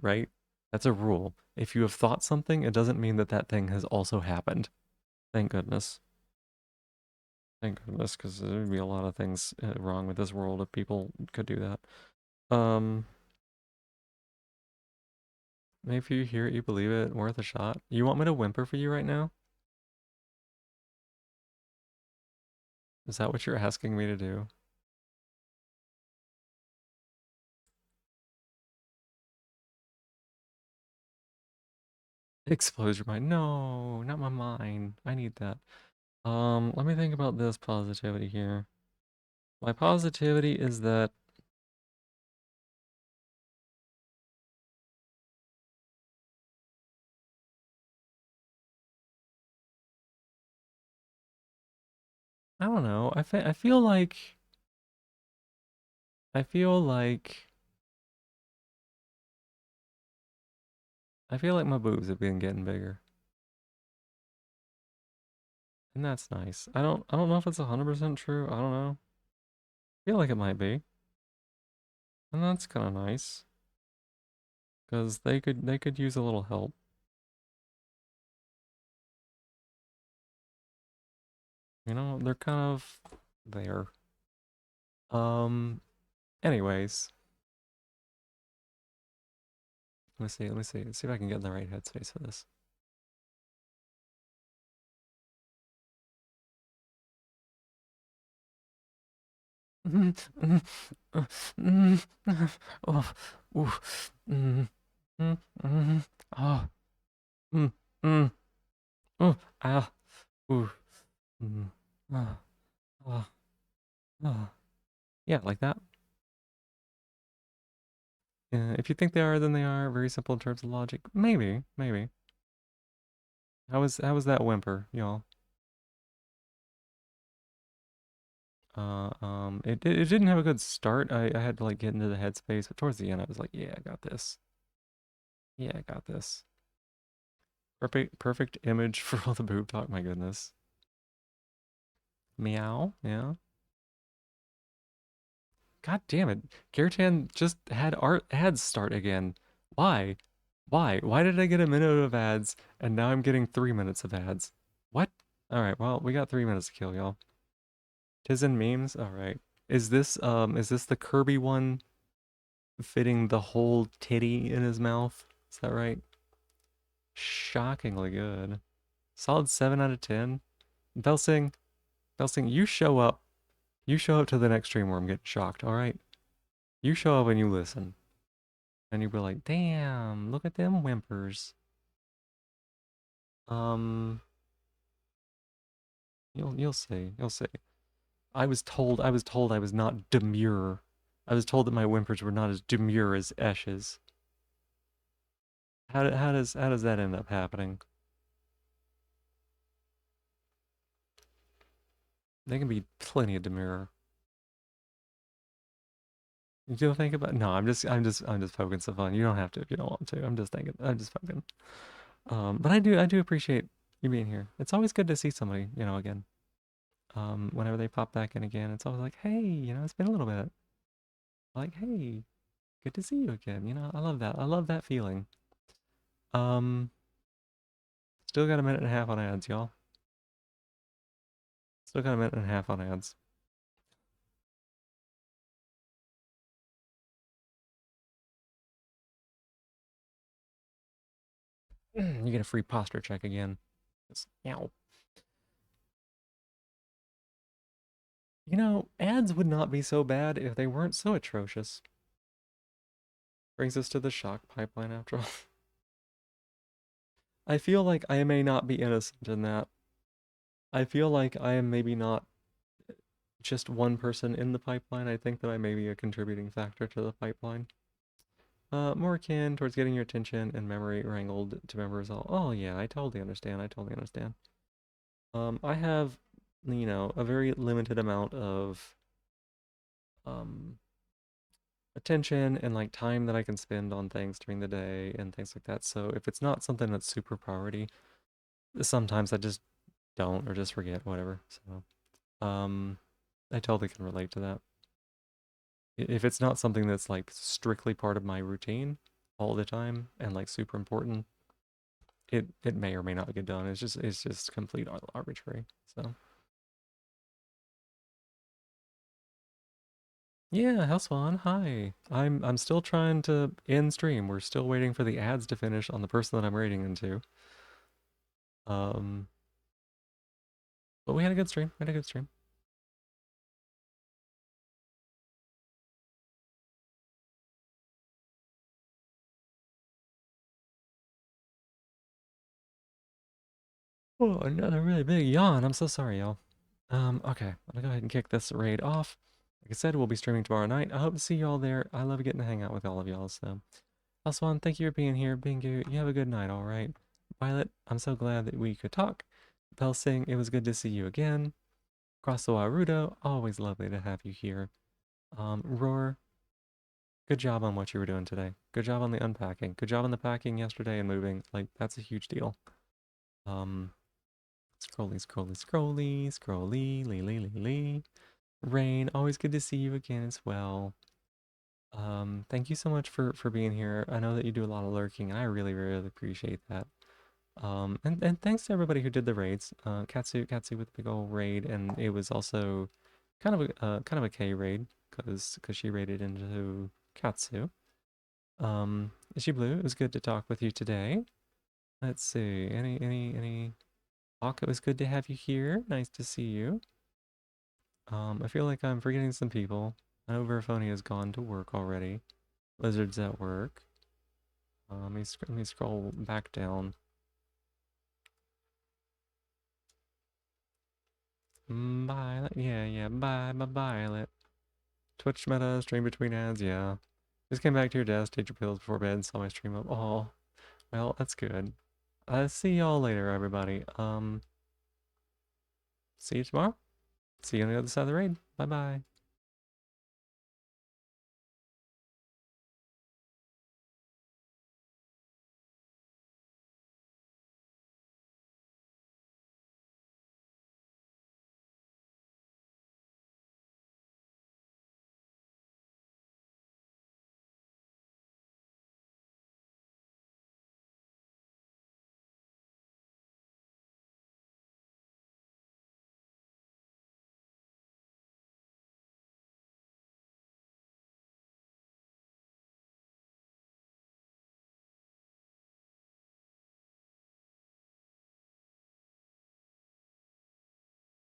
Speaker 1: right? That's a rule. If you have thought something, it doesn't mean that that thing has also happened. Thank goodness. Thank goodness, because there would be a lot of things wrong with this world if people could do that. Maybe if you hear it, you believe it, worth a shot. You want me to whimper for you right now? Is that what you're asking me to do? Explode your mind. No, not my mind. I need that. Let me think about this positivity here. My positivity is that I don't know. I feel like I feel like my boobs have been getting bigger. And that's nice. I don't know if it's 100% true. I don't know. I feel like it might be. And that's kind of nice cuz they could use a little help. You know, they're kind of there. Um anyways, let me see. Let's see if I can get in the right headspace for this. Oh, ooh, mm, oh, mm, mm, oh, ah, ooh, mm, ah, ah, ah. Yeah, like that. If you think they are, then they are. Very simple in terms of logic. Maybe, maybe. How was that whimper, y'all? It didn't have a good start. I had to like get into the headspace, but towards the end, I was like, yeah, I got this. Yeah, I got this. Perfect image for all the boob talk. My goodness. Meow. Yeah. God damn it. Gartan just had art ads start again. Why? Why? Why did I get a minute of ads and now I'm getting 3 minutes of ads? What? Alright, well, we got 3 minutes to kill, y'all. Tis in memes? Alright. Is this the Kirby one fitting the whole titty in his mouth? Is that right? Shockingly good. Solid 7 out of 10. Belsing, Belsing, you show up. You show up to the next stream where I'm getting shocked, alright? You show up and you listen. And you'll be like, damn, look at them whimpers. Um, you'll see, you'll see. I was told I was not demure. I was told that my whimpers were not as demure as Esh's. How does that end up happening? They can be plenty of demure. You still think about? No, I'm just poking some fun. You don't have to if you don't want to. I'm just thinking. I'm just poking. But I do appreciate you being here. It's always good to see somebody, again. Whenever they pop back in again, it's always like, hey, it's been a little bit. Like, hey, good to see you again. I love that. I love that feeling. Um, Still got a minute and a half on ads, y'all. Still got a minute and a half on ads. You get a free posture check again. Ow. Ads would not be so bad if they weren't so atrocious. Brings us to the shock pipeline after all. I feel like I may not be innocent in that. I feel like I am maybe not just one person in the pipeline. I think that I may be a contributing factor to the pipeline. More akin towards getting your attention and memory wrangled to memory resolve. Oh yeah, I totally understand. I totally understand. I have, a very limited amount of um attention and like time that I can spend on things during the day and things like that. So if it's not something that's super priority, sometimes I just don't or just forget whatever. So I totally can relate to that. If it's not something that's like strictly part of my routine all the time and like super important, it may or may not get done. It's just complete arbitrary. So yeah, how's fun? Hi. I'm still trying to end stream. We're still waiting for the ads to finish on the person that I'm rating into. Um, but we had a good stream. We had a good stream. Oh, another really big yawn. I'm so sorry, y'all. Okay, I'm gonna go ahead and kick this raid off. Like I said, we'll be streaming tomorrow night. I hope to see y'all there. I love getting to hang out with all of y'all. So, Aswan, thank you for being here. Bingu, you have a good night, all right? Violet, I'm so glad that we could talk. Pelsing, it was good to see you again. Krasawa Rudo, always lovely to have you here. Roar, good job on what you were doing today. Good job on the unpacking. Good job on the packing yesterday and moving. Like, that's a huge deal. Scrolly, scrolly, scrolly, scrolly, lee, lee, lee, lee. Rain, always good to see you again as well. Thank you so much for being here. I know that you do a lot of lurking, and I really, really appreciate that. And thanks to everybody who did the raids. Katsu with the big old raid, and it was also kind of a K raid because she raided into Katsu. Is Blue? It was good to talk with you today. Let's see. Any talk? It was good to have you here. Nice to see you. I feel like I'm forgetting some people. I know Verifoni has gone to work already. Lizard's at work. Let me scroll back down. Violet, yeah, bye, Violet. Twitch meta, stream between ads, yeah. Just came back to your desk, take your pills before bed, and saw my stream up. Oh, well, that's good. See y'all later, everybody. See you tomorrow. See you on the other side of the raid. Bye-bye.